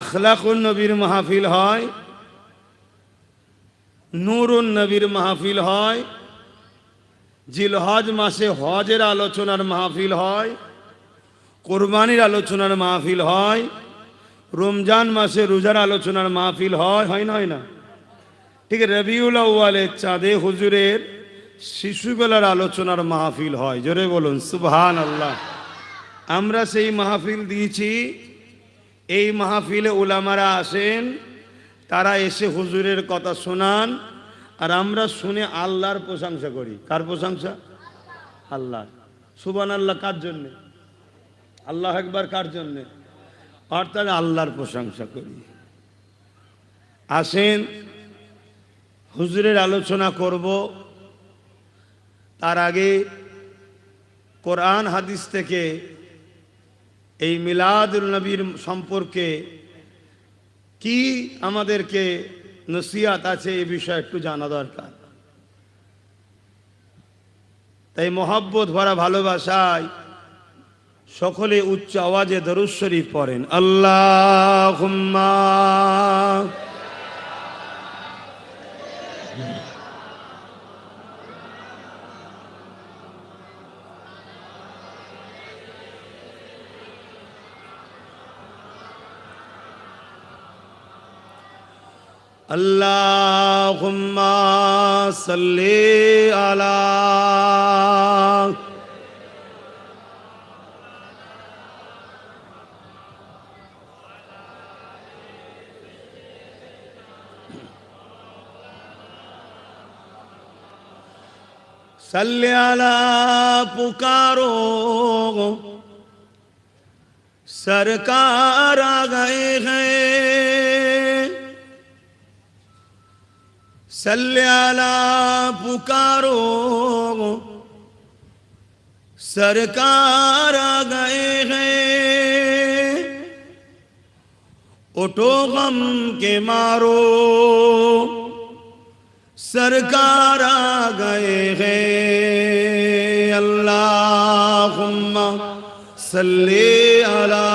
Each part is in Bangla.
আখলাকুন নবীর মাহফিল হয়, নূরুন নবীর মাহফিল হয়, জিলহজ মাসে হজের আলোচনার মাহফিল হয়, কোরবানির আলোচনার মাহফিল হয়, রমজান মাসে রোজার আলোচনার মাহফিল হয়, হয় না? হয় না? ঠিক রবিউল আউয়ালের চাঁদে হুজুরের শিশুবেলার আলোচনার মাহফিল হয়। জোরে বলুন সুবহানাল্লাহ। আমরা সেই মাহফিল দিয়েছি। এই মাহফিলে উলামারা আসেন, তারা এসে হুজুরের কথা শোনান, আর আমরা শুনে আল্লাহর প্রশংসা করি। কার প্রশংসা? আল্লাহ। সুবহানাল্লাহ কার জন্যে? আল্লাহ একবার কার জন্যে? অর্থাৎ আল্লাহর প্রশংসা করি। আসেন, হুজুরের আলোচনা করব। তার আগে কোরআন হাদিস থেকে এই মিলাদুল নবীর সম্পর্কে কি আমাদেরকে নসিহত আছে এ বিষয়ে একটু জানা দরকার। তাই মহব্বত ভরা ভালোবাসায় সকলে উচ্চ আওয়াজে দরুদ শরীফ পড়েন। আল্লাহুম্মা আল্লাহুম্মা সাল্লি আলা सल्ले अला पुकारो सरकार आ गए हैं, सल्ले अला पुकारो सरकार आ गए हैं, उठो गम के मारो सरकार आ गए हैं। अल्लाहुम्मा सल्ली अला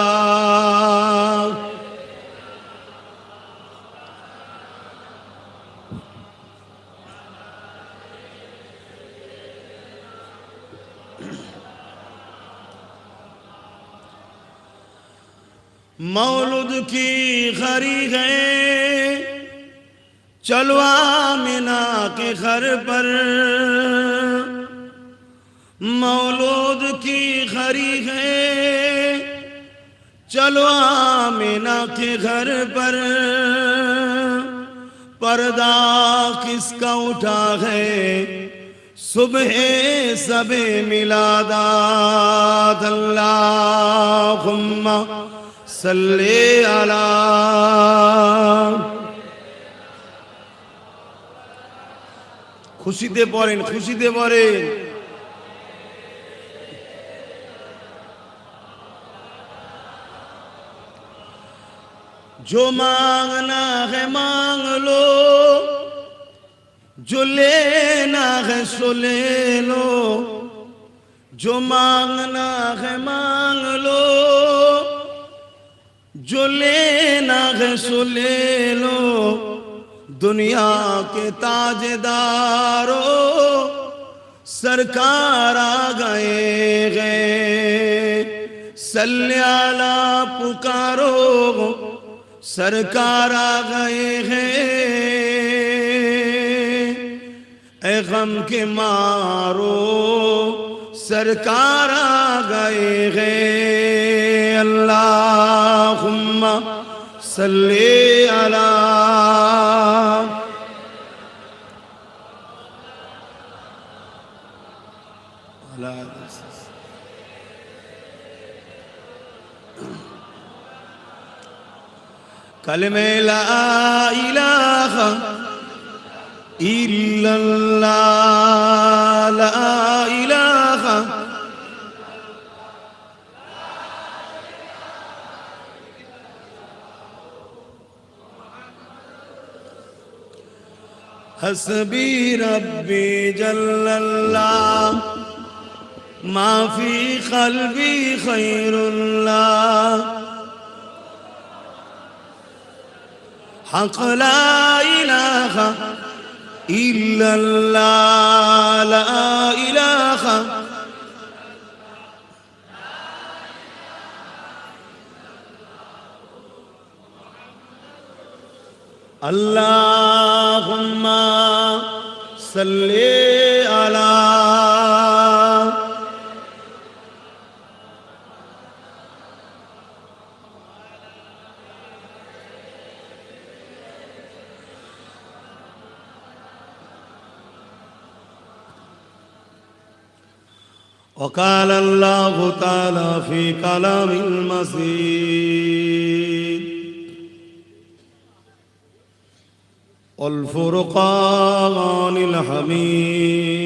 मौलूद की खरी है, चलो आमिना के घर पर, मौलूद की खरी है, चलो आमिना के घर पर, पर्दा किसका उठा है, सुबह सबे मिलादात। अल्लाहुम्मा सल्ली अला खुशीते पड़ें, खुशीते पड़ें। जो मांगना है मांग लो, जो लेना है सो ले लो, जो मांगना है मांग लो, जो लेना है सो ले लो, दुनिया के ताजदारों सरकार आ गए हैं, सल्ले अला पुकारो सरकार आ गए हैं, ए गम के मारो सरकार आ गए हैं। अल्लाहुम्मा सल्ले अला कलमे ला इलाहा इल्लल्लाह, ला इलाहा हस्बी रब्बी जल्लल्लाह, माफी क़ल्बी खैरुल्लाह, হক লা ইলাহা ইল্লাল্লাহ লা ইলাহা আল্লাহুম্মা সাল্লি আলা وقال الله تعالى في كلام المسيد والفرقان الحميد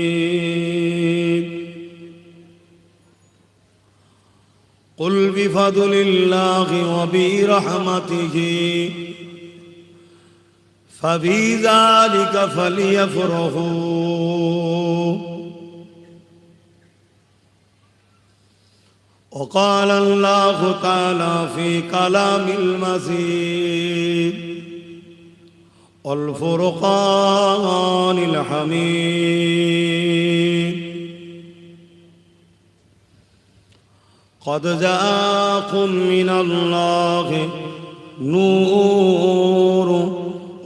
قل بفضل الله وبرحمته فبذلك فليفرحوا وقال الله تعالى في كلام المسيد والفرقان الحميد قد جاءكم من الله نور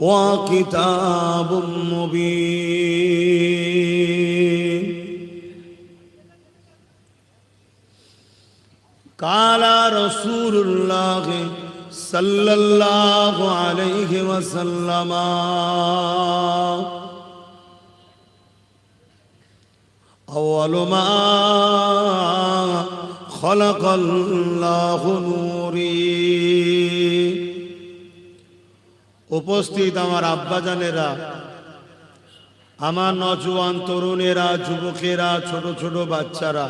وكتاب مبين قال رسول الله صلى الله عليه وسلم أول ما خلق الله نوري উপস্থিত আমার আব্বাজানেরা, আমার নওজোয়ান তরুণেরা, যুবকেরা, ছোট ছোট বাচ্চারা,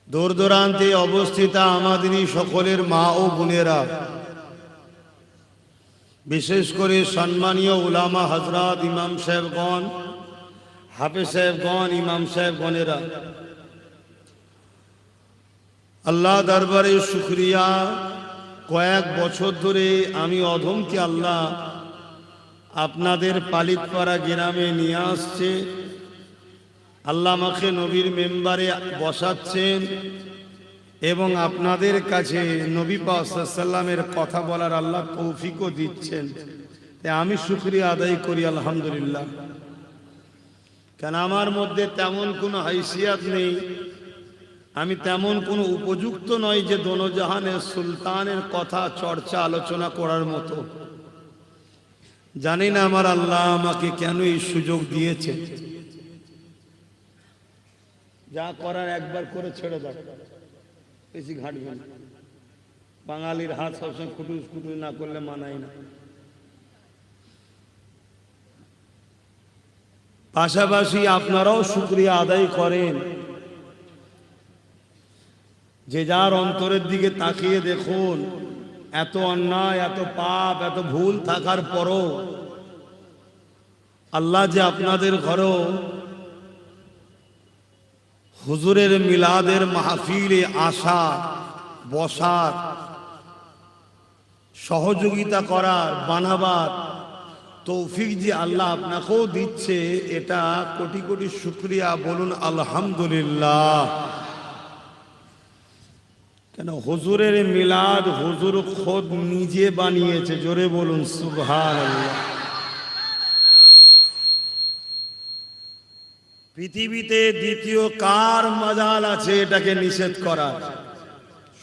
দূর দূরান্তে অবস্থিত আমাদেরই সকলের মা ও বোনেরা, বিশেষ করে সম্মানীয় উলামা হযরত, ইমাম সাহেবগণ, হাফেজ সাহেবগণ, ইমাম সাহেবগণেরা, আল্লাহ দরবারে শুকরিয়া। কয়েক বছর ধরে আমি অধমকে আল্লাহ আপনাদের পালিতপাড়া গ্রামে নিয়ে আসছে, আল্লাহ আমাকে নবীর মেম্বারে বসাচ্ছেন এবং আপনাদের কাছে নবী পাক সাল্লাল্লাহু আলাইহি ওয়াসাল্লামের কথা বলার আল্লাহ তৌফিকও দিচ্ছেন। তাই আমি শুকরিয়া আদায় করি আলহামদুলিল্লাহ। কেন আমার মধ্যে তেমন কোনো হাইসিয়াত নেই, আমি তেমন কোনো উপযুক্ত নই যে দোনোজাহানের সুলতানের কথা চর্চা আলোচনা করার মতো। জানি না আমার আল্লাহ আমাকে কেন এই সুযোগ দিয়েছে। যা করার একবার করে ছেড়ে দাও, বেশি ঘাটবেন। বাঙালির হাত সবসময় খুটুস খুটুস না করলে মানায় না। পাশাপাশি আপনারাও শুকরিয়া আদায় করেন যে যার অন্তরের দিকে তাকিয়ে দেখুন, এত অন্যায়, এত পাপ, এত ভুল থাকার পরও আল্লাহ যে আপনাদের ঘরেও হুজুরের মিলাদের মাহফিলে আসা, বসার, সহযোগিতা করার, বানাবার তৌফিক যে আল্লাহ আপনাকেও দিচ্ছে, এটা কোটি কোটি শুকরিয়া। বলুন আলহামদুলিল্লাহ। কেন হুজুরের মিলাদ হুজুর খোদ নিজে বানিয়েছে, জোরে বলুন সুবহানাল্লাহ। পৃথিবীতে দ্বিতীয় কার মাজাল আছে এটাকে নিষেধ করার?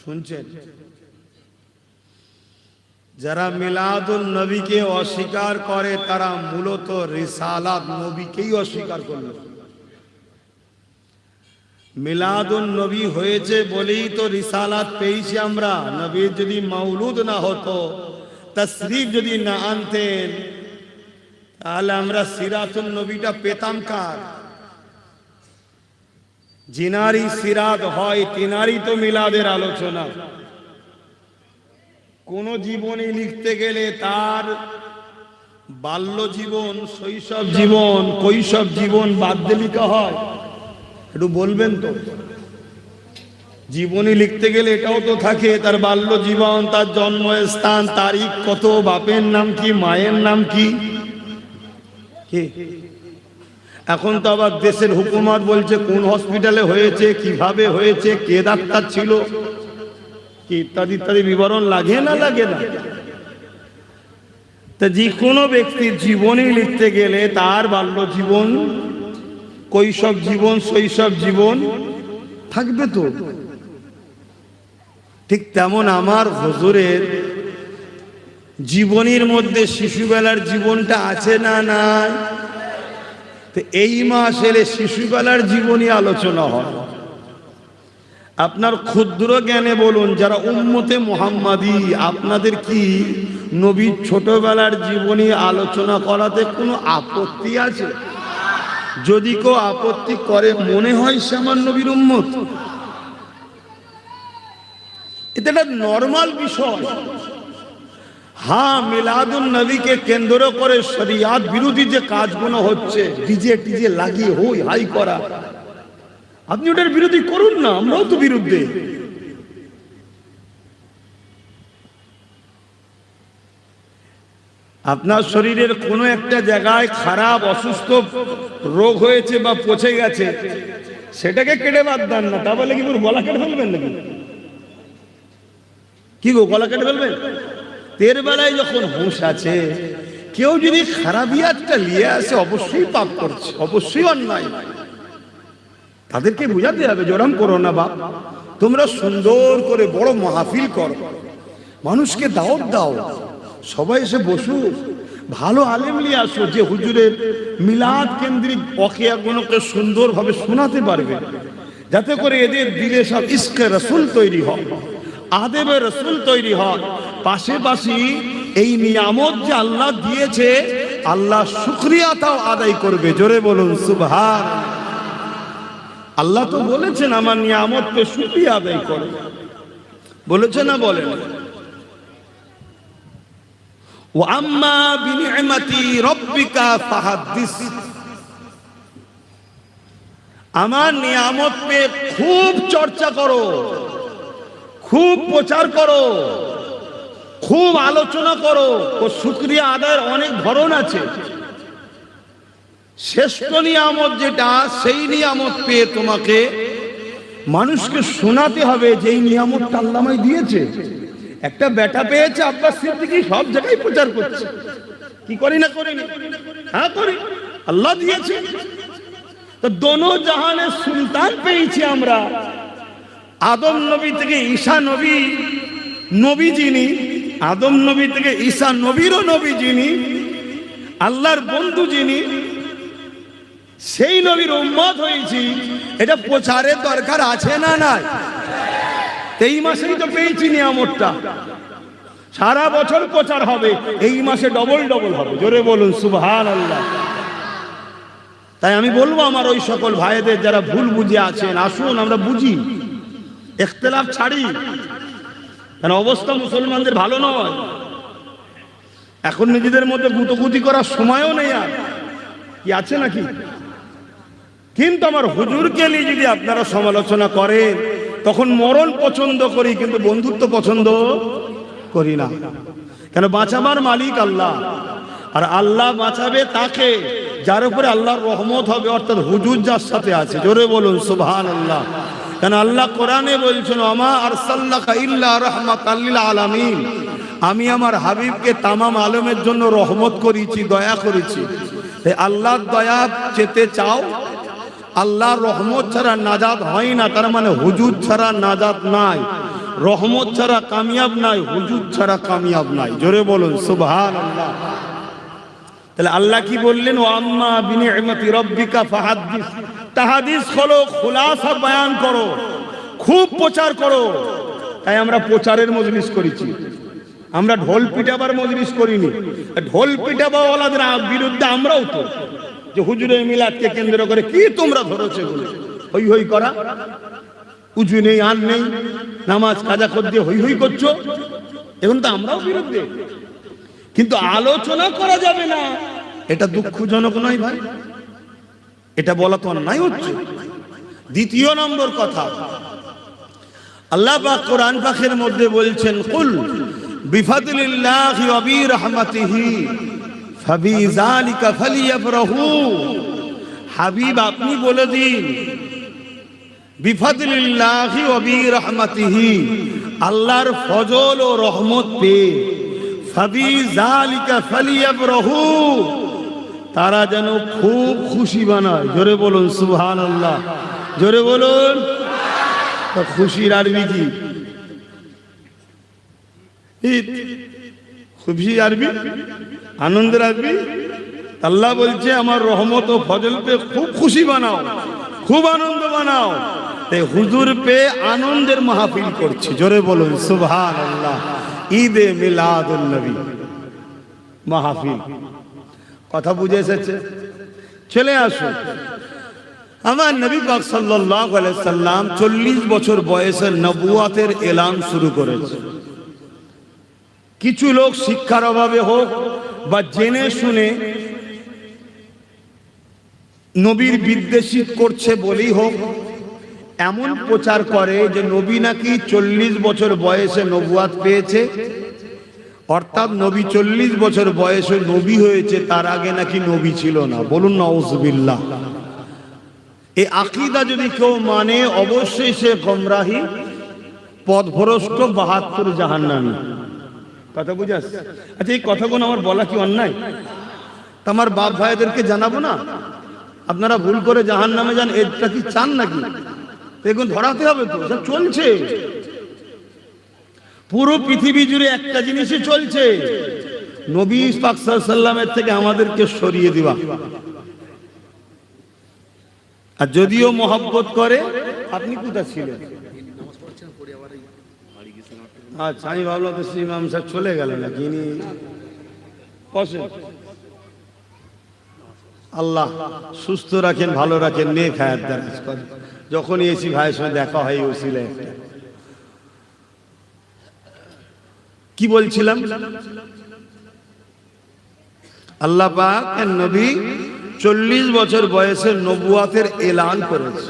শুনছেন? যারা মিলাদুল নবীকে অস্বীকার করে তারা মূলত রিসালাত নবীকেই অস্বীকার করলো। মিলাদুল নবী হয়েছে বলেই তো রিসালাত পেয়েছি আমরা। নবীর যদি মাউলুদ না হতো, তশরিফ যদি না আনতেন, তাহলে আমরা সিরাতুল নবীটা পেতাম কার? जिनारी सिरात হয় তিনারই তো মিলাদের আলোচনা। কোন জীবনে লিখতে গেলে তার বাল্য জীবন, শৈশব জীবন, কৈশোর জীবন বাদ দিয়ে লিখা হয়? একটু বলবেন তো? জীবনী লিখতে গেলে এটাও তো থাকে, তার বাল্য জীবন, তার জন্মস্থান, তারিখ কত, বাপের নাম কি, মায়ের নাম কি। এখন তো আবার দেশের হুকুমত বলছে কোন হসপিটালে হয়েছে, কিভাবে হয়েছে, কে ডাক্তার ছিল, ইত্যাদি ইত্যাদি বিবরণ লাগে না লাগে না। তা যে কোনো ব্যক্তির জীবনী লিখতে গেলে তার বাল্য জীবন, কৈশোর জীবন, শৈশব জীবন থাকবে তো। ঠিক তেমন আমার হুজুরের জীবনীর মধ্যে শিশুবেলার জীবনটা আছে না নাই? তো এই মাস এলে শিশুবেলার জীবনী আলোচনা হয়। আপনার ক্ষুদ্র জ্ঞানে বলুন, যারা উম্মতে মুহাম্মাদি, আপনাদের কি নবীর ছোটবেলার জীবনী আলোচনা করাতে কোনো আপত্তি আছে? যদি কেউ আপত্তি করে, মনে হয় সে আমার নবীর উম্মত। এটা একটা নর্মাল বিষয়। হ্যাঁ, মিলাদুন নবীকে কেন্দ্র করে শরিয়াত বিরোধী যে কাজগুলো হচ্ছে, ডিজে টিজে লাগিয়ে হই হাই করা, আপনি ওটার বিরোধী করুন না, আমরাও তো বিরুদ্ধে। আপনার শরীরের কোনো একটা জায়গায় খারাপ অসুস্থ রোগ হয়েছে বা পচে গেছে, সেটাকে কেটে বাদ দেন না। তা বলে কি পুরো গলা কেটে ফেলবেন নাকি? কি গো, গলা কেটে ফেলবেন? তের বেলায় যখন হুঁশ আছে, কেউ যদি খারাপিয়াতটা নিয়ে আসে, অবশ্যই পাপ করছে, অবশ্যই অন্যায়। তাদেরকে বুঝাতে হবে, জোরাম করো না বাপ, তোমরা সুন্দর করে বড় মাহফিল করো, মানুষকে দাওয়াত দাও, সবাই এসে বসু, ভালো আলেম নিয়ে আসো, যে হুজুরের মিলাদ কেন্দ্রিক ওয়াকিয়াগুলোকে সুন্দরভাবে শোনাতে পারবে, যাতে করে এদের দিলে সব ইশকে রাসূল তৈরি হয়, আদেবে রাসূল তৈরি হয়। পাশাপাশি এই নিয়ামত যে আল্লাহ দিয়েছে, আল্লাহ শুকরিয়াটাও আদায় করবে। জোরে বলুন সুবহান। আল্লাহ তো বলেছেন আমার নিয়ামতকে শুকরিয়া আদায় করো, বলেছে না বলেন? ওয়া আম্মা বিনি'মাতি রাব্বিকা ফাহাদ্দিস, আমার নিয়ামত পে খুব চর্চা করো, খুব প্রচার করো, খুব আলোচনা করো। ও শুকরিয়া আদায়ের অনেক ধরন আছে। শ্রেষ্ঠ নিয়ামত যেটা, সেই নিয়ামত পেয়ে তোমাকে মানুষকে শোনাতে হবে যে এই নিয়ামতটা আল্লাহ আমায় দিয়েছে। একটা বেটা পেয়েছে, আব্বাস সিদ্দিকী সব জায়গায় প্রচার করছে, কি করি না করি না? হ্যাঁ করি, আল্লাহ দিয়েছে। তো দোনো জাহানের সুলতান পেয়েছি আমরা। আদম নবী থেকে ঈসা নবী, নবী যিনি, আদম নবী থেকে ঈসা নবীরও নবী যিনি, আল্লাহর বন্ধু যিনি, সেই নবীর উম্মত হয়েছি। এটা প্রচারের দরকার আছে না নাই? এই মাসেই তো পেয়েছি নিয়ামতটা। সারা বছর প্রচার হবে, এই মাসে ডবল ডবল হবে। জোরে বলুন সুবহানাল্লাহ। তাই আমি বলবো আমার ওই সকল ভাইদের যারা ভুল বুঝে আছেন, আসুন আমরা বুঝি, ইখতিলাফ ছাড়ি। কারণ অবস্থা মুসলমানদের ভালো নয়। এখন নিজেদের মধ্যে গুতগুতি করার সময়ও নেই, আর কি আছে নাকি? কিন্তু আমার হুজুরকে নিয়ে যদি আপনারা সমালোচনা করেন, তখন মরণ পছন্দ করি, কিন্তু বন্ধুত্ব পছন্দ করি না। কেন? বাঁচাবার মালিক আল্লাহ, আর আল্লাহ বাঁচাবে তাকে যার উপরে আল্লাহর রহমত হবে, অর্থাৎ হুজুর যার সাথে আছে। জোরে বলুন সুবহানাল্লাহ। কেন আল্লাহ কোরআনে বলছেন, ওমা আরসালনাকা ইল্লা রাহমাতাল লিল আলামিন, আমি আমার হাবিবকে তামাম আলমের জন্য রহমত করেছি, দয়া করেছি। আল্লাহর দয়া চেতে চাও, আল্লাহর রহমত ছাড়া নাজাত হয় না। তার মানে হুজুর ছাড়া নাজাত নাই, রহমত ছাড়া কামিয়াব নাই, হুজুর ছাড়া কামিয়াব নাই। জোরে বলুন সুবহানাল্লাহ। তাহলে আল্লাহ কি বললেন? ওয়া আম্মা বিনি'মাতি রাব্বিকা ফাহাদ্দিস, তাহাদিস হলো খুলাসা বয়ান করো, খুব প্রচার করো। তাই আমরা প্রচারের মজলিস করেছি, আমরা ঢোল পিটাবার মজলিস করিনি। ঢোল পিটাবাওয়ালাদের বিরুদ্ধে আমরাও তো, যে হুজুরের মিলাদকে কেন্দ্র করে কি তোমরা ধরেছে বলে হই হই করা, উজু নেই, আন নেই, নামাজ কাজা কর দিয়ে হই হই করছো, এখন তো আমরাও বিরুদ্ধে। কিন্তু আলোচনা করা যাবে না, এটা দুঃখজনক নয় ভাই? এটা বলা তো অন্যায় হচ্ছে। দ্বিতীয় নম্বর কথা, আল্লাহ পাক কোরআন পাকের মধ্যে বলছেন, কুল বিফাদলিল্লাহি ওয়া বিরহমাতিহি ফাবিযালিকা ফালিয়াফরাহু। হাবিব আপনি বলে দিন, বিফাদলিল্লাহি ওয়া বিরহমাতিহি, আল্লাহর ফজল ও রহমত পেয়ে ফাবিযালিকা ফালিয়াফরাহু, তারা যেন খুব খুশি বানায়। জোরে বলুন সুবহানাল্লাহ, জোরে বলুন। খুশির আরবি কি? ঈদ। খুশি আরবি, আনন্দের আরবি। আল্লাহ বলছে আমার রহমত ও ফজল পে খুব খুশি বানাও, খুব আনন্দ বানাও। তাই হুজুর পে আনন্দের মাহফিল করছি। জোরে বলুন সুবহানাল্লাহ। ঈদে মিলাদুন নবী মাহফিল। কথা বুঝে এসেছে? চলে আসুন। আমার নবী পাক সাল্লাল্লাহু আলাইহি সাল্লাম 40 বছর বয়সে নবুয়াতের এলান শুরু করেছে। কিছু লোক শিক্ষার অভাবে হোক বা জেনে শুনে নবীর বিদ্বেষী করছে বলেই হোক, এমন প্রচার করে যে নবী নাকি 40 বছর বয়সে নবুয়াত পেয়েছে, অর্থাৎ নবী 40 বছর বয়সে নবী হয়েছে, তার আগে নাকি নবী ছিল না। বলুন নাউজুবিল্লাহ। এই আকীদা যদি কেউ মানে অবশ্যই সে গোমরাহী, পথভ্রষ্ট, 72 জাহান্নামী। কথা বুঝে আসছে? আচ্ছা, এই কথাগুলো আমার বলা কি অন্যায়? আমার বাপ ভাইদেরকে জানাবো না? আপনারা ভুল করে জাহান্নামে যান, এটা কি চান নাকি? দেখুন ধরাতে হবে তো, সব চলছে পুরো পৃথিবী জুড়ে একটা জিনিসই চলছে, নবী পাক সাল্লাল্লাহু আলাইহি সাল্লামের থেকে আমাদেরকে সরিয়ে দিবা। আর যদিও মহব্বত করে, আপনি কোথা ছিলেন? আচ্ছা, আমি ভাবলাম তো ইমাম সাহেব চলে গেলেন নাকি। আল্লাহ সুস্থ রাখেন, ভালো রাখেন, নেক হায়াত দারাজ করেন। যখনই এসি ভাইয়ের সঙ্গে দেখা হয় ওসিলে। কি বলছিলাম? আল্লাহ পাক নবী 40 বছর বয়সে নবুয়াতের এলান করেছে।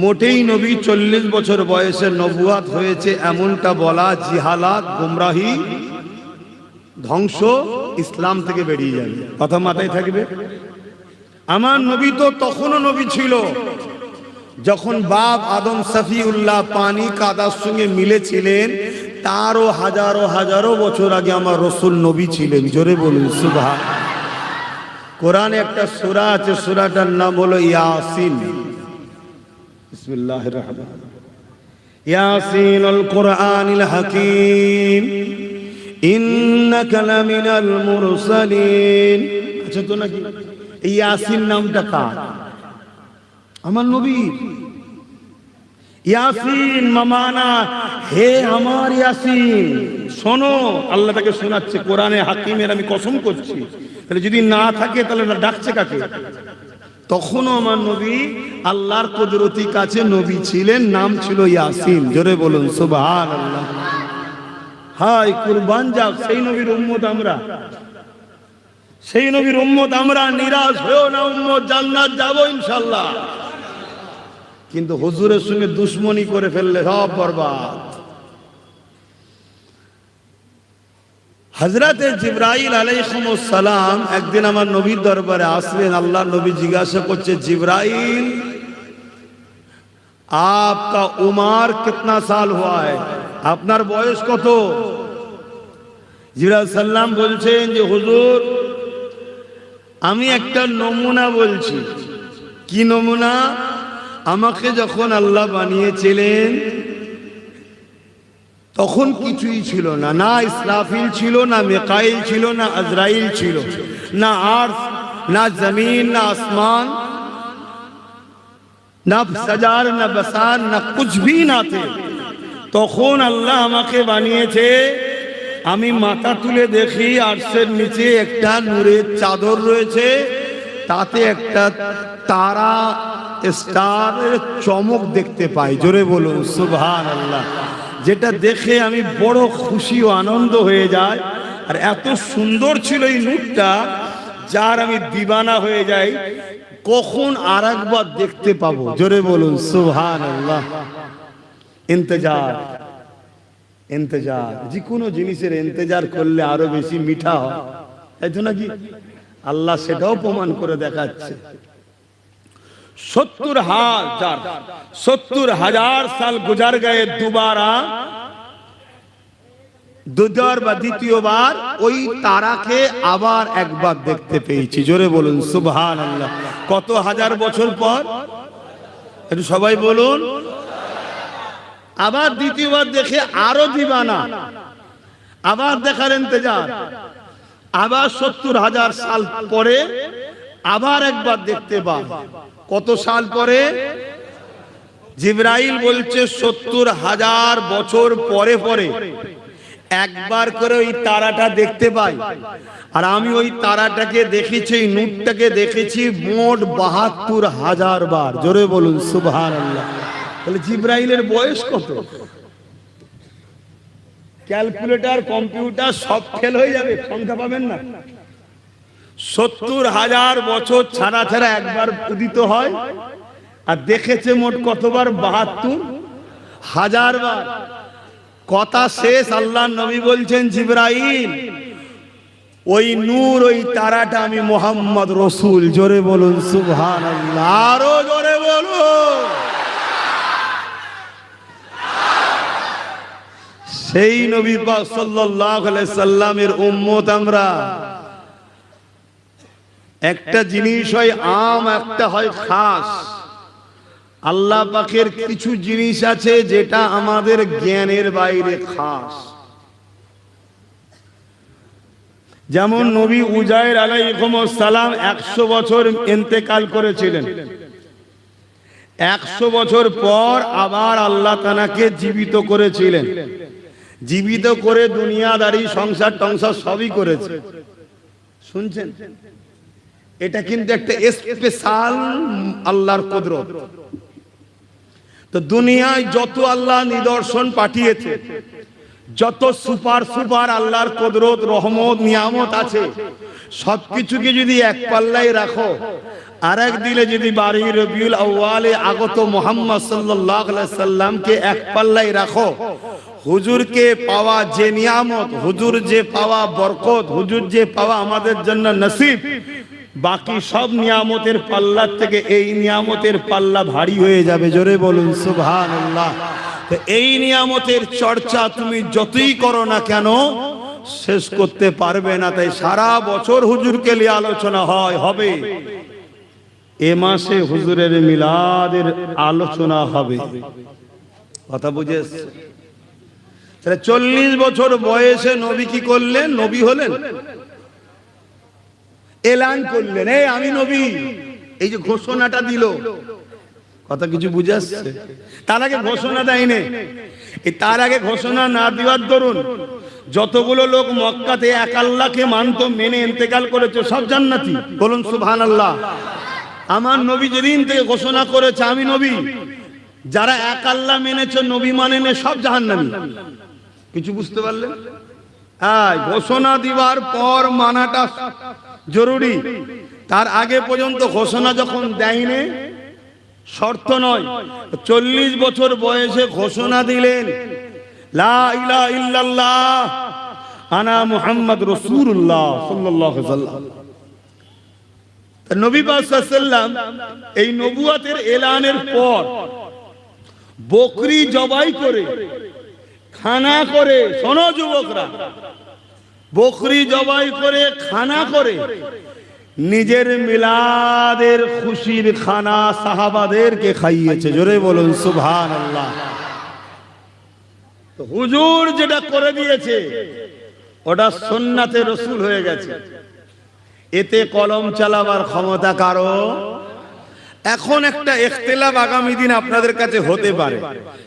মোটেই নবী 40 বছর বয়সে নবুয়াত হয়েছে এমনটা বলা জিহালাত, গুমরাহি, ধ্বংস, ইসলাম থেকে বেরিয়ে যাবে। কথা মাথায় থাকবে। আমার নবী তো তখনও নবী ছিল যখন বাপ আদম সফিউল্লাহ পানি কাদার সঙ্গে মিলেছিলেন, তারও হাজারো হাজারো বছর আগে আমার রসুল নবী ছিলেন। জোরে বলুন সুবহান। কোরআনে একটা সূরা আছে, সূরাটার নাম হলো ইয়াসিন। বিসমিল্লাহির রহমানির রহিম। ইয়াসিনুল কুরআনিল হাকীম ইন্নাকা লামিনাল মুরসালিন। আচ্ছা তো নাকি এই ইয়াসিন নামটা কার? আমার নবীর। ইয়াসিন মামানা, হে আমার ইয়াসিন শোনো। আল্লাহ তাকে শোনাচ্ছে কোরআনে হাকিমের, আমি কসম করছি। তাহলে যদি না থাকে তাহলে ডাকছে কাকে? তখনও আমার নবী আল্লাহর কুদরতি কাছে নবী ছিলেন, নাম ছিল ইয়াসিন। জোরে বলুন সুবহানাল্লাহ। হাই কুরবান যাক সেই নবীর উম্মত আমরা, সেই নবীর উম্মত আমরা। নিরাশ হয়েও না উম্মত, জান্নাত যাবো ইনশাআল্লাহ। কিন্তু হুজুরের সঙ্গে দুশ্মনী করে ফেললে সব বরবাদ। হযরতে জিবরাইল আলাইহিস সালাম একদিন আমার নবীর দরবারে আসলেন। আল্লাহ নবী জিজ্ঞাসা করছে, জিবরাইল आपका उम्र कितना साल हुआ है? আপনার বয়স কত? জিবরাইল সাল্লাম বলছেন যে হুজুর, আমি একটা নমুনা বলছি। কি নমুনা? আমাকে যখন আল্লাহ বানিয়েছিলেন তখন কিছুই ছিল না, না ইসরাফিল ছিল, না মিকাইল ছিল, না আজরাইল ছিল, না আরশ, না জমিন, না আসমান, না সাজার, না বসার, না কুছ ভি না থে। তখন আল্লাহ আমাকে বানিয়েছে। আমি মাথা তুলে দেখি আরশের নিচে একটা নূরের চাদর রয়েছে, তাতে একটা তারা স্টারের চমক দেখতে পাই। জোরে বলুন সুবহানাল্লাহ। যেটা দেখে আমি বড় খুশি ও আনন্দ হয়ে যাই। আর এত সুন্দর ছিল এই নূরটা, যার আমি দিবানা হয়ে যাই। কখন আরেকবার দেখতে পাবো? জোরে বলুন সুবহানাল্লাহ। ইন্তজার, ইন্তজার, যে কোনো জিনিসের ইন্তজার করলে আরো বেশি মিঠা হয়, তাই তো নাকি? আল্লাহ সেটাও প্রমাণ করে দেখাচ্ছে। 70,000 साल गुजर गए, दोबारा দুবার বা দ্বিতীয়বার ওই তারাকে আবার একবার দেখতে পেয়েছি। জোরে বলুন সুবহানাল্লাহ। কত হাজার বছর পর? একটু সবাই বলুন। আবার দ্বিতীয়বার দেখে আরো দিবানা, আবার দেখার ইন্তজার, আবার 70,000 সাল পরে আবার একবার দেখতে পান। কত সাল পরে? জিবরাইল বলছে 70,000 বছর পরে পরে একবার করে ওই তারাটা দেখতে পাই। আর আমি ওই তারাটাকে দেখেছি, নূরটাকে দেখেছি মোট 72,000 বার। জোরে বলুন সুবহানাল্লাহ। তাহলে জিবরাইলের বয়স কত? ক্যালকুলেটর, কম্পিউটার সব ফেল হয়ে যাবে, সংখ্যা পাবেন না। 70,000 বছর ছাড়া ছাড়া একবার উদিত হয়। আর দেখেছে মোট কতবার? 72,000 বার। কথা শেষ, আল্লাহ নবী বলছেন জিবরাইল ওই নূর, ওই তারাটা আমি মুহাম্মদ রসুল। জোরে বলুন সুবহানাল্লাহ, আরো জোরে বলুন। সেই নবী পাক সাল্লাল্লাহু আলাইহি সাল্লামের উম্মত আমরা। একটা জিনিস হয় আম, একটা হয় খাস। আল্লাহ পাকের কিছু জিনিস আছে যেটা আমাদের জ্ঞানের বাইরে খাস। যেমন নবী উজাইর আলাইহিস সালাম 100 বছর ইন্তেকাল করেছিলেন। 100 বছর পর আবার আল্লাহ তাআলাকে জীবিত করেছিলেন। জীবিত করে দুনিয়াদারি, সংসার টংসার সবই করেছে। শুনছেন? এটা কিন্তু একটা স্পেশাল আল্লাহর কুদরত। তো দুনিয়ায় যত আল্লাহ নিদর্শন পাঠিয়েছে, যত সুপার সুপার আল্লাহর কুদরত, রহমত, নিয়ামত আছে, সবকিছুকে যদি এক পাল্লায় রাখো, আর এক দিলে যদি 12 রবিউল আউয়ালে আগত মুহাম্মদ সাল্লাল্লাহু আলাইহি সাল্লামকে এক পাল্লায় রাখো, হুজুরকে পাওয়া যে নিয়ামত, হুজুর যে পাওয়া বরকত, হুজুর যে পাওয়া আমাদের জন্য নসিব, বাকি সব নিয়ামতের পাল্লার থেকে এই নিয়ামতের পাল্লা ভারী হয়ে যাবে। জোরে বলুন সুবহানাল্লাহ। তো এই নিয়ামতের চর্চা তুমি যতই করো না কেন শেষ করতে পারবে না। তাই সারা বছর হুজুরকে নিয়ে আলোচনা হবে। এ মাসে হুজুরের মিলাদের আলোচনা হবে। কথা বুঝে এসছে? তাহলে 40 বছর বয়সে নবী কি করলেন? নবী হলেন, এলান করলেন, এই আমি নবী। এই যে ঘোষণাটা দিল, কথা কিছু বুঝে আসছে? তার আগে ঘোষণা দেয়নি। তার আগে ঘোষণা না দেওয়ার দরুন যতগুলো লোক মক্কাতে এক আল্লাহকে মানত, মেনে ইন্তেকাল করেছে, সব জান্নাতি। বলুন সুবহানাল্লাহ। আমার নবী যেদিন থেকে ঘোষণা করেছে আমি নবী, যারা এক আল্লাহ মেনেছে, নবী মানেনি, সব জাহান্নামী। কিছু বুঝতে পারলেন? ঘোষণা দিবার পর মানাটা জরুরি। তার আগে পর্যন্ত ঘোষণা যখন দেয়নি, শর্ত নয়। 40 বছর বয়সে ঘোষণা দিলেন, লা ইলাহা ইল্লাল্লাহ আনা মুহাম্মদ রাসূলুল্লাহ সাল্লাল্লাহু আলাইহি ওয়াসাল্লাম। নবী পাক সাল্লাল্লাহু আলাইহি ওয়াসাল্লাম এই নবুয়তের এলানের পর বকরি জবাই করে, খানা করে, শোনো যুবকরা, বকরি জবাই করে, খানা করে নিজের মিলাদের খুশির খানা সাহাবাদেরকে খাইয়েছে। জোরে বলুন সুবহানাল্লাহ। তো হুজুর যেটা করে দিয়েছে ওটা সুন্নাতে রাসূল হয়ে গেছে। এতে কলম চালাবার ক্ষমতা কারো। এখন একটা ইখতিলাফ আগামী দিন আপনাদের কাছে হতে পারে।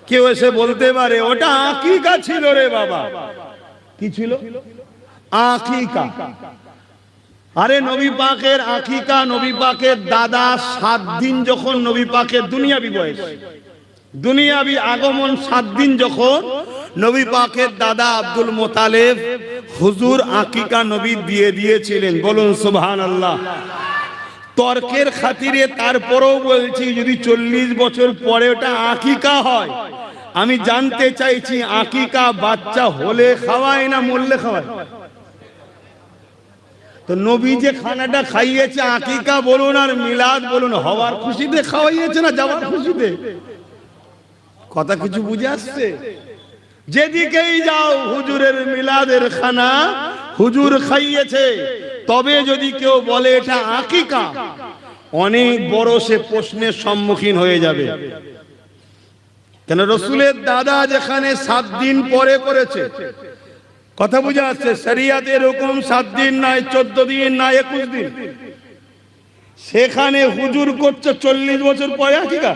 কেউ এসে বলতে পারে ওটা আকিকা ছিল রে বাবা। কি ছিল? আকিকা। আরে নবী পাকের আকিকা, নবী পাকের দাদা 7 দিন যখন নবী পাকের দুনিয়াবি বয়স, দুনিয়াবি আগমন 7 দিন যখন নবী পাকের দাদা আব্দুল মুতালিব হুজুর আকিকা নবী দিয়ে দিয়েছিলেন। বলুন সুবহানাল্লাহ। তর্কের খাতিরে তারপরেও বলছি, যদি 40 বছর পরে ওটা আকিকা হয় আমি জানতে চাইছি আকিকা বাচ্চা হলে খাওয়ায় না মরলে খাওয়ায়? তো নবী যে খানাটা খাইয়েছে আকিকা বলুন আর মিলাদ বলুন, হওয়ার খুশিতে খাওয়াইয়েছে না যাওয়ার খুশিতে? কথা কিছু বুঝে আসছে? যেদিকেই যাও হুজুরের মিলাদের খানা হুজুর খাইয়েছে, তবে যদি কেউ বলে এটা আকিকা, অনেক বড় সে প্রশ্নের সম্মুখীন হয়ে যাবে। কেন রসুলের দাদা যেখানে 7 দিন পরে করেছে, কথা বুঝে আসছে? শরিয়াতে এরকম 7 দিন নাই, 14 দিন না 21 দিন, সেখানে হুজুর করছে 40 বছর পরে আকিকা।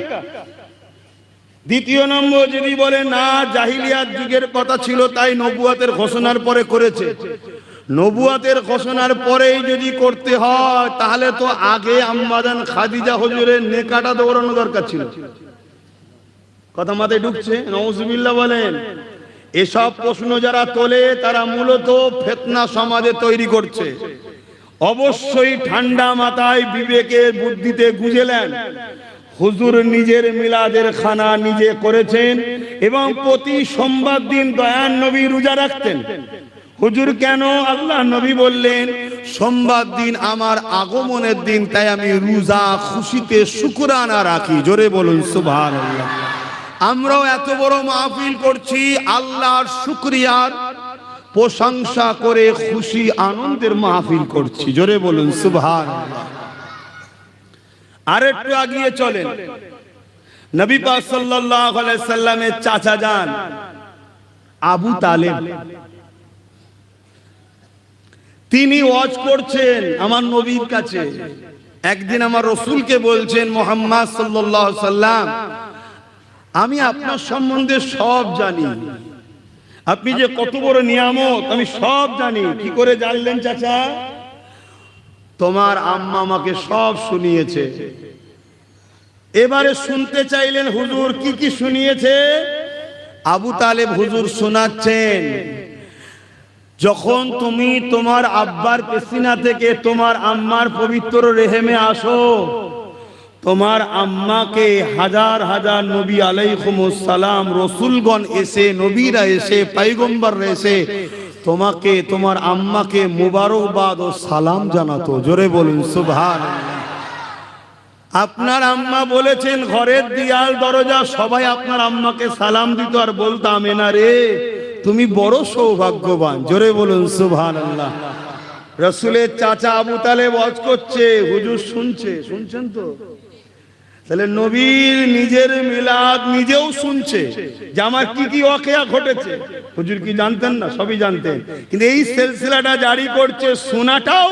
দ্বিতীয় নম্বর যদি বলে না জাহিলিয়াত যুগের কথা ছিল তাই নবুয়াতের ঘোষণার পরে করেছে, নবুয়াতের ঘোষণার পরেই যদি করতে হয় তাহলে তো আগে আম্মাজান খাদিজা হুজুরের নেকাটা দৌড়ানো দরকার ছিল। কথা মাথায় ঢুকছে? নাউজুবিল্লাহ বলেন। এসব প্রশ্ন যারা তোলে তারা মূলত ফিতনা সমাজে তৈরি করছে। অবশ্যই ঠান্ডা মাথায় বিবেকের বুদ্ধিতে গুজেলেন, হুজুর নিজের মিলাদের খানা নিজে করেছেন এবং প্রতি সোমবার দিন দয়ান নবী রোজা রাখতেন। হুজুর কেন? আল্লাহ নবী বললেন সোমবার দিন আমার আগমনের দিন, তাই আমি রোজা খুশিতে শুকরানা রাখি। জোরে বলুন সুবহানাল্লাহ। আমরাও এত বড় মাহফিল করছি আল্লাহর শুকরিয়ার প্রশংসা করে খুশি আনন্দের মাহফিল করছি। জোরে বলুন সুবহানাল্লাহ। আর একটু আগিয়ে চলেন, নবী পাক সাল্লাল্লাহু আলাইহি সাল্লামের চাচা যান আবু তালেব, তিনি ওয়াজ করছেন আমার নবীর কাছে। একদিন আমার রসুলকে বলছেন, মুহাম্মদ সাল্লাল্লাহু আলাইহি সাল্লাম, আমি আপনার সম্বন্ধে সব জানি, আপনি যে কত বড় নিয়ামত আমি সব জানি। কি করে জানলেন চাচা? তোমার আম্মা আমাকে সব শুনিয়েছে। এবারে শুনতে চাইলেন হুজুর কি কি শুনিয়েছে। আবু তালেব হুজুর শোনাচ্ছেন, যখন তুমি তোমার আব্বার পেশিনা থেকে তোমার আম্মার পবিত্র রেহেমে আসো, তোমার আম্মাকে হাজার হাজার নবী আলাইহিমুস সালাম রসুলগণ এসে, নবীরা এসে, পয়গম্বর এসে তোমাকে, তোমার আম্মাকে মুবারকবাদ ও সালাম জানাতো। জোরে বলুন সুবহানাল্লাহ। আপনার আম্মা বলেছেন ঘরের দেয়াল দরজা সবাই আপনার আম্মাকে সালাম দিত আর বলতো আমেনা রে তুমি বড় সৌভাগ্যবান। জোরে বলুন সুবহানাল্লাহ। রাসূলের চাচা আবু তালেব ওয়াজ করছে, হুজুর শুনছে। শুনছেন তো? তাহলে নবীর নিজের মিলাদ নিজেও শুনছে যে আমার কি কি ওয়াকিয়া ঘটেছে। হুজুর কি জানতেন না? সবই জানতেন, কিন্তু এই সিলসিলাটা জারি করছে, শোনাটাও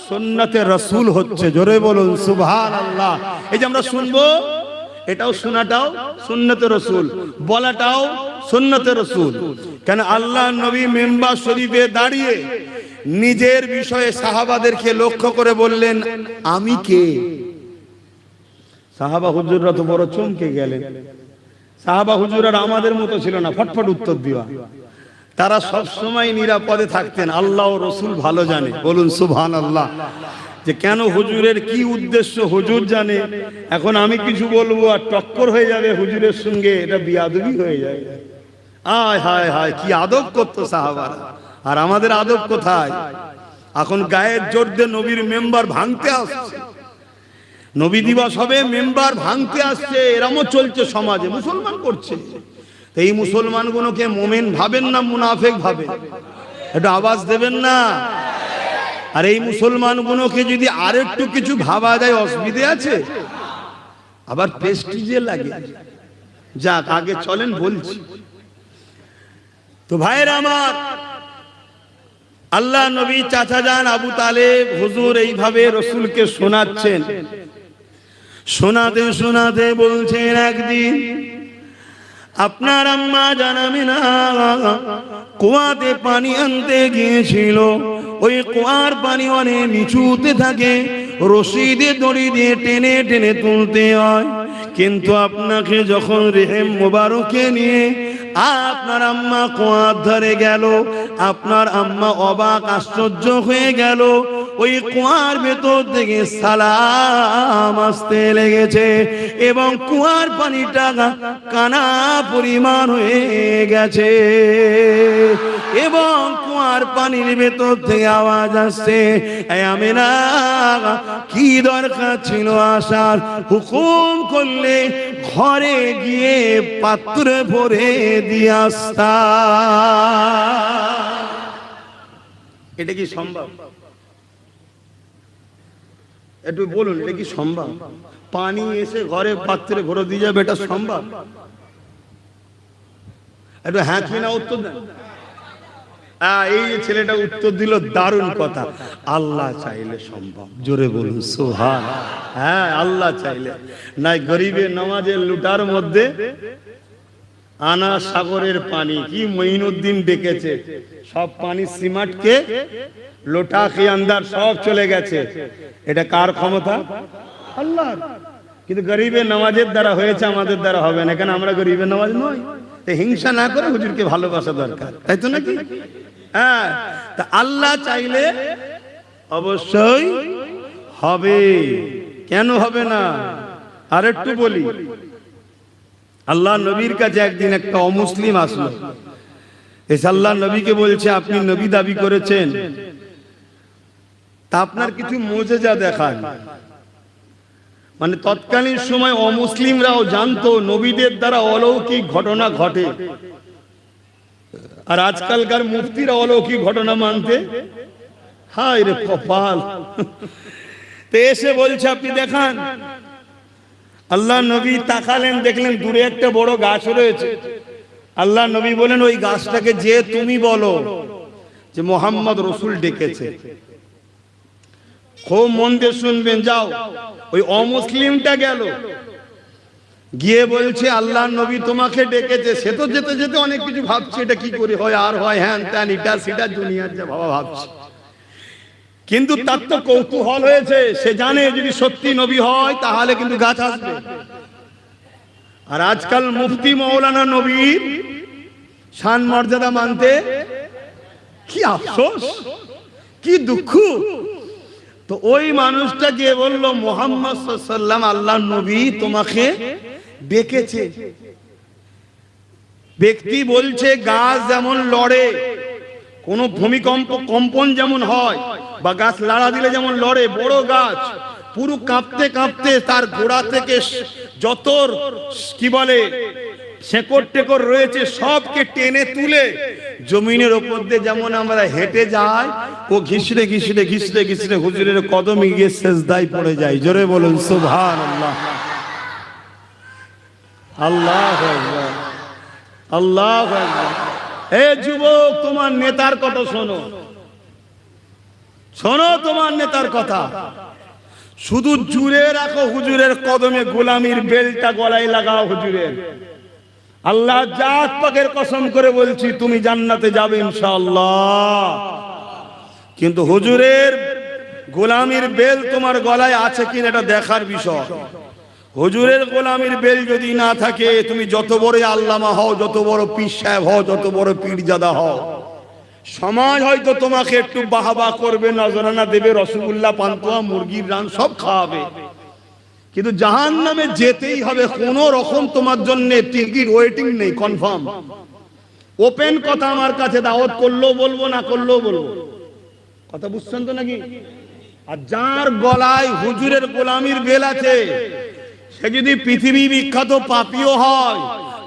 সুন্নতে রাসূল হচ্ছে। জোরে বলুন সুবহানাল্লাহ। এই যে আমরা শুনবো, এটাও শোনাটাও সুন্নতে রাসূল, বলাটাও সুন্নতে রাসূল। কেন? আল্লাহ নবী মিম্বার শরীফে দাঁড়িয়ে নিজের বিষয়ে সাহাবাদেরকে লক্ষ্য করে বললেন আমি কে? সাহাবা হুজুররা তো বড় চমকে গেলেন। সাহাবা হুজুররা আমাদের মতো ছিল না ফটফট উত্তর দেওয়া, তারা সব সময় নিরাপদে থাকতেন। আল্লাহ ও রাসূল ভালো জানে। বলুন সুবহানাল্লাহ। যে কেন হুজুরের কি উদ্দেশ্য হুজুর জানে। এখন আমি কিছু বলবো আর টক্কর হয়ে যাবে হুজুরের সঙ্গে, এটা বিয়াদবি হয়ে যাবে। আয় হায় হায়, কি আদব করতো সাহাবারা, আর আমাদের আদব কোথায়? এখন গায়ের জোর দিয়ে নবীর মেম্বার ভাঙতে আসছে, নবী দিবস হবে মেম্বার ভাঙতে আসছে, এরমও চলছে সমাজে, মুসলমান করছে। এই মুসলমানগুলোকে মোমেন ভাবেন না মুনাফেক ভাবেন? একটু আওয়াজ দেবেন না? আর এই মুসলমানগুলোকে যদি আরেকটু কিছু ভাবা যায় অসুবিধে আছে? আবার প্রেস্টিজে লাগে। যাক, আগে চলেন বলছি। তো ভাইরা আমার, আল্লাহ নবী চাচা যান আবু তালেব হুজুর এইভাবে রসুলকে শোনাচ্ছেন। শোনাতে শোনাতে বলছেন একদিন আপনার আম্মা জানাবে না কুয়াতে পানি আনতে গিয়েছিল, ওই কুয়ার পানি অনেক নিচুতে থাকে, রশি দিয়ে দড়ি দিয়ে টেনে টেনে তুলতে হয়। কিন্তু আপনাকে যখন রেহেম মোবারকে নিয়ে আপনার আম্মা কুয়ার ধারে গেল, আপনার আম্মা অবাক আশ্চর্য হয়ে গেল। ওই কুয়ার ভেতর থেকে সালাম আসতে লেগেছে এবং কুয়ার পানিটা কানা পরিমাণ হয়ে গেছে এবং কুয়ার পানির ভেতর থেকে আওয়াজ আসছে, এই আমিনা কি দরকার ছিল আসার, হুকুম করলে ঘরে গিয়ে পাত্র ভরে দিয়ে আসতা। এটা কি সম্ভব? একটু বলুন, এটা কি সম্ভব? পানি এসে ঘরে পাত্রে ভরে দিয়ে যাবে, এটা সম্ভব? একটু হ্যাঁ কি না উত্তর দেন। এই ছেলেটা উত্তর দিল, দারুণ কথা। আল্লাহ চাইলে সম্ভব, জোরে বলুন সুবহান। হ্যাঁ, আল্লাহ চাইলে। নাই গরিবের নামাজের লুটার মধ্যে আনা সাগরের পানি, কি মঈনুদ্দিন ডেকেছে, সব পানি সিমাটকে লোটা কি আন্দার সব চলে গেছে। এটা কার ক্ষমতা? আল্লাহ। কিন্তু গরিবের নামাজের দ্বারা হয়েছে, আমাদের দ্বারা হবে না, কেন আমরা গরিবের নামাজ নয়। হিংসা না করে হুজুরকে ভালোবাসা দরকার, তাই তো নাকি? হ্যাঁ, তা আল্লাহ চাইলে অবশ্যই হবে, কেন হবে না? আর একটু বলি, আল্লাহ নবীর কাছে একদিন একটা অমুসলিম আসলো, এসে আল্লাহ নবীকে বলছে, আপনি নবী দাবি করেছেন, তা আপনার কিছু মুজিজা দেখান। মানে তৎকালীন সময় অমুসলিমরাও জানতো নবীদের দ্বারা অলৌকিক ঘটনা ঘটে, আর আজকালকার মুফতিরা অলৌকিক ঘটনা মানতে, হায় রে কপাল। তো এসে বলছে, আপনি দেখান। আল্লাহ নবী তাকালেন, দেখলেন দূরে একটা বড় গাছ রয়েছে। আল্লাহ নবী বলেন, ওই গাছটাকে যে তুমি বলো যে মোহাম্মদ রসুল ডেকেছে। খুব মন দিয়ে শুনবেন, যাও। ওই অমুসলিমটা গেল, গিয়ে বলছে, আল্লাহ নবী তোমাকে ডেকেছে। সে তো যেতে যেতে অনেক কিছু ভাবছে, এটা কি করে হয়, আর হয় হ্যান ত্যান, এটা সেটা দুনিয়ার যা ভাবা ভাবছে। কিন্তু তার তো কৌতূহল হয়েছে, সে জানে যদি সত্যি নবী হয় তাহলে কিন্তু গাছ আসবে। আর আজকাল মুফতি মৌলানা নবীর শান মর্যাদা মানতে কি আফসোস, কি দুঃখ। তো ওই মানুষটা গিয়ে বলল, মুহাম্মদ সাল্লাল্লাহু আলাইহি ওয়াসাল্লাম আল্লাহ নবী তোমাকে ডেকেছে। ব্যক্তি বলছে, গাছ যেমন লড়ে, কোন ভূমিকম্প কম্পন যেমন হয়, বা গাছ লাড়া দিলে যেমন লড়ে, বড় গাছ পুরো কাঁপতে কাঁপতে তার গোড়া থেকে যত কি বলে শেকড় টেকড় রয়েছে সবকে টেনে তুলে জমিনের উপর দিয়ে যেমন আমরা হেঁটে যাই, ও ঘিসড়ে ঘিসড়ে ঘিসড়ে ঘিসড়ে হুজুরের কদমে গিয়ে সেজদায় পড়ে যায়। জোরে বলুন সুবহানাল্লাহ। আল্লাহু আকবার, আল্লাহু আকবার। এ যুবক, তোমার নেতার কথা শোনো, শোনো তোমার নেতার কথা। শুধু জুড়ে রাখো হুজুরের কদমে, গোলামির বেলটা গলায় লাগাও হুজুরের। আল্লাহ জাত পাকের কসম করে বলছি, তুমি জান্নাতে যাবে ইনশাআল্লাহ। কিন্তু হুজুরের গোলামির বেল তোমার গলায় আছে কিনা এটা দেখার বিষয়। হুজুরের গোলামির বেল যদি না থাকে, তুমি যত বড় আল্লামা হও, যত বড় পীর সাহেব হও, যত বড় পীরজাদা হও, সমাজ হয়তো তোমাকে একটু বাহবা করবে, নজরানা দেবে, রসগোল্লা পান্তুয়া মুরগির রান সব খাওয়াবে, কিন্তু জাহান্নামে যেতেই হবে। কোন রকম তোমার জন্য টিকিট ওয়েটিং নেই, কনফার্ম ওপেন কথা। আমার কাছে দাওয়াত করলেও বলবো, না করলেও বলবো, কথা বুঝছেন তো নাকি? আর যার গলায় হুজুরের গোলামির বেল আছে, সে যদি পৃথিবী বিখ্যাত পাপীও হয়,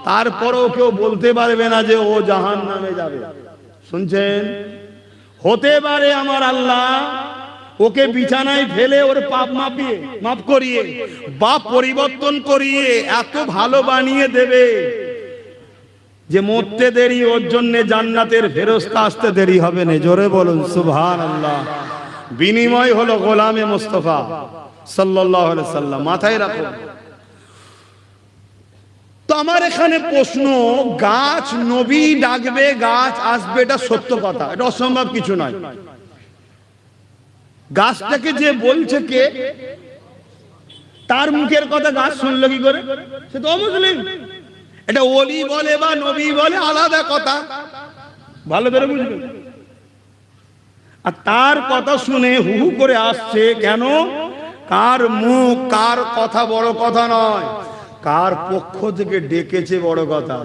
তারপরেও কেউ বলতে পারবে না যে ও জাহান্নামে যাবে। শুনছেন? হতে পারে আমার আল্লাহ ওকে বিছানায় ফেলে ওর পাপ মাপ করিয়ে বা পরিবর্তন করিয়ে এত ভালো বানিয়ে দেবে যে মরতে দেরি, ওর জন্য জান্নাতের ফেরেশতা আসতে দেরি হবে না। জোরে বলুন সুবহানাল্লাহ। বিনিময় হলো গোলামে মুস্তাফা সাল্লাল্লাহু আলাইহি সাল্লাম। মাথায় রাখো। তো আমার এখানে প্রশ্ন, গাছ নবী ডাকবে, গাছ আসবে, এটা সত্য কথা, এটা অসম্ভব কিছু নয়। গাছটাকে যে বলছে কে, তার মুখের কথা গাছ শুনলো কি করে? সে তো অমুসলিম। এটা ওলি বলে বা নবী বলে আলাদা কথা, ভালো করে বুঝবেন। আর তার কথা শুনে হু হু করে আসছে কেন? কার মুখ কার কথা বড় কথা নয়, কার পক্ষ থেকে ডেকেছে বড় কথা।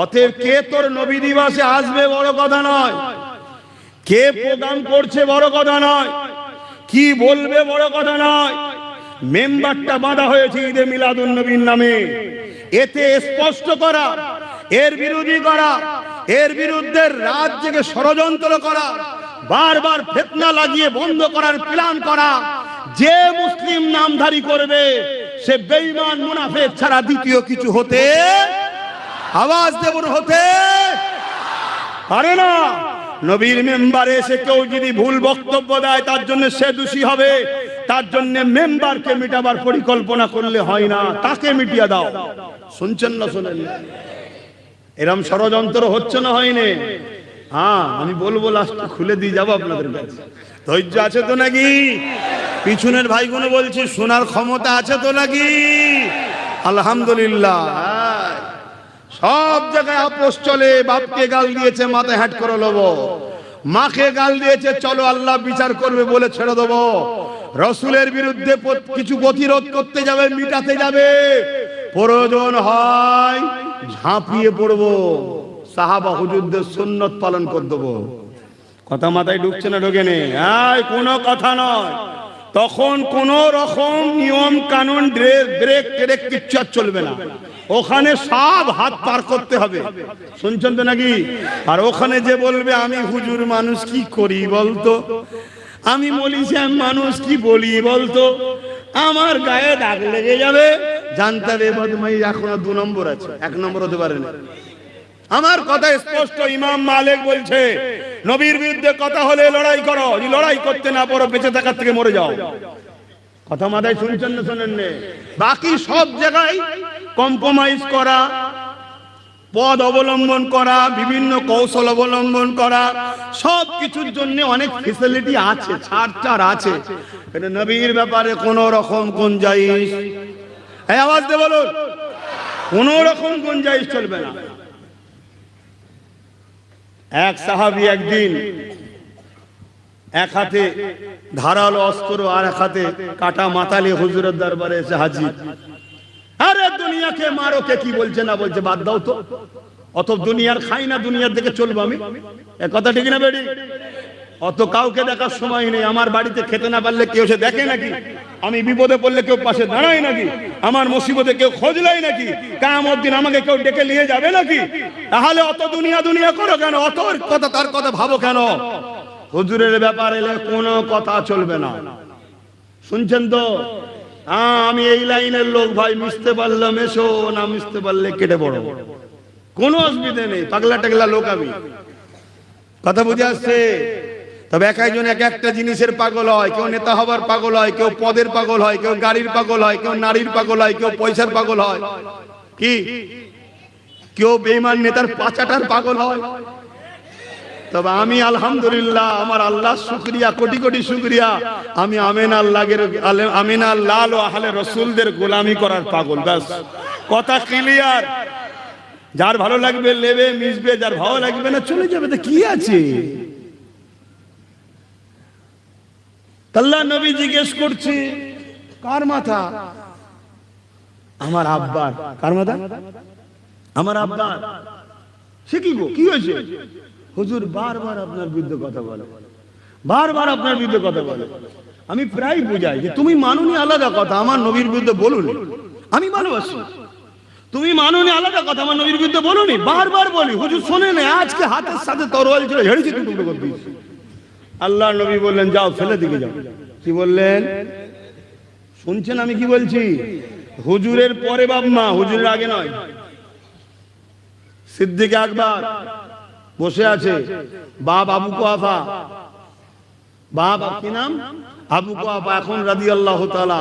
অতএব কে তোর নবী দিবসে আসবে বড় কথা নয়, কে প্রোগ্রাম করছে বড় কথা নয়, কি বলবে বড় কথা নয়। মেম্বারটা বাঁধা হয়েছে ঈদে মিলাদুন নবীর নামে, এতে স্পষ্ট করা, এর বিরোধী করা, এর বিরুদ্ধে রাত জেগে ষড়যন্ত্র করা, বারবার ফিতনা লাগিয়ে বন্ধ করার প্ল্যান করা। যে মুসলিম নামধারী করবে সে বেঈমান মুনাফিক ছাড়া দ্বিতীয় কিছু হতে, আওয়াজ দেবন হতে পারে না। নবীর মেম্বারে এসে কেউ যদি ভুল বক্তব্য দেয় তার জন্য সে দোষী হবে, তার জন্য মেম্বারকে মিটাবার পরিকল্পনা করলে হয় না, তাকে মিটিয়ে দাও। শুনছেন না শোনেন? এরম ষড়যন্ত্র হচ্ছে না হয়নি? হ্যাঁ, আমি বলবো লাস্টে খুলে দিয়ে যাবো আপনাদের কাছে। ধৈর্য আছে তো নাকি? পিছনের ভাইগুলো বলছি শোনার ক্ষমতা আছে তো নাকি? আলহামদুলিল্লাহ। সব জায়গায় আপোষ চলে। বাপকে গাল দিয়েছে মাথায় হ্যাট করে নেবো, মাকে গাল দিয়েছে চলো আল্লাহ বিচার করবে বলে ছেড়ে দেবো, রসুলের বিরুদ্ধে কিছু প্রতিরোধ করতে যাবে, মিটাতে যাবে, প্রয়োজন হয় ঝাঁপিয়ে পড়বো, সাহাবা হুজুরদের সুন্নত পালন করে দেবো। কথা মাথায় ঢুকছে না? ঢোকে নেই? কোনো কথা নয়। তখন কোন রকম নিয়ম কানুন ব্রেক ট্রেক কিচ্ছু আর চলবে না, ওখানে সব হাত পার করতে হবে। শুনছেন তো নাকি? আর ওখানে যে বলবে আমি হুজুর মানুষ কি করি বলতো, আমি মলি সাহেব মানুষ কি বলি বলতো, আমার গায়ে দাগ লেগে যাবে, জানতে হবে বদমাই এখনো 2 নম্বর আছে, 1 নম্বর হতে পারে না। আমার কথা স্পষ্ট। ইমাম মালিক বলছে নবীর বিরুদ্ধে কথা হলে লড়াই করো, লড়াই করতে না পারো বেঁচে থাকার থেকে মরে যাও। কথা মাথায় শুনছেন না শোনেন? বাকি সব জায়গায় কম্প্রোমাইজ করা, পদ অবলম্বন করা, বিভিন্ন কৌশল অবলম্বন করা, সব কিছুর জন্য অনেক ফ্যাসিলিটি আছে, ছাড় আছে। এটা নবীর ব্যাপারে কোন রকম গুঞ্জাইশ, এই আওয়াজ দিয়ে বলুন, কোন রকম গুঞ্জাইশ চলবে না। এক সাহাবী একদিন এক হাতে ধারালো অস্ত্র আর এক হাতে কাটা মাতালে হুজুরের দরবারে এসে হাজির। আরে দুনিয়াকে মারো, কে কি বলছে না বলছে বাদ দাও তো, অত দুনিয়ার খাই না, দুনিয়ার দিকে চলবো আমি, এ কথা ঠিক না বেড়ি? অত কাউকে দেখার সময় নেই। আমার বাড়িতে খেতে না পারলে কেউ সে দেখে নাকি? আমি বিপদে পড়লে কেউ পাশে দাঁড়ায় নাকি? আমার মুসিবতে কেউ খোঁজ লাই নাকি? কিয়ামত দিন আমাকে কেউ ডেকে নিয়ে যাবে নাকি? তাহলে অত দুনিয়া করো কেন? অত কথা তার কথা ভাবো কেন? হুজুরের ব্যাপারে এলে কোনো কথা চলবে না। শুনছেন তো? আমি এই লাইনের লোক ভাই, মিশতে পারলে মেশো, না মিশতে পারলে কেটে পড়ো, কোনো অসুবিধা নেই। পাগলা টাগলা লোক আমি, কথা বুঝে আসছে? তবে এক একজন এক একটা জিনিসের পাগল হয়। কেউ নেতা হবার পাগল হয়, কেউ পদের পাগল হয়, কেউ গাড়ির পাগল হয়, কেউ নারীর পাগল হয়, কেউ পয়সার পাগল হয়, কি কেউ বেঈমান নেতার পাচাটার পাগল হয়। তবে আমি আলহামদুলিল্লাহ, আমার আল্লাহ শুকরিয়া, কোটি কোটি শুকরিয়া, আমি আমিনাল লাল ও আহলে রসুলদের গোলামি করার পাগল। ব্যাস, কথা ক্লিয়ার। যার ভালো লাগবে লেবে মিশবে, যার ভালো লাগবে না চলে যাবে, তো কি আছে? আল্লাহ নবী জিজ্ঞেস করছে কার মাথা? আমার আব্বার। কার মাথা? আমার আব্বার। সে কি গো, কি হয়েছে? হুজুর বারবার আপনার বিরুদ্ধে কথা বলে, বারবার আপনার বিরুদ্ধে কথা বলে। আমি প্রায় বুঝাই যে তুমি মানুনি আলাদা কথা, আমার নবীর বিরুদ্ধে বলুনি। আমি ভালোবাসি, তুমি মানুনি আলাদা কথা, আমার নবীর বিরুদ্ধে বলুনি। বারবার বলি, হুজুর শোনে না। আজকে হাতের সাথে তরোয়াল ছিল, ঝেড়েছি টুকরো করে দিয়েছি। আল্লাহ নবী বললেন যাও, ফেলে দিকে যাও। কি বললেন শুনছেন আমি কি বলছি? হুজুরের পরে বাপ মা, হুজুরের আগে নয়। সিদ্দিক আকবর বসে আছে, বাপ আবু কুহাফা, বাপ কি নাম? আবু কুহাফা, এখন রাদিয়াল্লাহু তাআলা।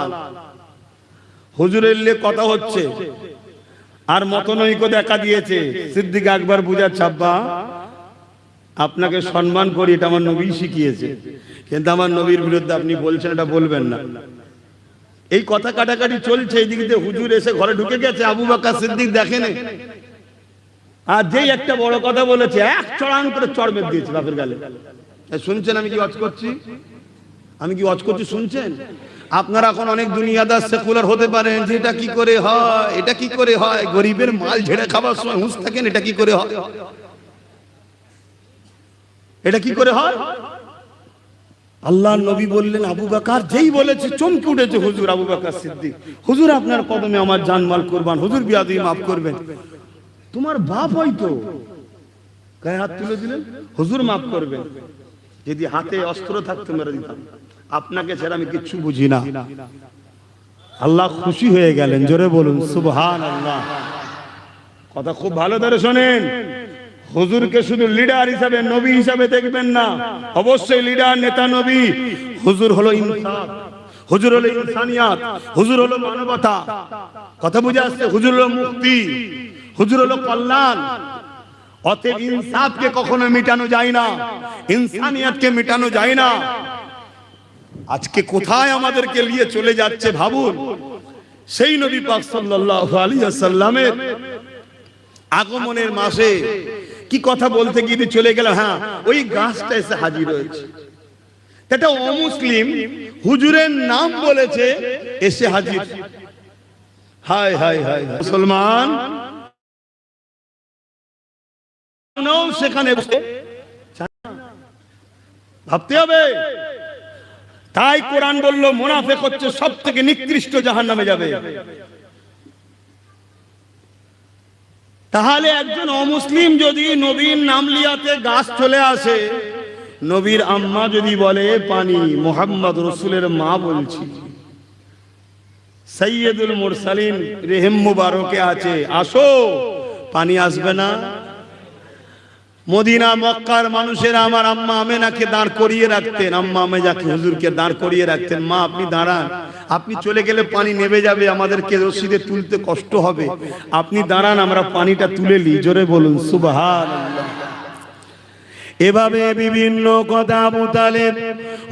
হুজুরের লে কথা হচ্ছে আর মতনৈক্য দেখা দিয়েছে। সিদ্দিক আকবর বুঝাচ্ছে আব্বা আপনাকে সম্মান করি, এটা আমার নবী শিখিয়েছে, কিন্তু আমার নবীর বিরুদ্ধে আপনি বলছেন, এটা বলবেন না। এই কথা কাটাকাটি চলছে। এইদিকে হুজুর এসে ঘরে ঢুকে গেছে, আবু বকর সিদ্দিক দেখেনি। আর যেই একটা বড় কথা বলেছে, এক চড়ান করে চড় মেরে দিয়েছে বাপের গালে। শুনছেন আমি কি ওয়াজ করছি? আমি কি ওয়াজ করছি শুনছেন? আপনারা এখন অনেক দুনিয়াদার সেকুলার হতে পারেন যে এটা কি করে হয়, এটা কি করে হয়, গরিবের মাল ঝেড়ে খাবার সময় হুঁশ থাকেন, এটা কি করে হয়, এটা কি করে হয়? আল্লাহর নবী বললেন, আবু বকর যেই বলেছে চমকে উঠেছে হুজুর আবু বকর সিদ্দিক, হুজুর আপনার কদমে আমার জানমাল কুরবান, হুজুর বিয়াদি মাফ করবেন। তোমার বাপ হয়তো গায়ে হাত তুলে দিলেন, হুজুর মাফ করবেন, যদি হাতে অস্ত্র থাকতো মেরে দিতাম, আপনাকে ছাড়া আমি কিচ্ছু বুঝি না। আল্লাহ খুশি হয়ে গেলেন, জোরে বলুন সুবহানাল্লাহ। কথা খুব ভালো করে শোনেন, হুজুরকে শুধু লিডার হিসাবে নবী হিসাবে দেখবেন না, অবশ্যই লিডার নেতা নবী। হুজুর হলো ইনসাফ, হুজুর হলো ইনসানিয়াত, হুজুর হলো মানবতা। কথা বুঝে আসছে? হুজুর হলো মুক্তি, হুজুর হলো কল্যাণ। অতএব ইনসাফকে কখনো মিটানো যায় না, ইনসানিয়াতকে মিটানো যায় না। আজকে কোথায় আমাদেরকে নিয়ে চলে যাচ্ছে ভাবুন। সেই নবী পাক সাল্লাল্লাহু আলাইহি ওয়াসাল্লামের আগমনের মাসে কি কথা বলতে গিয়ে চলে গেল, হ্যাঁ ওই গাছটা এসে হাজির হয়েছে। এটা অমুসলিম হুজুরের নাম বলেছে, এসে হাজির। হায় হায় হায়, মুসলমান সেখানে ভাবতে হবে। তাই কোরআন বলল মুনাফিক হচ্ছে সব থেকে নিকৃষ্ট, জাহান্নামে যাবে। তাহলে একজন অমুসলিম যদি নবীর নাম লিয়াতে গাছ চলে আসে, নবীর আম্মা যদি বলে পানি, মুহাম্মদ রাসূলের মা বলছি, সাইয়্যিদুল মুরসালিন রেহেম মুবারকে আছে, আসো, পানি আসবে না? মদিনা মক্কার মানুষেরা আমার আম্মা আমেনাকে দাঁড় করিয়ে রাখতেন, আম্মা আমেনাকে হুজুরকে দাঁড় করিয়ে রাখতেন, মা আপনি দাঁড়ান, আপনি চলে গেলে পানি নেমে যাবে, আমাদেরকে রশিদে তুলতে কষ্ট হবে, আপনি দাঁড়ান, আমরা পানিটা তুলে নিই। জোরে বলুন সুবহানাল্লাহ। এভাবে বিভিন্ন কথা আবু তালেব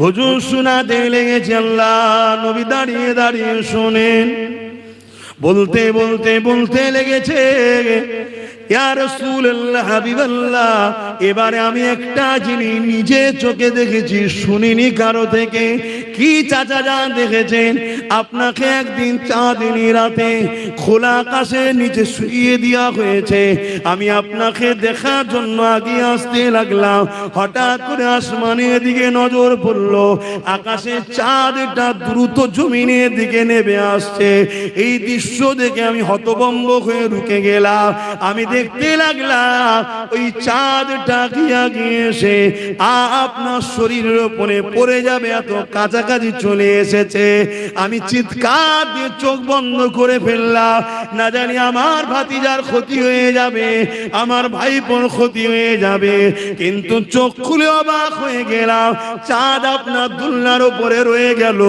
হুজুর শোনাতে লেগেছে। আল্লাহ নবী দাঁড়িয়ে দাঁড়িয়ে শোনেন, বলতে বলতে বলতে লেগেছে, ইয়া রাসূলুল্লাহ হাবিবাল্লাহ, এবারে আমি একটা জিনিস নিজে চোখে দেখেছি, শুনিনি কারো থেকে। কি চাচা যান দেখেছেন? আপনাকে একদিন চাঁদনী রাতে খোলা আকাশের নিচে শুইয়ে দেওয়া হয়েছে। আমি আপনাকে দেখার জন্য আগিয়ে আসতে লাগলাম, হঠাৎ করে আসমানের দিকে নজর পড়লো, আকাশে চাঁদটা দ্রুত জমিনের দিকে নেমে আসছে। এই দৃশ্য দেখে আমি হতভম্ব হয়ে রুকে গেলাম। আমি দেখতে লাগলাম ওই চাঁদটা গিয়ে এসে আপনার শরীরের উপরে পড়ে যাবে, এত কাছাকাছি চলে এসেছে। আমি চিৎকার দিয়ে চোখ বন্ধ করে ফেললাম, না জানি আমার ভাতিজার ক্ষতি হয়ে যাবে, আমার ভাইপোর ক্ষতি হয়ে যাবে। কিন্তু চোখ খুলে অবাক হয়ে গেলাম, চাঁদ আপনার দুলনার উপরে রয়ে গেল।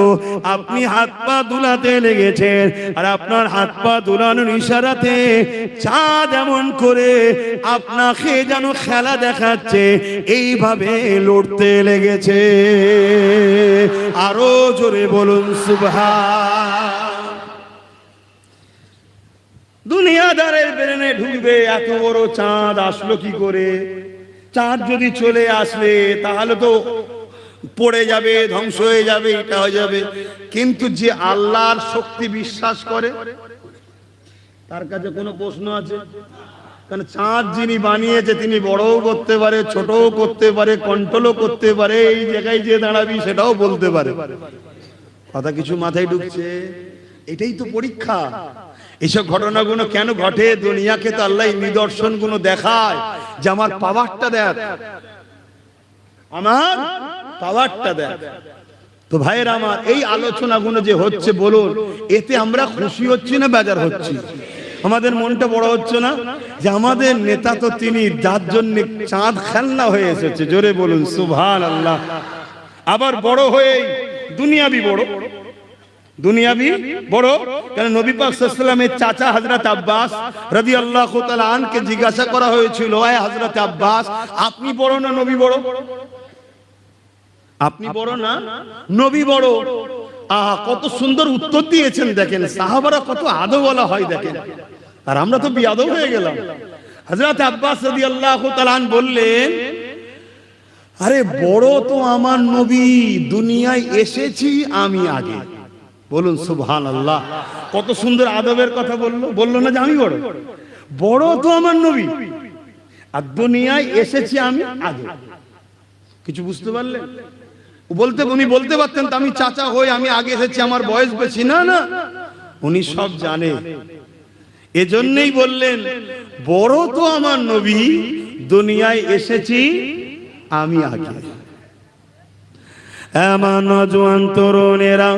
আপনি হাত পা দুলাতে লেগেছেন, আর আপনার হাত পা দুলানোর ইশারাতে চাঁদ এমন করে আপনাকে যেন খেলা দেখাচ্ছে, এইভাবে লড়তে লেগেছে। আরো জোরে বলুন সুবহান। দুনিয়াদারের ব্রেনে ঢুকবে এত বড় চাঁদ আসলো কি করে? চাঁদ যদি চলে আসলে তাহলে তো পড়ে যাবে, ধ্বংস হয়ে যাবে, এটা হয়ে যাবে। কিন্তু যে আল্লাহর শক্তি বিশ্বাস করে তার কাছে কোনো প্রশ্ন আছে? কারণ চাঁদ যিনি বানিয়েছে তিনি বড়ও করতে পারে, ছোটও করতে পারে, কন্ট্রোলও করতে পারে, এই জায়গায় যে দাঁড়াবি সেটাও বলতে পারে। কথা কিছু মাথায় ঢুকছে? এটাই তো পরীক্ষা। এইসব ঘটনাগুলো কেন ঘটে? দুনিয়াকে তো আল্লাহ নিদর্শনগুলো দেখায় যে আমার পাওয়ারটা দেখ, আমার পাওয়ারটা দেখ। তো ভাইয়ের আমার, এই আলোচনাগুলো যে হচ্ছে বলুন, এতে আমরা খুশি হচ্ছি না বেজার হচ্ছি? আমাদের মনটা বড় হচ্ছে না যে আমাদের নেতা তো তিনি, যার জন্য চাঁদ খেলনা হয়ে এসেছে? জোরে বলুন সুবহানাল্লাহ। আবার বড় হয়ে দুনিয়াবি বড়, দুনিয়াবি বড়। কারণ নবী পাক সাল্লাল্লাহু আলাইহি ওয়াসাল্লামের চাচা হযরত আব্বাস রাদিয়াল্লাহু তাআলা আনকে জিজ্ঞাসা করা হয়েছিল, আয় হযরত আব্বাস, আপনি বড় না নবী বড়? আপনি বড় না নবী বড়? আহা, কত সুন্দর উত্তর দিয়েছেন। দেখেন সাহাবারা কত আদব বলা হয় দেখেন, আর আমরা তো বিয়াদব হয়ে গেলাম। হযরত আব্বাস রাদিয়াল্লাহু তাআলা আন বললেন, আরে বড় তো আমার নবী, দুনিয়ায় এসেছি আমি আগে। বলুন সুবহানাল্লাহ। কত সুন্দর আদবের কথা বললো। বললো না যে আমি বড়, বড় তো আমার নবী আর দুনিয়ায় এসেছি আমি আগে। কিছু বুঝতে পারলেন? উনি বলতে পারতেন তো আমি চাচা হই, আমি আগে এসেছি, আমার বয়স বেশি। না না, উনি সব জানে। এজন্যই বললেন বড় তো আমার নবী, দুনিয়ায় এসেছি আমি আগে। আমার নওজোয়ান তরুণেরা,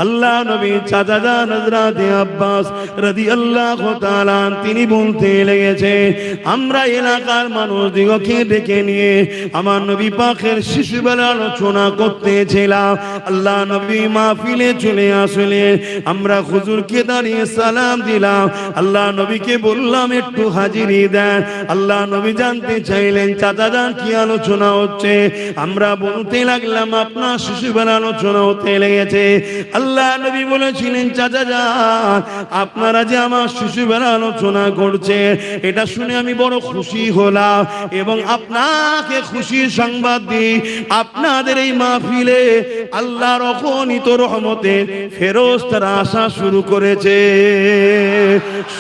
আল্লাহ নবী চাচা জান হযরত আব্বাস রাদিয়াল্লাহু তাআলা তিনি বলতে লেগেছে, আমরা এলাকার মানুষদিগকে ডেকে নিয়ে আমার নবী পাকের শিশুবেলা আলোচনা করতেছিলাম। আল্লাহ নবী মাহফিলে চলে আসলে আমরা হুজুরকে দাঁড়িয়ে সালাম দিলাম। আল্লাহ নবীকে বললাম একটু হাজিরি দেন। আল্লাহ নবী জানতে চাইলেন চাচা জান কি আলোচনা হচ্ছে। আমরা বলতে লাগলাম আপনার শিশুবেলা আলোচনা হতে লেগেছে। আল্লাহ নবী বলেছিলেন চাচা যান আপনারা যে আমার শিশুবেলা আলোচনা করছে এটা শুনে আমি বড় খুশি হলাম এবং আপনাকে খুশির সংবাদ দিই, আপনাদের এই মাহফিলে আল্লাহর অগণিত রহমতের ফেরেশতারা আসা শুরু করেছে।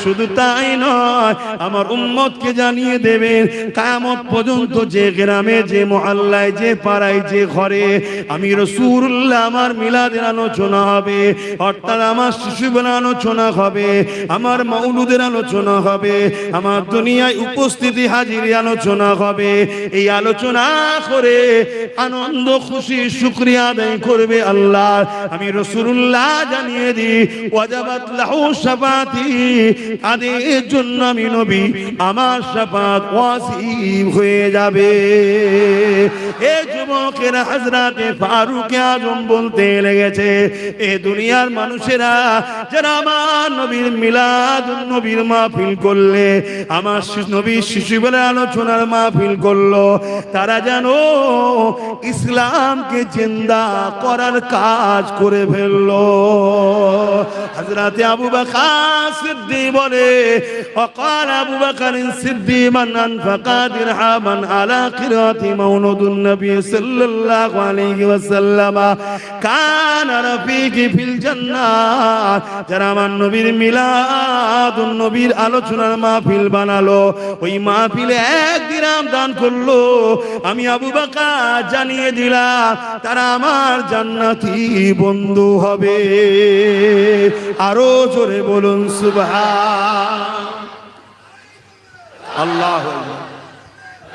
শুধু তাই নয়, আমার উম্মতকে জানিয়ে দেবেন কিয়ামত পর্যন্ত যে গ্রামে, যে মহল্লায়, যে পাড়ায়, যে ঘরে আমি রাসূলুল্লাহ আমার মিলাদের আলোচনা হবে, অর্থাৎ আমার শিশুবেলা আলোচনা হবে, আমার মাউলুদের আলোচনা হবে, আমার দুনিয়ায় উপস্থিতি হাজিরি আলোচনা হবে। এই আলোচনা করে আনন্দ খুশি শুকরিয়া আদায় করবে আল্লাহ। আমি রাসূলুল্লাহ জানিয়ে দিই ওয়াজাবাত লাহু শাফাতি, তাদের জন্য আমি নবী আমার শাফাত ওয়াজিব হয়ে যাবে। এ যুবকেরা হযরত ফারুক আজম বলতে লেগেছে, এ দুনিয়ার মানুষেরা যারা আমার নবীর মিলাদ নবীর মাহফিল করলে, আমার নবীর শিশুবেলা আলোচনার মাহফিল করলো, তারা যেন ইসলামকে জিন্দা করার কাজ করে ফেললো। হযরত আবু বকর সিদ্দিক বলে, وقال أبو بكر الصديق من أنفق درهما على قراءة مولود النبي صلى الله عليه وسلم كان رفيقي في الجنة। যারা আমার নবীর মিলাদ নবীর আলোচনার মাহফিল বানালো, ওই মাহফিলে 1 দিরহাম দান করলো, আমি আবু বকর জানিয়ে দিলাম তারা আমার জান্নাতি বন্ধু হবে। আরো জোরে বলুন সুবহান আল্লাহ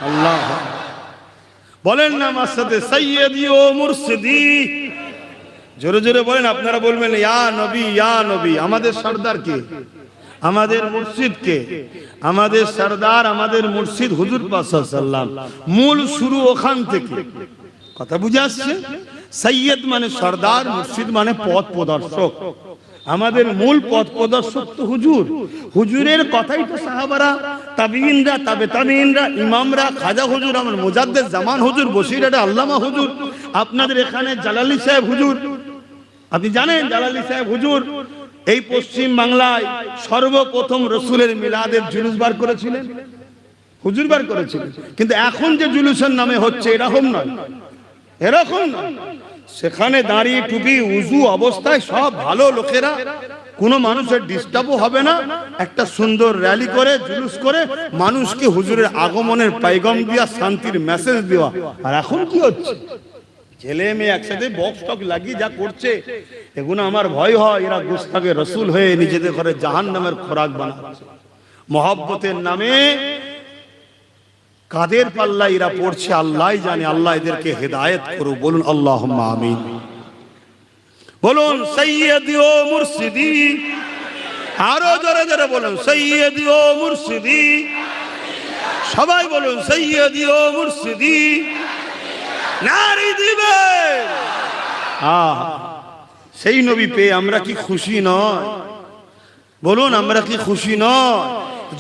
আল্লাহ। বলেন না আমার সাথে সাইয়্যিদি ও মুরশিদি, জোরে জোরে বলেন। আপনারা বলবেন ইয়া নবী ইয়া নবী। আমাদের সরদার কে? আমাদের মুর্শিদ কে? আমাদের সরদার, আমাদের মুর্শিদ হুজুর পাক সাল্লাল্লাহু আলাইহি ওয়াসাল্লাম। মূল শুরু ওখান থেকে। কথা বুঝে আসছে? সৈয়দ মানে সরদার, মুর্শিদ মানে পথ প্রদর্শক। আমাদের মূল পথ প্রদর্শক তো হুজুর। হুজুরের কথাই তো সাহাবারা, তাবিঈনরা, তাবে তাবিঈনরা, ইমামরা, খাজা হুজুর, আমার মুজাদ্দিদ জামান হুজুর, বসিরহাটে আল্লামা হুজুর, আপনাদের এখানে জালালি সাহেব হুজুর। আপনি জানেন জালালি সাহেব হুজুর এই পশ্চিম বাংলায় সর্বপ্রথম রাসূলের মিলাদের জুলুস বার করেছিলেন, হুজুর বার করেছিলেন। কিন্তু এখন যে জুলুসের নামে হচ্ছে এরকম নয়, এরকম নয়। সেখানে দাঁড়িয়ে টুপি উজু অবস্থায় সব ভালো লোকেরা, কোনো মানুষের ডিস্টার্বও হবে না, একটা সুন্দর র্যালি করে জুলুস করে মানুষকে হুজুরের আগমনের পয়গাম দিয়া শান্তির মেসেজ দেওয়া। আর এখন কি হচ্ছে? ছেলে মেয়ে একসাথে বক্স টক লাগিয়ে যা করছে, এগুলো আমার ভয় হয় এরা গুস্তাখে রাসূল হয়ে নিজেদের ঘরে জাহান্নামের খোরাক বানাচ্ছে। মহব্বতের নামে কাদের পাল্লা এরা পড়ছে আল্লাহ জানে। আল্লাহ এদেরকে হেদায়েত করুক। বলুন আল্লাহুম্মা আমিন। বলুন সাইয়্যিদি ও মুরশিদি। আরো জোরে জোরে বলুন সাইয়্যিদি ও মুরশিদি। সবাই বলুন সাইয়্যিদি ও মুরশিদি। নারী দিবে। সেই নবী পেয়ে আমরা কি খুশি নয়? বলুন আমরা কি খুশি নয়?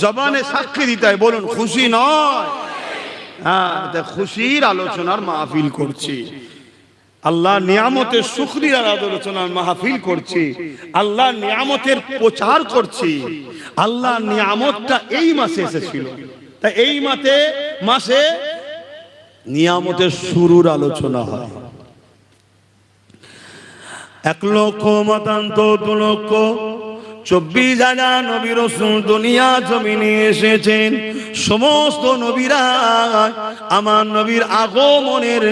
জবানে সাক্ষী দিতে হয়, বলুন খুশি নয়? হ্যাঁ, খুশির আলোচনার মাহফিল করছি, আল্লাহ নিয়ামতের শুকরিয়ার আলোচনার মাহফিল করছি, আল্লাহ নিয়ামতের প্রচার করছি। আল্লাহ নিয়ামতটা এই মাসে এসেছিল, তাই এই মাসে নিয়ামতের শুরুর আলোচনা হয়। 1,24,000 নবী রাসূল দুনিয়া জমিনে এসেছেন। সমস্ত নবীরা আমার নবীর আগমনের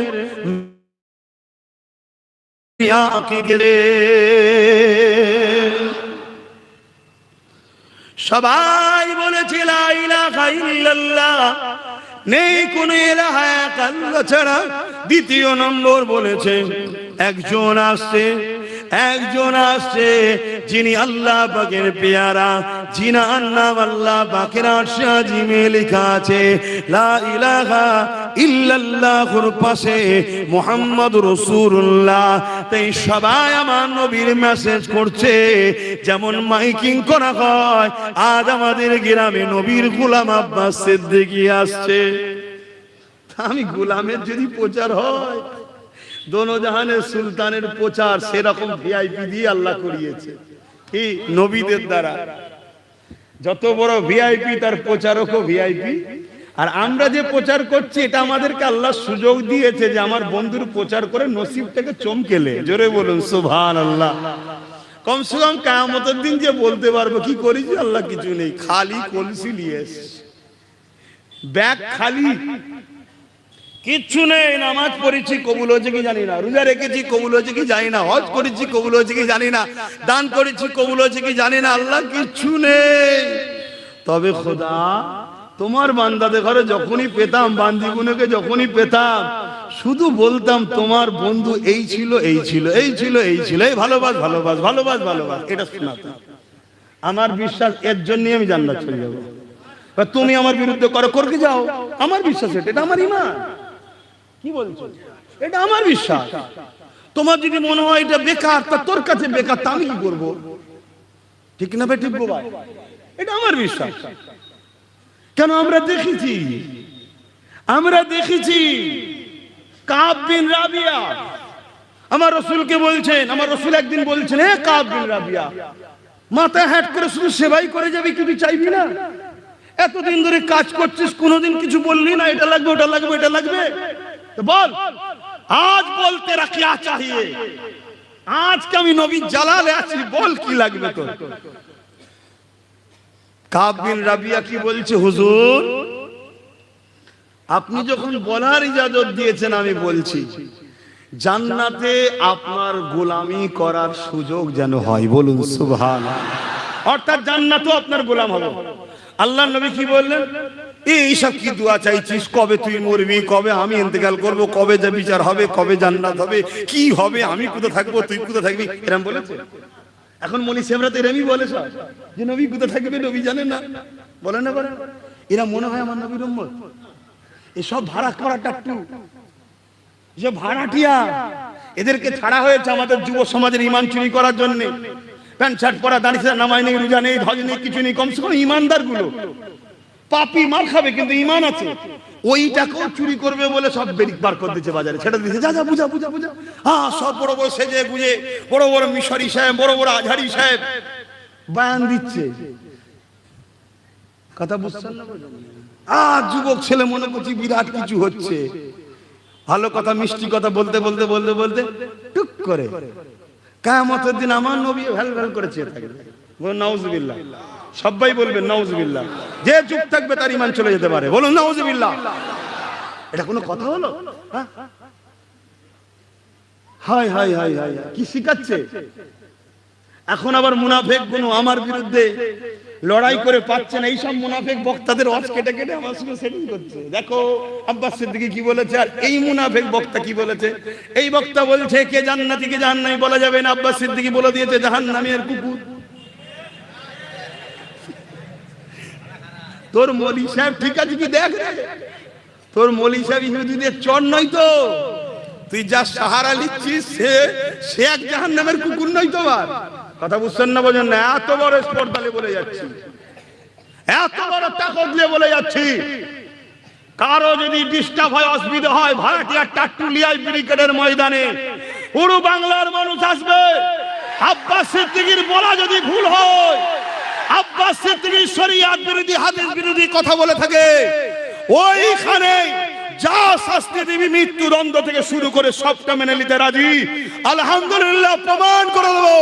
সবাই বলেছে লা ইলাহা ইল্লাল্লাহ, নেই কোন ইলাহা এক আল্লাহ ছাড়া। দ্বিতীয় নম্বর বলেছে একজন আসছে যিনি আল্লাহ পাকের পেয়ারা, যিনার নাম আল্লাহ পাকের আরশে আজিমে লেখা আছে লা ইলাহা ইল্লাল্লাহর পাশে মুহাম্মাদুর রাসূলুল্লাহ। তাই সবাই আমার নবীর মেসেজ করছে, যেমন মাইকিং করা হয়। আজ আমাদের গ্রামে নবীর গোলাম আব্বাস সিদ্দিকী আসছে। আমি গোলামের যদি প্রচার হয়, দোনো জাহানের সুলতানের প্রচার সেরকম ভিআইপি দিয়ে আল্লাহ করিয়েছে। কি নবীদের দ্বারা যত বড় ভিআইপি তার প্রচারকও ভিআইপি। আর আমরা যে প্রচার করছি এটা আমাদেরকে আল্লাহ সুযোগ দিয়েছে যে আমার বন্ধুর প্রচার করে নসিবটাকে চমকেলে। জোরে বলুন সুবহানাল্লাহ। কমসে কম কিয়ামতের দিন যে বলতে পারবো কি করেছি আল্লাহ কিছু নেই, খালি কলসি নিয়ে এসেছি, ব্যাগ খালি, কিচ্ছু নেই। নামাজ পড়েছি কবুল হয়েছে কি জানি না, রোজা রেখেছি কবুল হয়েছে কি জানি না, হজ করেছি কবুল হয়েছে কি জানি না, দান করেছি কবুল হয়েছে কি জানি না, আল্লাহ কিচ্ছু নেই। তবে খোদা তোমার বান্দাদের ঘরে যখনই পেতাম, বান্দিগুলোকে যখনই পেতাম, শুধু বলতাম তোমার বন্ধু এই ছিল এই ছিল এই ছিল এই ছিল, এই ভালোবাস ভালোবাস ভালোবাস ভালোবাস, এটা শোনাতাম। আমার বিশ্বাস এর জন্যই আমি জান্নাত চলে যাবো। তুমি আমার বিরুদ্ধে করকে যাও, আমার বিশ্বাস এটা আমার ঈমান। কি বলছো? এটা আমার বিশ্বাস। তোমার যদি মনে হয় এটা বেকার, তা তোর কাছে বেকার, তা আমি কি করবো? ঠিক না ঠিক ভাই? এটা আমার বিশ্বাস। কেন আমরা দেখেছি কাব বিন রাবিয়া আমার রাসূলকে বলছেন, আমার রাসূল একদিন বলছেন, হে কাব বিন রাবিয়া, মাথা হ্যাট করে শুধু সেবাই করে যাবি, কিছু চাইবি না? এতদিন ধরে কাজ করছিস, কোনোদিন কিছু বললি না এটা লাগবে ওটা লাগবে এটা লাগবে, তো বল আজ বলতে রাখি চাহিয়ে, আজকে আমি নবীর জালালে আছি, বল কি লাগবে তোর? কাব বিন রাবিয়া কি বলছে, হুজুর আপনি যখন বলার ইজাজত দিয়েছেন আমি বলছি, জান্নাতে আপনার গোলামি করার সুযোগ যেন হয়। বলুন সুবহানাল্লাহ। অর্থাৎ জান্নাতও আপনার গোলাম হবে। আল্লাহর নবী কি বললেন, এইসব কি দোয়া চাইছিস? কবে তুই মরবি, কবে আমি ইন্তেকাল করব, কবে যা বিচার হবে, কবে জান্নাত হবে, কি হবে, আমি কোথায় থাকবো, তুই কোথায় থাকবি, এরকম বলেছে? এখন মনি সাহেবরা তো এরমই বলে সব, যে নবী কোথায় থাকবে নবী জানেন না, বলে না বলে। এরা মনে হয় আমার নবীর উম্মত। এসব ভাড়া করাটা একটু যে ভাড়াটিয়া, এদেরকে ছাড়া হয়েছে আমাদের যুব সমাজের ঈমান চুরি করার জন্য। প্যান্ট শার্ট পরা, দাঁড়িয়ে নামাজ নেই, রোজা নেই, হজ নেই, কিছু নেই। কমসে কম ঈমানদার গুলো, পাপী মার খাবে কিন্তু ঈমান আছে, ওইটাকেও চুরি করবে বলে সব বেরিক বার করে দিচ্ছে বাজারে, ছেড়ে দিচ্ছে। যা যা বুঝা বুঝা বুঝা, হ্যাঁ সব বড় বড় সেজে বুঝে, বড় বড় মিশরি সাহেব, বড় বড় আজহারি সাহেব বয়ান দিচ্ছে। কথা বুঝছেন না? আর যুবক ছেলে মনে করছি বিরাট কিছু হচ্ছে। ভালো কথা, মিষ্টি কথা বলতে বলতে বলতে বলতে টুক করে কিয়ামতের দিন আমার নবী ভ্যাল ভ্যাল করে চেয়ে থাকবে। বলুন নাউজুবিল্লাহ। সবাই বলবেন নাউজুবিল্লাহ। যে চুপ থাকবে তার ঈমান চলে যেতে পারে। বলুন নাউজুবিল্লাহ। এটা কোনো কথা হলো? হায় হায় হায় হায়, কি শিখাচ্ছে? এখন আবার মুনাফিক গুলো আমার বিরুদ্ধে লড়াই করে পাচ্ছে না, এইসব মুনাফিক বক্তাদের ওয়াজ কেটে কেটে আমার সঙ্গে সেটিং করছে। দেখো আব্বাস সিদ্দিকী কি বলেছে, আর এই মুনাফিক বক্তা কি বলেছে। এই বক্তা বলছে কে জান্নাতি কে জাহান্নামী বলা যাবে না, আব্বাস সিদ্দিকী বলে দিয়েছে জাহান্নামী আর কুকুর। তোর মৌলী সাহেব ঠিক আছে কি দেখ, তোর মৌলী সাহেব ইহুদিদের চর নয় তো, তুই যা সাহারা লিখছিস সে এক জাহান্নামের কুকুর নয় তোমার। কথা বুঝছেন না, বোঝেন না? এত বড় স্পর্ধালে বলে যাচ্ছি, এত বড় তাকত দিয়ে বলে যাচ্ছি। কারো যদি ডিস্টার্ব হয়, অসুবিধা হয়, ভাড়াটিয়া টাটুলিয়ায় ব্রিগেডের ময়দানে পুরো বাংলার মানুষ আসবে। আব্বাস সিদ্দিকীর বলা যদি ভুল হয়, আব্বাস সিদ্দিকী শরিয়াত বিরোধী হাদিস বিরোধী কথা বলে থাকে, ওইখানে যা শাস্তি দিবি মৃত্যুদণ্ড থেকে শুরু করে সবটা মেনে নিতে রাজি। আলহামদুলিল্লাহ, প্রমাণ করে দেবো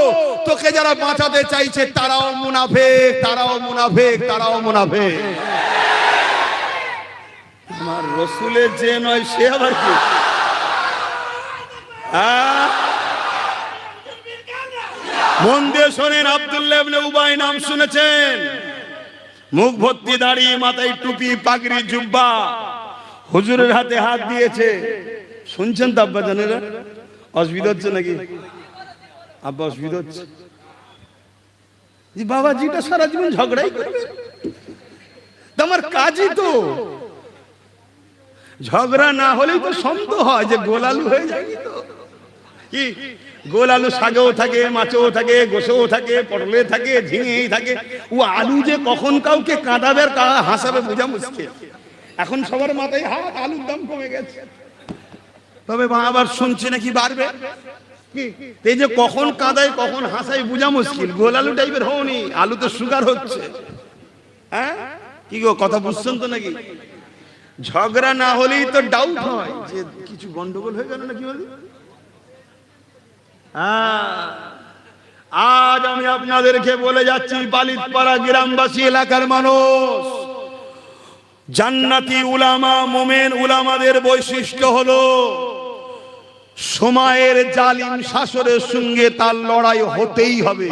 তোকে যারা বাঁচাতে চাইছে তারাও মুনাফিক, তারাও মুনাফিক, তারাও মুনাফিক। আমার রসুলের যে নয় সে আবার কি? মন দিয়ে শোনেন, আব্দুল্লাহ ইবনে উবাই নাম শুনেছেন? মুখ ভর্তি দাড়ি, মাথায় টুপি, পাগড়ি, জুব্বা, হুজুরের হাতে হাত দিয়েছে। শুনছেন তো আব্বা জানেরা? অসুবিধা হচ্ছে নাকি আব্বা? অসুবিধা হচ্ছে? বাবাজিটা সারা জীবন ঝগড়াই করবে, তোমার কাজই তো ঝগড়া না হলেই তো সন্দেহ হয় যে গোল আলু হয়ে যায়। তো কি গোল আলু শাকেও থাকে, মাছেও থাকে, গোসেও থাকে, পটলে থাকে, ঝিঙেই থাকে। ও আলু যে কখন কাউকে কাঁদাবে আর হাসাবে বোঝা মুশকিল। এখন সবার মাথায় হাত, আলুর দাম কমে গেছে, তবে আবার শুনছে নাকি বাড়বে। কি এই যে কখন কাঁদায় কখন হাসাই বোঝা মুশকিল। গোল আলু টাইপের হওনি, আলু তো সুগার হচ্ছে। হ্যাঁ কি গো, কথা বুঝছেন তো নাকি? ঝগড়া না হলেই তো ডাউট হয় যে কিছু গন্ডগোল হয়ে গেল নাকি বলি। আজ আমি আপনাদেরকে বলে যাচ্ছি, বালিতপাড়া গ্রামবাসী এলাকার মানুষ, জান্নাতি উলামা, মোমেন উলামাদের বৈশিষ্ট্য হলো সময়ের জালিম শাসনের সঙ্গে তার লড়াই হতেই হবে।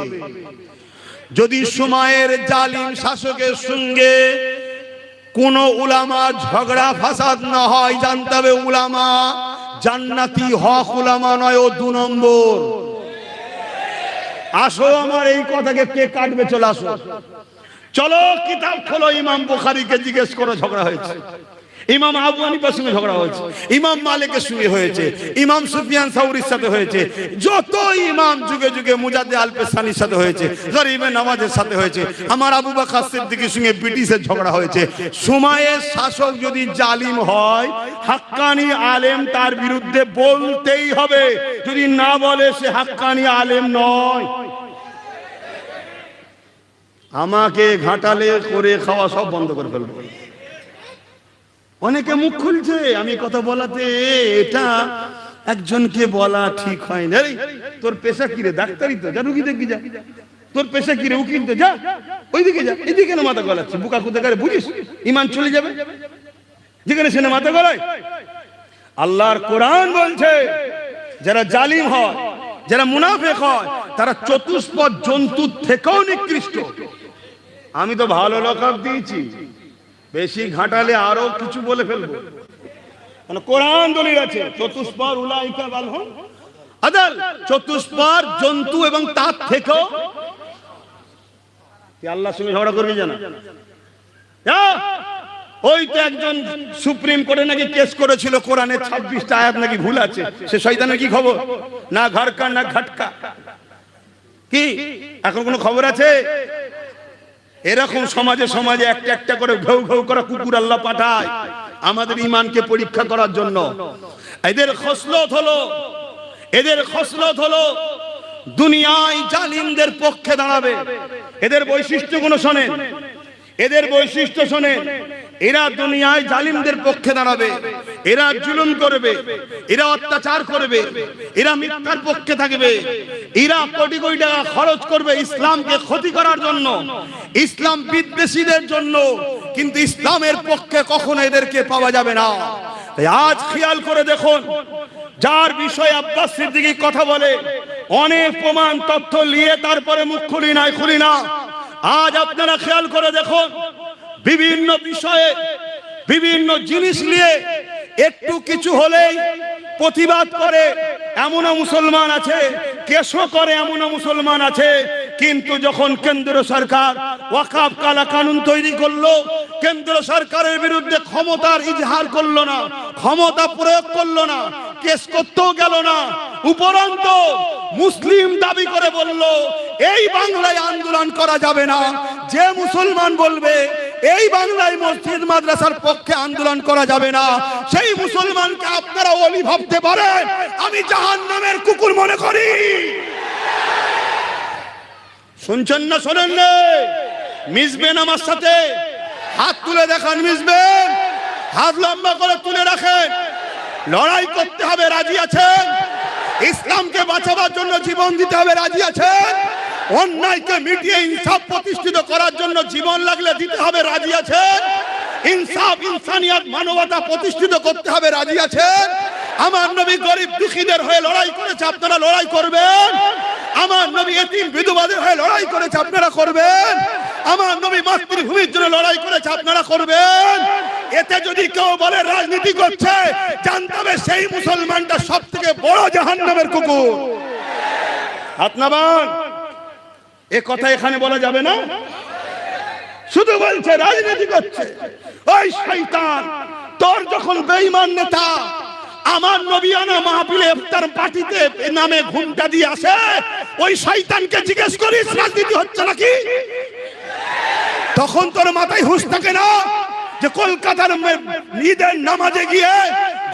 যদি সময়ের জালিম শাসকের সঙ্গে কোন উলামা ঝগড়া ফাসাদ না হয়, জানতে হবে উলামা জান্নাতি, হক উলামা নয়, ও 2 নম্বর। আসো, আমার এই কথাকে কে কাটবে? চলে আসো, চলো কিতাব খোলো। ইমাম বুখারীকে জিজ্ঞেস করো ঝগড়া হয়েছে, ইমাম আবু হানিফার সঙ্গে ঝগড়া হয়েছে, ইমাম মালিকের সঙ্গে হয়েছে, ইমাম সুফিয়ান সাউরির সাথে হয়েছে, যত ইমাম যুগে যুগে মুজাদ্দিদ আল পেশানির সাথে হয়েছে, গরিবে নামাজের সাথে হয়েছে, আমার আবু বকর সিদ্দিকের সঙ্গে ব্রিটিশের ঝগড়া হয়েছে। সময়ের শাসক যদি জালিম হয়, হাক্কানি আলেম তার বিরুদ্ধে বলতেই হবে। যদি না বলে সে হাক্কানি আলেম নয়। আমাকে ঘাটালে করে খাওয়া সব বন্ধ করে ফেলবো। অনেকে মুখ খুলছে আমি কথা বলাতে, এটা একজনকে বলা ঠিক হয় না। তোর পেশা কি রে? ডাক্তারি তো, যা রুগী দেখবি যা। তোর পেশা কি রে? উকিল তো, যা ওইদিকে যা। এদিকে না মাথা গলাচ্ছে, বুকা কুতে করে বুঝিস ইমান চলে যাবে যেখানে সেখানে মাথা গলায়। আল্লাহর কোরআন বলছে যারা জালিম হয়, যারা মুনাফিক হয়, তারা চতুষ্পদ জন্তুর থেকেও নিকৃষ্ট। আমি তো ভালো লকাব দিয়েছি, বেশি ঘাটালে আরো কিছু বলে ফেলবো। মানে কোরআন দলিল আছে, চতুষ্পদ উলাইকা বালহুম আদাল, চতুষ্পদ জন্তু এবং তার থেকেও। কি আল্লাহর সঙ্গে ঝগড়া করবি জানা? ওই তো একজন সুপ্রিম কোর্টে নাকি কেস করেছিল, কোরআনের 26টা আয়াত নাকি ভুল আছে। সে শয়তানের কি খবর? না ঘরকা না ঘটকা। কি এখন কোনো খবর আছে? এরকম সমাজে সমাজে একটা একটা করে ঘৌ ঘৌ করা কুকুর আল্লাহ পাঠায় আমাদের ঈমানকে পরীক্ষা করার জন্য। এদের খসলত হলো দুনিয়ায় জালিমদের পক্ষে দাঁড়াবে। এদের বৈশিষ্ট্যগুলো শোনেন, এদের বৈশিষ্ট্য শোনেন। এরা দুনিয়ায় জালিমদের পক্ষে দাঁড়াবে, এরা জুলুম করবে, এরা অত্যাচার করবে, এরা মিথ্যার পক্ষে থাকবে, এরা কোটি কোটি টাকা খরচ করবে ইসলামকে ক্ষতি করার জন্য, ইসলাম বিদ্বেষীদের জন্য। কিন্তু ইসলামের পক্ষে কখনো এদেরকে পাওয়া যাবে না। তাই আজ খেয়াল করে দেখুন, যার বিষয়ে আব্বাস সিদ্দিকী কথা বলে, অনেক প্রমাণ তথ্য নিয়ে তারপরে মুখ খুলি না। আজ আপনারা খেয়াল করে দেখুন, বিভিন্ন বিষয়ে বিভিন্ন জিনিস নিয়ে একটু কিছু হলেই প্রতিবাদ করে এমনও মুসলমান আছে, কেসও করে এমনও মুসলমান আছে। কিন্তু যখন কেন্দ্র সরকার ওয়াকফ কালা কানুন তৈরি করলো, কেন্দ্র সরকারের বিরুদ্ধে ক্ষমতার ইজহার করলো না, ক্ষমতা প্রয়োগ করলো না, কেস করতেও গেল না, উপরন্ত মুসলিম দাবি করে বলল এই বাংলায় আন্দোলন করা যাবে না। যে মুসলমান বলবে এই বাংলায় মসজিদ মাদ্রাসার পক্ষে আন্দোলন করা যাবে না, সেই মুসলমানকে আপনারা ওলি ভাবতে পারেন, আমি জাহান্নামের কুকুর মনে করি। শুনছেন না? শোনেন না? মিশবেন আমার সাথে? হাত তুলে দেখান। মিশবেন? হাত লম্বা করে তুলে রাখেন। লড়াই করতে হবে, রাজি আছেন? ইসলামকে বাঁচাবার জন্য জীবন দিতে হবে, রাজি আছেন? অন্যায়কে মিটিয়ে ইনসাফ প্রতিষ্ঠিত করার জন্য জীবন লাগলে দিতে হবে, রাজি আছেন? ইনসাফ, ইনসানিয়ত, মানবতা প্রতিষ্ঠিত করতে হবে, রাজি আছেন? আমার নবী গরিব দুঃখীদের হয়ে লড়াই করেছে, আপনারা লড়াই করবেন? আমার নবী এতিম বিধবাদের হয়ে লড়াই করেছে, আপনারা করবেন? আমার নবী মাতৃভূমির জন্য লড়াই করেছে, আপনারা করবেন? এতে যদি কেউ বলে রাজনীতি করছে, জানতে হবে সেই মুসলমানটা সব থেকে বড় জাহান্নামের কুকুর। হাত নামান। এ কথা এখানে বলা যাবে না। শুধু বলছে রাজনীতি করছে। ওই শয়তান, তোর যখন বেঈমান নেতা আমার নবী আনা মাহফিলে ইফতার পার্টিতে নামে ঘুমটা দিয়ে আসে, ওই শয়তানকে জিজ্ঞেস করিস রাজনীতি হচ্ছে নাকি? তখন তোর মাথায় হুঁশ থাকে না যে কলকাতার ঈদের নামাজে গিয়ে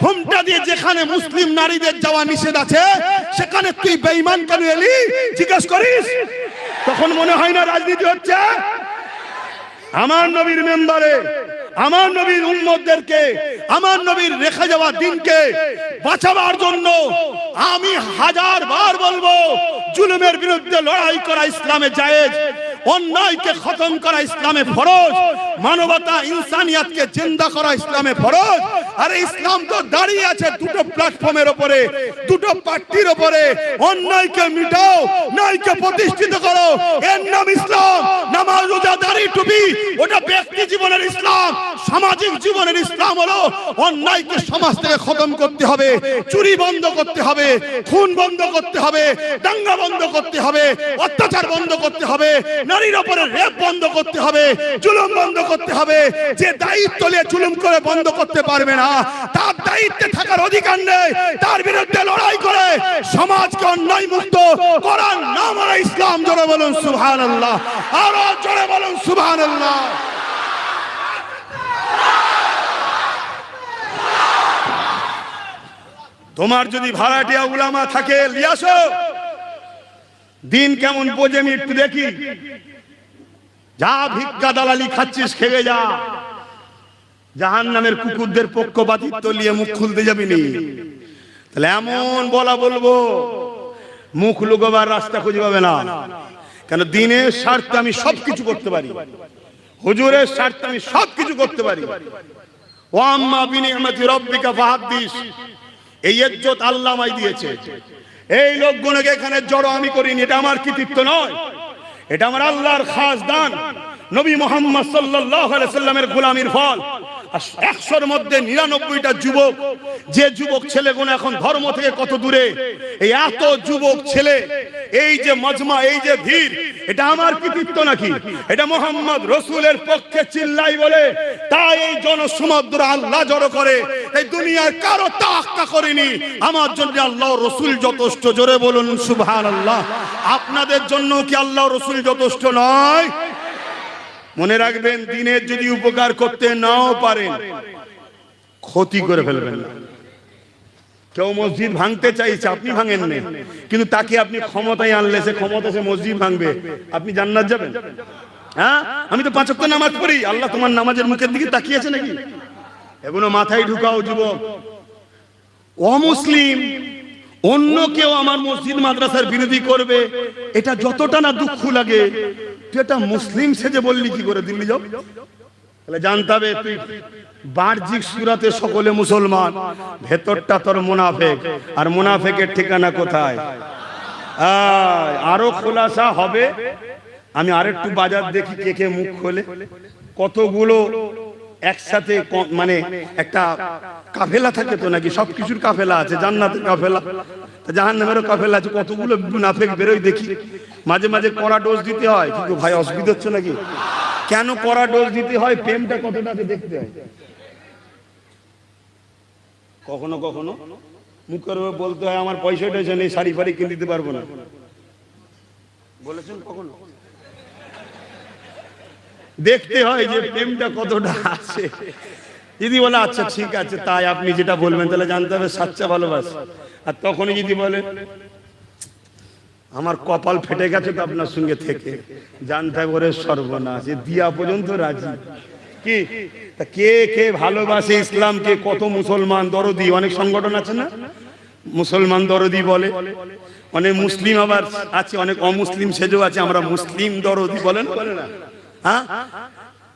ঘুমটা দিয়ে যেখানে মুসলিম নারীদের যাওয়া নিষেধ আছে সেখানে তুই বেঈমান কেন এলি? জিজ্ঞেস করিস? তখন মনে হয় না রাজনীতি হচ্ছে? আমার নবীর মেম্বারে আমার নবীর উম্মতদেরকে, আমার নবীর রেখে যাওয়া দিনকে বাঁচাবার জন্য আমি হাজার বার বলবো, জুলুমের বিরুদ্ধে লড়াই করা ইসলামে জায়েজ, অন্যায়কে খতম করা ইসলামে ফরজ, মানবতা ইনসানিয়াতকে জিন্দা করা ইসলামে ফরজ। আরে ইসলাম তো দাঁড়িয়ে আছে দুটো প্ল্যাটফর্মের উপরে, দুটো পার্টির উপরে। অন্যায়কে মিটাও, ন্যায়কে প্রতিষ্ঠিত করো, এর নাম ইসলাম। নামাজ, রোজা, দাড়ি, টুপি ওটা ব্যক্তি জীবনের ইসলাম। সামাজিক জীবনের ইসলাম হলো অন্যায়কে সমাজ থেকে খতম করতে হবে, চুরি বন্ধ করতে হবে, খুন বন্ধ করতে হবে, দাঙ্গা বন্ধ করতে হবে, অত্যাচার বন্ধ করতে হবে, নারীর উপরে রেপ বন্ধ করতে হবে, জুলুম বন্ধ করতে হবে। যে দায়িত্ব নিয়ে জুলুম করে বন্ধ করতে পারবে না, তার দায়িত্বে থাকার অধিকার নেই। তার বিরুদ্ধে লড়াই করে সমাজকে অন্যায় মুক্ত করার নাম হলো ইসলাম। জোরে বলুন সুবহানাল্লাহ, আরো জোরে বলুন সুবহানাল্লাহ। তোমার যদি ভাড়াটিয়া উলামা থাকে লিয়াসো, দিন কেমন বোঝে আমি একটু দেখি। যা ভিক্ষা দালালি খাচ্ছিস খেয়ে যা, জাহান্নামের কুকুরদের পক্ষপাতিত্ব নিয়ে মুখ খুলতে যাবি নি। তাহলে এমন বলা বলবো, মুখ লুকোবার রাস্তা খুঁজে পাবে না। কেন দিনের স্বার্থে আমি সবকিছু করতে পারি, হুজুরের স্বার্থে আমি সবকিছু করতে পারি। ও আম্মা বিনিআমাতি রাব্বিকা ফাহাদ্দিস, এই ইজ্জত আল্লাহ আমায় দিয়েছে। এই লোকগুলোকে এখানে জড়ো আমি করিনি, এটা আমার কৃতিত্ব নয়, এটা আমার আল্লাহর খাস দান। নবী মুহাম্মদ সাল্লাল্লাহু আলাইহি সাল্লামের গোলামির ফল। 100-র মধ্যে 99টা যুবক, যে যুবক ছেলেগুলো এখন ধর্ম থেকে কত দূরে, এই এত যুবক ছেলে, এই যে মজমা, এই যে ভিড়, এটা আমার কৃতিত্ব নাকি? এটা মুহাম্মদ রাসূলের পক্ষে চিল্লাই বলে তাই এই জনসমুদ্র আল্লাহ জড়ো করে। এই দুনিয়ার কারো তাক্কা করেনি, আমার জন্য আল্লাহ রাসূল যথেষ্ট। জোরে বলুন সুবহানাল্লাহ। আপনাদের জন্য কি আল্লাহ রাসূল যথেষ্ট নয়? মনে রাখবেন, দিনের যদি উপকার করতে নাও পারেন, ক্ষতি করে ফেলবেন না। কেউ মসজিদ ভাঙতে চাইছে, আপনি ভাঙেন না, কিন্তু তাকে আপনি ক্ষমতায় আনলে সে ক্ষমতা সে মসজিদ ভাঙবে, আপনি জান্নাত যাবেন? হ্যাঁ, আমি তো 5 ওয়াক্ত নামাজ পড়ি, আল্লাহ তোমার নামাজের মুখের দিকে তাকিয়েছে নাকি? এগুলো মাথায় ঢুকাও যুবক। অমুসলিম অন্য কেউ আমার মসজিদ মাদ্রাসার বিরোধী করবে, এটা যতটা না দুঃখ লাগে, তুই এটা মুসলিম সেজে বললি কি করে দিল্লি যাও? তাহলে জানতে হবে তুই বাহ্যিক সুরাতে সকলে মুসলমান, ভেতরটা তোর মুনাফেক। আর মুনাফেকের ঠিকানা কোথায়? আরো খোলাসা হবে। আমি আরেকটু বাজার দেখি কে কে মুখ খোলে। কতগুলো একসাথে, মানে একটা কাফেলা থাকে তো নাকি? সবকিছুর কাফেলা আছে, জান্নাতের কাফেলা, জাহান্নামেরও কাফেলা আছে। কতগুলো মুনাফিক বেরোয় দেখি। মাঝে মাঝে কড়া ডোজ দিতে হয়। কি গো ভাই, অসুবিধা হচ্ছে নাকি? কেন কড়া ডোজ দিতে হয়? প্রেমটা কতটাকে দেখতে হয়। কখনো কখনো মুখের উপর বলতে হয় আমার পয়সা টয়সা নেই, শাড়ি ফাড়ি কিনে দিতে পারবো না, বলেছেন কখনো? দেখতে হয় যে প্রেমটা কতটা আছে। যদি বলে আচ্ছা ঠিক আছে তাই আপনি যেটা বলবেন, তাহলে জানতে হবে সাচ্চা ভালোবাসা। আর তখনই যদি বলে আমার কপাল ফেটে গেছে তো আপনার সঙ্গে থেকে, জানতে হবে ওরে সর্বনাশ, দিয়া পর্যন্ত রাজি। কি তা কে কে ভালোবাসে ইসলামকে? কত মুসলমান দরদি, অনেক সংগঠন আছে না মুসলমান দরদি বলে, অনেক মুসলিম আবার আছে, অনেক অমুসলিম সেজেও আছে, আমরা মুসলিম দরদি বলেন বলে না? হ্যাঁ,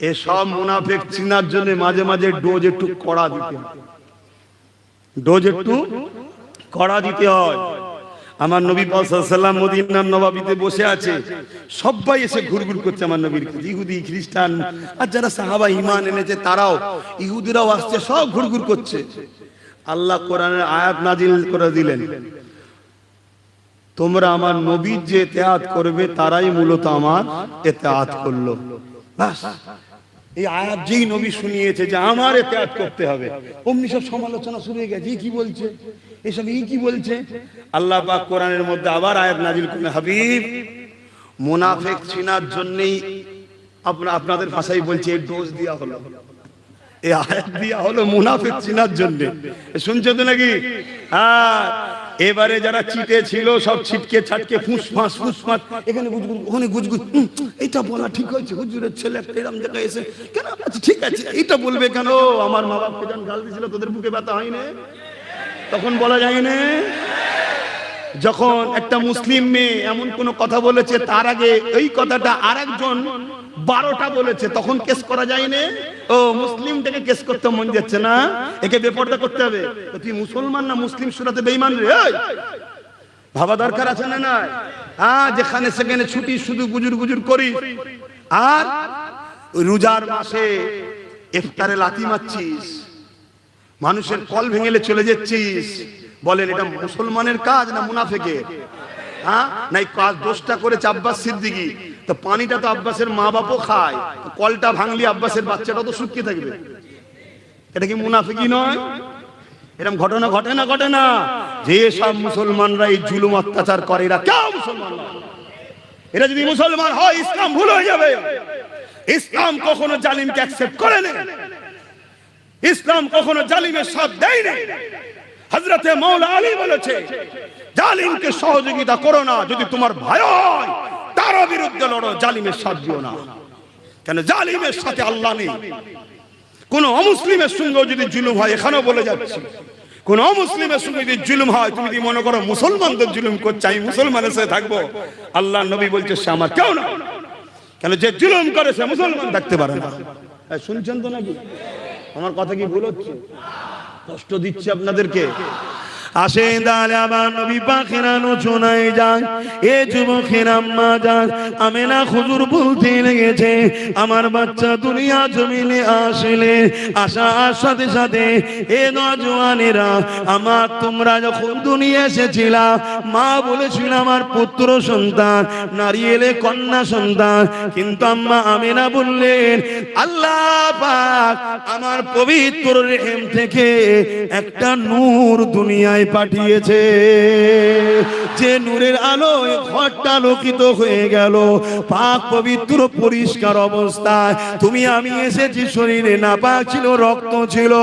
এসব মুনাফিক চিনার জন্য মাঝে মাঝে ডোজ একটু কড়া দিতে হয়, ডোজ একটু কড়া দিতে হয়। আমার নবী পাক সাল্লাল্লাহু আলাইহি ওয়াসাল্লাম মদিনার নবাবিতে বসে আছে, সবাই এসে ঘুরঘুর করছে আমার নবীর কাছে, ইহুদি খ্রিস্টান আর যারা সাহাবা ঈমান এনেছে তারাও, ইহুদিরাও আসছে, সব ঘুরঘুর করছে। আল্লাহ কোরআনের আয়াত নাজিল করে দিলেন, তোমরা আমার নবীর যে ইতিআত করবে তারাই মূলত আমার ইতিআত করলো। বাস, এই আয়াত যেই নবী শুনিয়েছে যে আমার ইতিআত করতে হবে, অমনি সব সমালোচনা শুরু হয়ে গেছে, কি বলছে এসব, কি বলছে? আল্লাহ পাক কোরআনের মধ্যে আবার আয়াত নাজিল করলেন, হাবিব মুনাফিক চিনার জন্যই আপনাদের ভাষায় বলছে এই ডোজ দেওয়া হলো, এই আয়াত দেওয়া হলো মুনাফিক চিনার জন্য। শুনছো তো নাকি? হ্যাঁ, এবারে যারা চিটে ছিল সব ছিটকে ছাটকে ফুসফাস ফুসফাস, এখানে গুজগুজ ওখানে গুজগুজ, এটা বলা ঠিক হয়েছে, হুজুরের ছেলে একটা এরকম জায়গায় এসে কেন, আচ্ছা ঠিক আছে এটা বলবে কেন, আমার মা বাপকে যখন গাল দিয়েছিল তোদের বুকে ব্যথা হয়নি, তখন বলা যায় না? যখন একটা মুসলিম মেয়ে এমন কোন কথা বলেছে তার আগে এই কথাটা আরেকজন 12টা বলেছে, তখন কেস করা যায় না? ও মুসলিমটাকে কেস করতে মন যাচ্ছে না, একে বেপরদা করতে হবে, তুই মুসলমান না মুসলিম সুরাতে বেঈমান রে, ভাবা দরকার আছে না? না, হ্যাঁ, যেখানে সেখানে ছুটি শুধু গুজুর গুজুর করি, আর রোজার মাসে ইফতারে লাথি মারছিস, মানুষের কল ভেঙেলে চলে যাচ্ছিস, বলেন এটা মুসলমানের কাজ না মুনাফিকের? হ্যাঁ, নাই কাজ দোষটা করেছে আব্বাস সিদ্দিকী, তো পানিটা তো আব্বাসের মা বাপও খায়, কলটা ভাঙলি আব্বাসের বাচ্চাটা তো শুকিয়ে থাকবে, এটা কি মুনাফিকি নয়? এরকম ঘটনা ঘটে না? ঘটে না? যে সব মুসলমানরা এই জুলুম অত্যাচার করে এরা কেউ মুসলমান নয়। এরা যদি মুসলমান হয় ইসলাম ভুল হয়ে যাবে। ইসলাম কখনো জালিমকে অ্যাকসেপ্ট করে না, ইসলাম কখনো জালিমের সাথ দেয় না। হযরতে মাওলা আলী বলেছে, জালিমকে সহযোগিতা করো না, যদি তোমার ভয় হয় তার বিরুদ্ধে লড়ো, জালিমের সাথ দিও না। কেন? জালিমের সাথে আল্লাহ নেই। কোন অমুসলিমের সঙ্গে যদি জুলুম হয়, এখানেও বলে যাচ্ছে, কোন অমুসলিমের সঙ্গে যদি জুলুম হয়, তুমি যদি মনে করো মুসলমানদের জুলুম করছে আমি মুসলমানের সাথে থাকবো, আল্লাহ নবী বলছে সে আমার কেউ না। কেন? যে জুলুম করে সে মুসলমান থাকতে পারে না। শুনছেন তো নাকি? আমার কথা কি ভুল হচ্ছে? কষ্ট দিচ্ছে আপনাদেরকে? আসেন তাহলে আমার নবী পাকের আলোচনায় যান। এ যুবকের আম্মা যান আমেনা হুজুর বলতে লেগেছে, আমার বাচ্চা দুনিয়া জমিনে আসলে আসার সাথে সাথে এ নওজওয়ানেরা, আমার তোমরা যখন দুনিয়া এসেছিলা মা বলেছিল আমার পুত্র সন্তান, নারী এলে কন্যা সন্তান, কিন্তু আম্মা আমেনা বললেন আল্লাহ পাক আমার পবিত্র রেহেম থেকে একটা নূর দুনিয়ায় পাঠিয়েছে, যে নূরের আলোয় ঘরটা আলোকিত হয়ে গেল, পাক পবিত্র পরিষ্কার অবস্থায়। তুমি আমি এসেছি, শরীরে নাপাক ছিল, রক্ত ছিল।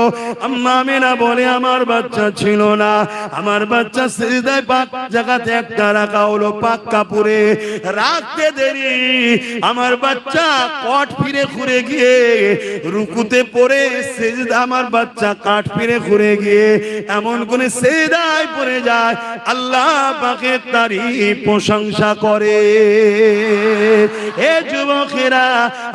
আম্মা আমেনা বলে আমার বাচ্চা ছিল না, আমার বাচ্চা সিজদায় পাক জায়গাতে একটা রাখা হলো পাক কাপড়ে, রাখতে দেরি আমার বাচ্চা কট ফিরে ঘুরে গিয়ে রুকুতে পড়ে সিজদা, আমার বাচ্চা কাট ফিরে ঘুরে গিয়ে এমন কোন সিজদায় পড়ে যায়, আল্লাহ পাকের তারিফ প্রশংসা করে। এ যুবকেরা,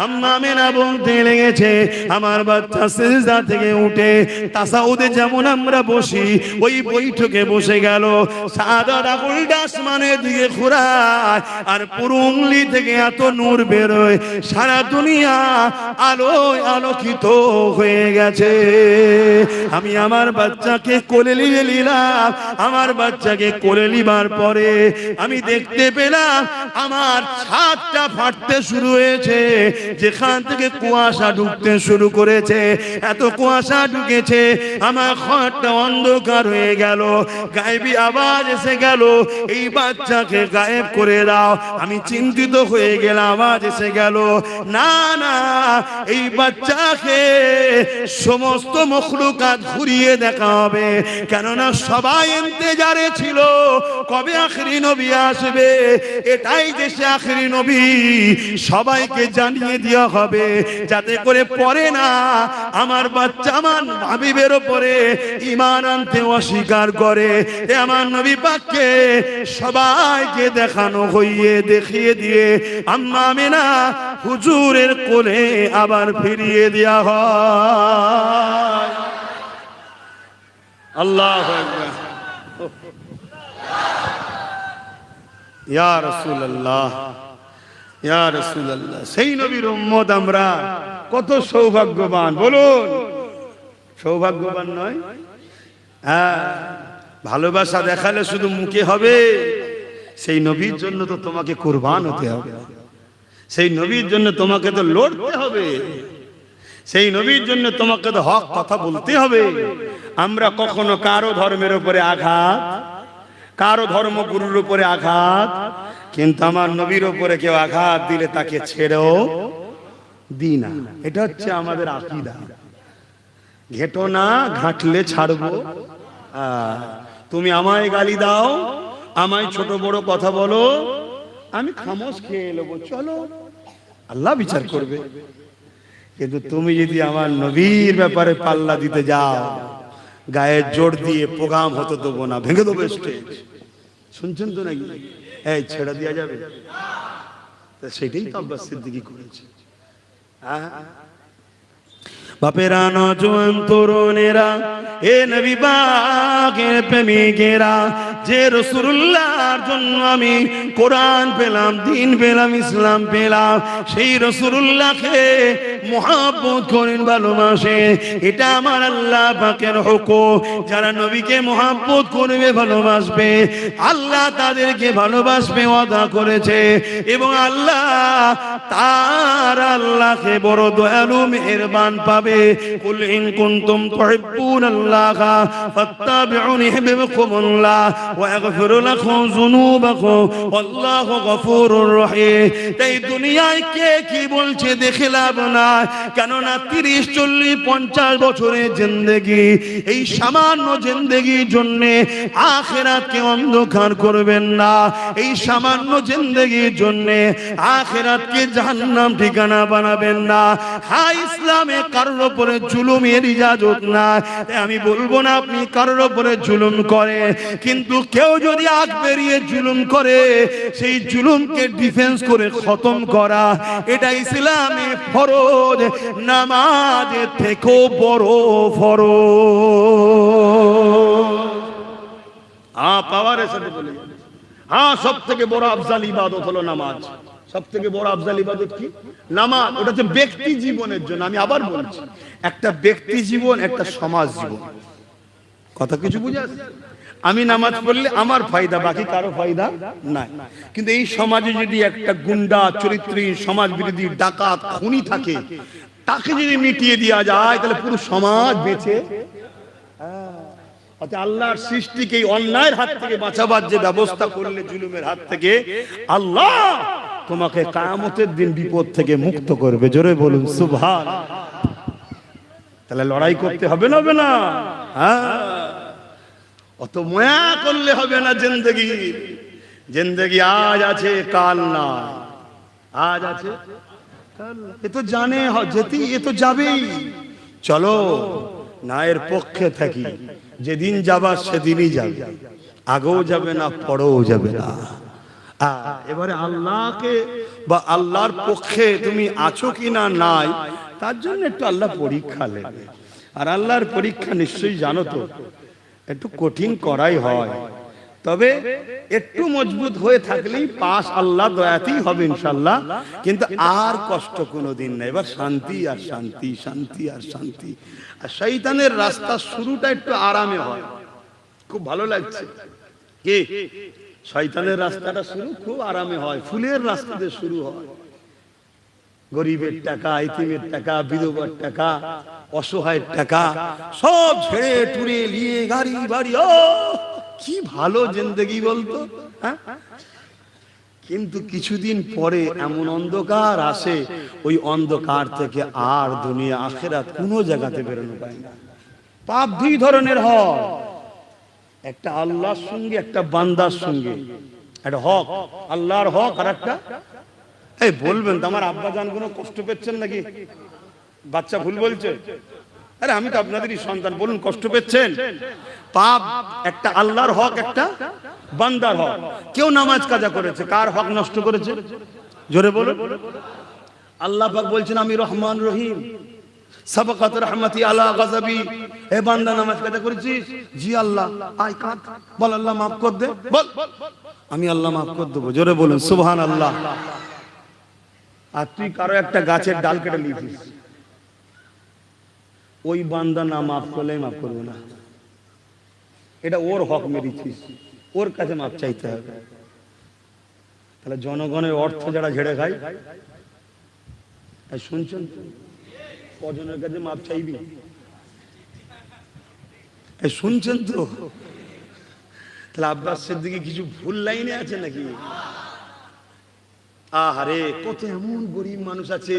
আম্মা আমেনা বলতে লেগেছে আমার বাচ্চা সিজদা থেকে উঠে তাসাউদে যেমন আমরা বসি ওই বৈঠকে বসে গেল, সাদা আঙুলটা আসমানের দিকে ঘোরায়, আর পুরো উংলি থেকে এত নূর বেরোয়, সারা দুনিয়া আলোয় আলোকিত হয়ে গেছে। আমি আমার বাচ্চাকে কোলে নিয়ে নিলাম, আমার বাচ্চাকে কোলে নিবার পরে আমি দেখতে পেলাম আমার ছাদটা ফাটতে শুরু হয়েছে, যেখান থেকে কুয়াশা ঢুকতে শুরু করেছে, এত কুয়াশা ঢুকেছে আমার ঘরটা অন্ধকার হয়ে গেল, গায়েবী আওয়াজ এসে গেল, এই বাচ্চাকে গায়েব করে দাও। আমি চিন্তিত হয়ে গেলাম, আওয়াজ এসে গেল না না, এই বাচ্চাকে সমস্ত মখলুকাত ঘুরিয়ে দেখা হবে, কেননা সবাই ইন্তেজারে ছিল কবে আখেরি নবী আসবে, এটাই দেশে আখেরি নবী সবাইকে জানিয়ে দেওয়া হবে, যাতে করে পরে না আমার বাচ্চা আমার হাবিবের উপরে ঈমান আনতে অস্বীকার করে। আমার নবী পাককে সবাইকে দেখানো হইয়ে দেখিয়ে দিয়ে আম্মা আমিনা হুজুরের কোলে আবার ফিরিয়ে দেওয়া হয়। আল্লাহু আকবার। ইয়া রাসূলুল্লাহ, ইয়া রাসূলুল্লাহ, সেই নবীর উম্মত আমরা কত সৌভাগ্যবান বলুন, সৌভাগ্যবান নয়? হ্যাঁ, ভালোবাসা দেখালে শুধু মুখে হবে, সেই নবীর জন্য তো তোমাকে কুরবান হতে হবে, সেই নবীর জন্য তোমাকে তো লড়তে হবে, সেই নবীর জন্য তোমাকে তো হক কথা বলতে হবে। আমরা কখনো কারো ধর্মের উপরে আঘাত, কারো ধর্মগুরুর উপরে আঘাত, কিন্তু আমার নবীর উপরে কেউ আঘাত দিলে তাকে ছেড়েও দিই না। এটা হচ্ছে আমাদের আকীদা। ঘেটো না, ঘাটলে ছাড়বো। তুমি আমায় গালি দাও, আমায় ছোট বড় কথা বলো, আমি খামোশ খেয়ে নেবো, চলো, আল্লাহ বিচার করবে। কিন্তু তুমি যদি আমার নবীর ব্যাপারে পাল্লা দিতে যাও, গায়ে জোর দিয়ে প্রোগ্রাম হতে দেবো না, ভেঙে দেবো স্টেজ। শুনছেন তো নাকি? এই ছেড়ে দেওয়া যাবে? সেটাই তো আব্বাস সিদ্দিকী করেছে। বাপেরা, নওজোয়ান তরুণেরা, এ নবী পাকের প্রেমিকেরা, যে রাসূলুল্লাহর জন্য আমি কোরআন পেলাম, দ্বীন পেলাম, ইসলাম পেলাম, সেই রাসূলুল্লাহকে মুহাব্বত করেন, ভালোবাসেন, এটা আমার আল্লাহ পাকের হুকুম। যারা নবীকে মুহাব্বত করবে, ভালোবাসবে, আল্লাহ তাদেরকে ভালোবাসবে ওয়াদা করেছে। এবং আল্লাহ তার আল্লাহকে বড় দয়ালু মেহেরবান পাবে। কুল ইন কুনতুম তুহিব্বুনাল্লাহা ফাত্তাবিউনি ইউহিব্বুকুমুল্লাহ ওয়া ইয়াগফির লাকুম যুনুবাকুম ওয়াল্লাহু গফুরুর রহিম। তাই দুনিয়ায় কে কি বলছে দেখে লাভ নাই, কেননা 30, 40, 50 বছরের জিন্দেগি, এই সামান্য জিন্দেগির জন্য আখিরাতকে অন্ধকার করবেন না। এই সামান্য জিন্দেগির জন্য আখিরাতকে জাহান্নাম ঠিকানা বানাবেন না। হ্যাঁ, ইসলামে কারোর উপরে জুলুমের ইজাজত না। আমি বলবো না আপনি কারোর উপরে জুলুম করে, কিন্তু কেউ যদি আগ বেরিয়ে জুলুম করে, সেই জুলুমকে ডিফেন্স করে খতম করা, এটা ইসলামে ফরজ, নামাজের থেকেও বড় ফরজ। পাওয়ারের সাথে বলে, হ্যাঁ, সব থেকে বড় আফজাল ইবাদত হলো নামাজ। সব থেকে বড় আফজাল ইবাদত কি? নামাজ। ওটা হচ্ছে ব্যক্তি জীবনের জন্য। আমি আবার বলছি, একটা ব্যক্তি জীবন, একটা সমাজ জীবন, কথা কিছু বুঝে আসছে? আমি নামাজ পড়লে আমার ফায়দা, বাকি কারো ফায়দা নাই। কিন্তু এই সমাজে যদি একটা গুন্ডা চরিত্রহীন, সমাজ বিরোধী, ডাকাত, খুনি থাকে, তাকে যদি মিটিয়ে দেওয়া যায়, তাহলে পুরো সমাজ বেঁচে। আল্লাহর সৃষ্টিকে অন্যায়ের হাত থেকে বাঁচাবার যে ব্যবস্থা করলে, জুলুমের হাত থেকে, আল্লাহ তোমাকে কিয়ামতের দিন বিপদ থেকে মুক্ত করবে। জোরে বলুন সুবহান। তাহলে লড়াই করতে হবে না, হবে না? অত মায়া করলে হবে না। জিন্দেগি আজ আছে, কাল না। আজ আছে, কাল এ তো জানে যেতেই, এ তো যাবেই। চলো না, এর পক্ষে থাকি। যেদিন যাবার সেদিনই যাবে, আগেও যাবে না, পরেও যাবে না। এবারে আল্লাহকে বা আল্লাহর পক্ষে তুমি আছো কিনা নাই, তার জন্য একটু আল্লাহ পরীক্ষা নেবে। আর আল্লাহর পরীক্ষা নিশ্চয়ই জানো তো, একটু কঠিন করাই হয়, তবে একটু মজবুত হয়ে থাকলেই পাস আল্লাহ দয়াতেই হবে ইনশাআল্লাহ। কিন্তু আর কষ্ট কোনোদিন নেই, এবার শান্তি আর শান্তি, শান্তি আর শান্তি। আর শয়তানের রাস্তা শুরুটা একটু আরামে হয়, খুব ভালো লাগছে। কি শয়তানের রাস্তাটা শুরু খুব আরামে হয়, ফুলের রাস্তাতে শুরু হয়। গরিবের টাকা, ইতিমের টাকা, বিধবার টাকা, অসহায়ের টাকা সব ছেড়ে টুরে নিয়ে গাড়ি বাড়ি, ও কি ভালো জিন্দেগি বলতো। কিন্তু কিছুদিন পরে এমন অন্ধকার আসে, ওই অন্ধকার থেকে আর দুনিয়া আখিরাত কোনো জায়গাতে বেরোনো পায় না। পাপ দুই ধরনের হয়, একটা আল্লাহর সঙ্গে একটা বান্দার সঙ্গে একটা হক, আল্লাহর হক আর একটা, এই বলবেন তো আমার আব্বা জান কোনো কষ্ট পেচ্ছেন নাকি? বাচ্চা ভুল বলছে? আরে আমি তো আপনাদেরই সন্তান, বলুন কষ্ট পেচ্ছেন? পাপ একটা আল্লাহর হক, একটা বান্দার হক। কেউ নামাজ কাজা করেছে, কার হক নষ্ট করেছে? জোরে বলুন। আল্লাহ পাক বলছেন আমি রহমান রহিম, সাবাকাত রহমতি আলা গজবি। এ বান্দা নামাজ কাজা করেছিস? জি আল্লাহ। আয় কাঁদ, বল আল্লাহ মাফ কর দে, বল আমি আল্লাহ মাফ করে দেবো। জোরে বলুন সুবহানাল্লাহ। আর তুই কারো একটা গাছের ডাল কেটে নিয়েছিস, ওই বান্দা না মাফ করলে মাফ করবো না, এটা ওর হক মেরেছিস, ওর কাছে মাফ চাইতে হবে। তাহলে জনগণের অর্থ যারা ঝেড়ে খায়, শুনছেন কজনের কাছে মাপ চাইবি? শুনছেন তো? তাহলে আব্বাস সিদ্দিকী কিছু ভুল লাইনে আছে নাকি? আহারে, কত এমন গরিব মানুষ আছে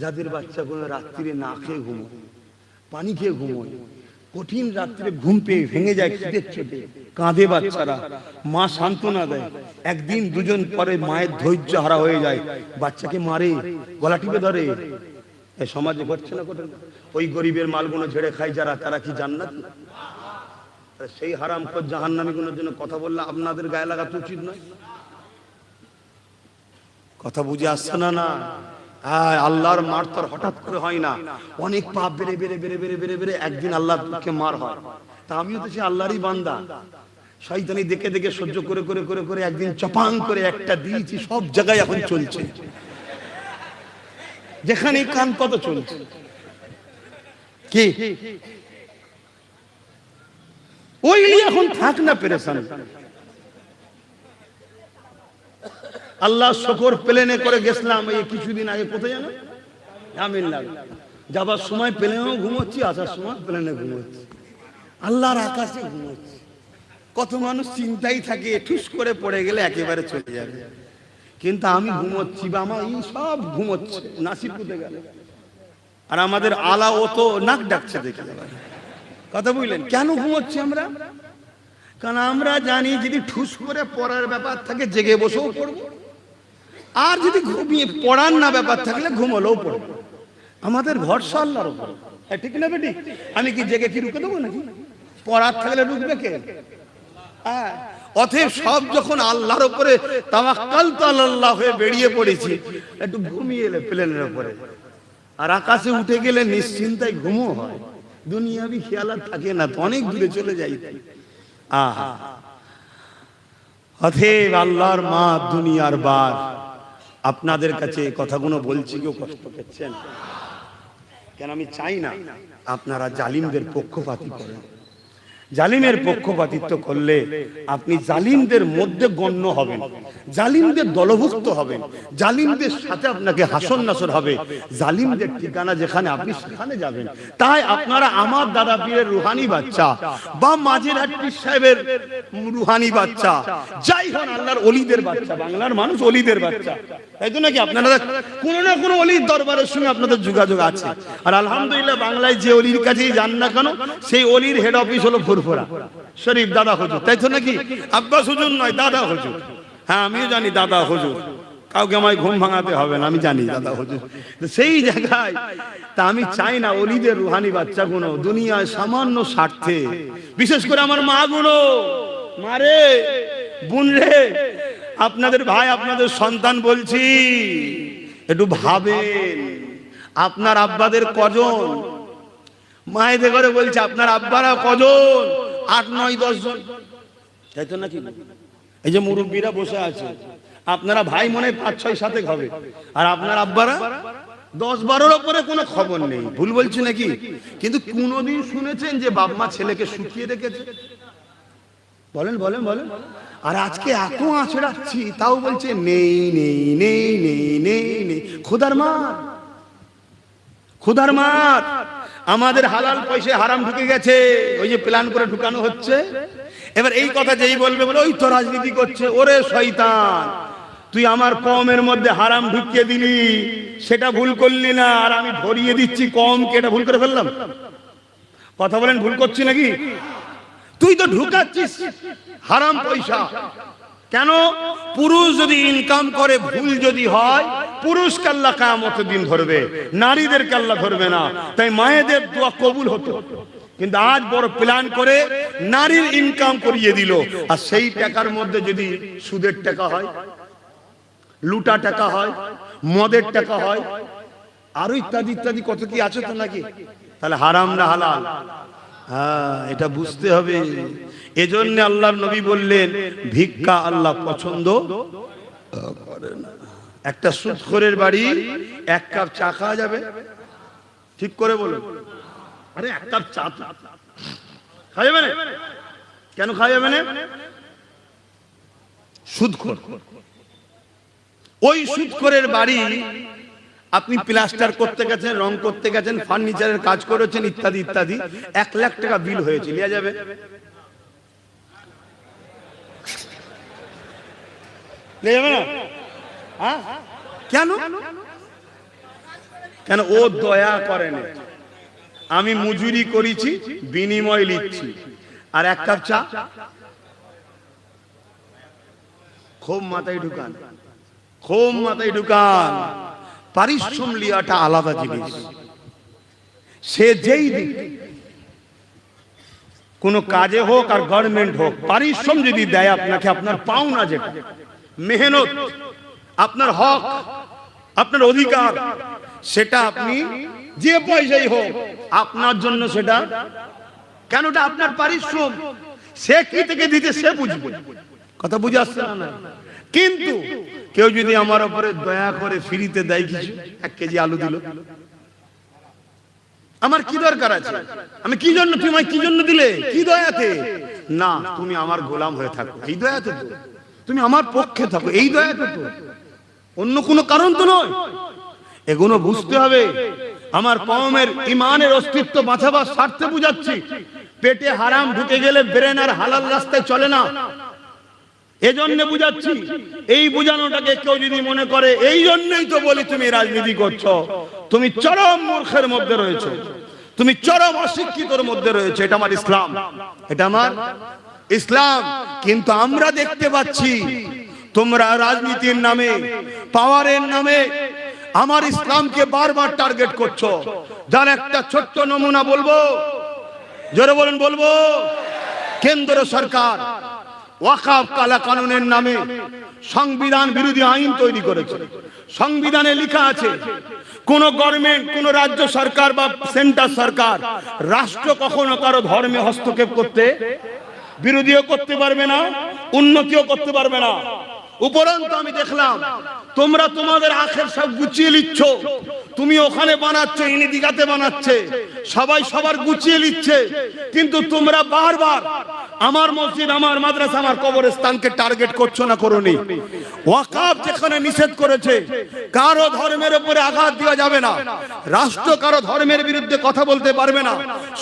যাদের বাচ্চা কোনো রাত্রিরে না খেয়ে ঘুমোয়, পানি খেয়ে ঘুমোয়, কঠিন রাত্রে ঘুম পেয়ে ভেঙে যায়, খিদের চোটে কাঁদে বাচ্চারা, মা সান্ত্বনা দেয়। একদিন দুজন পরে মায়ের ধৈর্য হারা হয়ে যায়, বাচ্চাকে মারে, গলা টিপে ধরে। এই সমাজে ঘটছে না ঘটে না? ওই গরিবের মালগুলো ঝেড়ে খায় যারা, তারা কি জান্নাত? সেই হারামখোর জাহান্নামীগুলোর জন্য কথা বললে আপনাদের গায়ে লাগাতে উচিত নয়? কথা বুঝে আসছে না? না, আল্লাহর মার তো হঠাৎ করে হয় না, অনেক পাপ বেড়ে বেড়ে বেড়ে বেড়ে বেড়ে বেড়ে একদিন আল্লাহর পক্ষে মার হয়। তা আমিও তো সেই আল্লাহরই বান্দা, শয়তানি দেখে দেখে সহ্য করে করে করে করে একদিন চপাং করে একটা দিয়েছি, সব জায়গায় এখন চলছে, যেখানে কান কত চলছে। কি ওই এখন থাক না পেরেশান। আল্লাহ শুকর, প্লেনে করে গেছিলাম এই কিছুদিন আগে, কোথায় জানো? তামিলনাড়ু। যাবার সময় প্লেনেও ঘুমোচ্ছি, আসার সময় প্লেনে ঘুমোচ্ছি, আল্লাহর আকাশে ঘুমোচ্ছি। কত মানুষ চিন্তাই থাকে ঠুস করে পড়ে গেলে একেবারে চলে যাবে, কিন্তু আমি ঘুমোচ্ছি বা আমার এই সব ঘুমোচ্ছে, নাসিব পুঁতে গেল। আর আমাদের আলা ও তো নাক ডাকছে দেখে। কথা বুঝলেন কেন ঘুমোচ্ছি আমরা? কারণ আমরা জানি যদি ঠুস করে পড়ার ব্যাপার থাকে জেগে বসেও পড়বো, আর যদি ঘুমিয়ে পড়ার না ব্যাপার থাকলে ঘুমলেও পড়বো। আমাদের ভরসা আল্লাহর উপর, ঠিক না বেটি? আমি কি জেগে কি রুখে দেবো নাকি? পড়ার থাকলে রুখবে কে? অতএব সব যখন আল্লাহর উপরে তাওয়াক্কালতু আলাল্লাহ হয়ে বেরিয়ে পড়েছি, একটু ঘুমিয়ে এলে প্লেনের উপরে, আর আকাশে উঠে গেলে নিশ্চিন্তায় ঘুমও হয়, দুনিয়াবি খেয়াল থাকে না, তো অনেক দূরে চলে যাই। অতএব আল্লাহর মা দুনিয়ার বার। আপনাদের কাছে কথাগুলো বলছি, কেউ কষ্ট পাচ্ছেন কেন? আমি চাই না আপনারা জালিমদের পক্ষপাতী করেন। জালিমের পক্ষপাতিত্ব করলে আপনি জালিমদের মধ্যে গণ্য হবেন, জালিমদের দলভুক্ত হবেন, জালিমদের সাথে আপনাকে হাসন নাসর হবে, জালিমদের ঠিকানা যেখানে আপনি সেখানে যাবেন। তাই আপনারা আমার দাদা পীরের রুহানি বাচ্চা বা মাঝের হাট পীর সাহেবের রুহানি বাচ্চা, যাই হন আল্লাহর ওলিদের বাচ্চা, বাংলার মানুষ ওলিদের বাচ্চা, তাই তো নাকি? আপনারা কোনো না কোনো ওলির দরবারের সঙ্গে আপনাদের যোগাযোগ আছে। আর আলহামদুলিল্লাহ বাংলায় যে ওলির কাছেই যান না কেন, সেই ওলির হেড অফিস হলো ফুরফুরা শরীফ দাদা হুজুর, তাই তো নাকি? আব্বাস হুজুর নয়, দাদা হুজুর। হ্যাঁ আমিও জানি দাদা হুজুর, কাউকে আমায় ঘুম ভাঙাতে হবে না, আমি জানি দাদা হুজুর। সেই জায়গায় তা আমি চাই না ওলিদের রুহানি বাচ্চাগুলো দুনিয়ায় সামান্য স্বার্থে, বিশেষ করে আমার মা গুলো, মারে বোন রে, আপনাদের ভাই আপনাদের সন্তান বলছি, একটু ভাবেন আপনার আব্বাদের কজন, মায়েদের ঘরে বলছে আপনার আব্বারা কজন, 8, 9, 10 জন, তাই তো নাকি? এই যে মুরব্বীরা বসে আছে, আপনারা ভাই মনে 5, 6, 7 হবে, আর আপনার আব্বারা 10, 12-র উপরে কোনো খবর নেই। ভুল বলছি নাকি? কিন্তু কোনদিন শুনেছেন যে বাপ মা ছেলেকে শুকিয়ে রেখেছে? বলেন বলেন বলেন। আর আজকে এত আঁচড়াচ্ছি তাও বলছে নেই নেই নেই নেই নেই নেই। খোদার মার, খোদার মার। আমাদের হালাল পয়সা হারাম ঢুকে গেছে, ওই যে প্ল্যান করে ঢুকানো হচ্ছে। এবার এই কথা যেই বলবে বলে ওই তো রাজনীতি করছে, ওরে শয়তান, তুই আমার কমের মধ্যে হারাম ঢুকিয়ে দিলি, সেটা ভুল করলি না, আর আমি ধরিয়ে দিচ্ছি কমকে, এটা ভুল করে ফেললাম। কথা বলেন ভুল করছি নাকি? তুই তো ঢুকাচ্ছিস হারাম পয়সা। কেন? পুরুষ যদি ইনকাম করে ভুল যদি হয়, পুরুষকে আল্লাহ কিয়ামতের দিন ধরবে, নারীদেরকে আল্লাহ ধরবে না। তাই মায়েদের দোয়া কবুল হতো। কিন্তু আজ বড় প্ল্যান করে নারীর ইনকাম করিয়ে দিল, আর সেই টাকার মধ্যে যদি সুদের টাকা হয়, লুটা টাকা হয়, মদের টাকা হয়, আরো ইত্যাদি ইত্যাদি কত কি আছে তো নাকি? তাহলে হারাম না হালাল? হ্যাঁ, এটা বুঝতে হবে। এজন্য আল্লাহর নবী বললেন ভিক্ষা আল্লাহ পছন্দ করে না। একটা সুদখোরের বাড়ি এক কাপ চা খাওয়া যাবে? ঠিক করে বলুন। আরে এক কাপ চা খাওয়া যাবে না? কেন খাওয়া যাবে না? সুদখোর। ওই সুদখোরের বাড়ি আপনি প্লাস্টার করতে গেছেন, রং করতে গেছেন, ফার্নিচারের কাজ করেছেন, ইত্যাদি ইত্যাদি, 1 লাখ টাকা বিল হয়েছে, লিয়া যাবে? লিয়া যাবে না? হ্যাঁ, কেন? কেন? ও দয়া করেন। আমি মজুরি করেছি, বিনিময় লিখছি, আর এক কাপ চা খুব মাথায় ঢুকান, খুব মাথায় ঢুকান। পারিশ্রম লিয়াটা আলাদা জিনিস। সে যেই দিক, কোন কাজে হোক আর গভর্নমেন্ট হোক, পারিশ্রম যদি দেয় আপনাকে, আপনার পাওনা যেটা মেহনত, আপনার হক, আপনার অধিকার, সেটা আপনি যে পয়সাই হোক আপনার জন্য সেটা, কেন? ওটা আপনার পারিশ্রম। সে কি থেকে দিতে সে বুঝবে। কথা বুঝে আসছে না? কিন্তু কেউ যদি আমার উপরে দয়া করে ফ্রিতে দেয় কিছু, 1 কেজি আলু দিল, আমার কি দরকার আছে? আমি কি জন্য, তুমি আমায় কি জন্য দিলে? কি দয়াতে? না, তুমি আমার গোলাম হয়ে থাকো, এই দয়াতে তো। তুমি আমার পক্ষে থাকো, এই দয়াতে তো। অন্য কোনো কারণ তো নয়। এগুলো বুঝতে হবে। আমার কওমের ইমানের অস্তিত্ব বাঁচাবার স্বার্থে বুঝাচ্ছি। পেটে হারাম ঢুকে গেলে ব্রেন আর হালাল রাস্তায় চলে না, এজন্য বুঝাচ্ছি। এই বুঝানোটাকে কেউ যদি মনে করে এই জন্যই তো বলি তুমি রাজনীতি করছো, তুমি চরম মূর্খের মধ্যে রয়েছে, তুমি চরম অশিক্ষিতর মধ্যে রয়েছে। এটা আমার ইসলাম, এটা আমার ইসলাম। কিন্তু আমরা দেখতে পাচ্ছি তোমরা রাজনীতির নামে, পাওয়ারের নামে আমার ইসলামকে বারবার টার্গেট করছো। যার একটা ছোট্ট নমুনা বলবো, জোরে বলেন, বলবো। কেন্দ্র সরকার ওয়াকফ কালা কানুনের নামে সংবিধান বিরোধী আইন তৈরি করেছে। সংবিধানে লেখা আছে কোন গভর্নমেন্ট, কোন রাজ্য সরকার বা সেন্টার সরকার, রাষ্ট্র কখনো কারো ধর্মে হস্তক্ষেপ করতে, বিরোধীও করতে পারবে না, উন্নতিও করতে পারবে না। উপরন্তু আমি দেখলাম তোমরা তোমাদের আখের সব গুছিয়ে নিচ্ছ। তুমি ওখানে বানাচ্ছ, ইনি দিঘাতে বানাচ্ছে, সবাই সবার গুছিয়ে নিচ্ছে। কিন্তু তোমরা বারবার আমার মসজিদ, আমার মাদ্রাসা, আমার কবরস্থানকে টার্গেট করছো না? করোনি? ওয়াকফ যেখানে নিষেধ করেছে কারো ধর্মের উপরে আঘাত দেওয়া যাবে না, রাষ্ট্র কারো ধর্মের বিরুদ্ধে কথা বলতে পারবে না,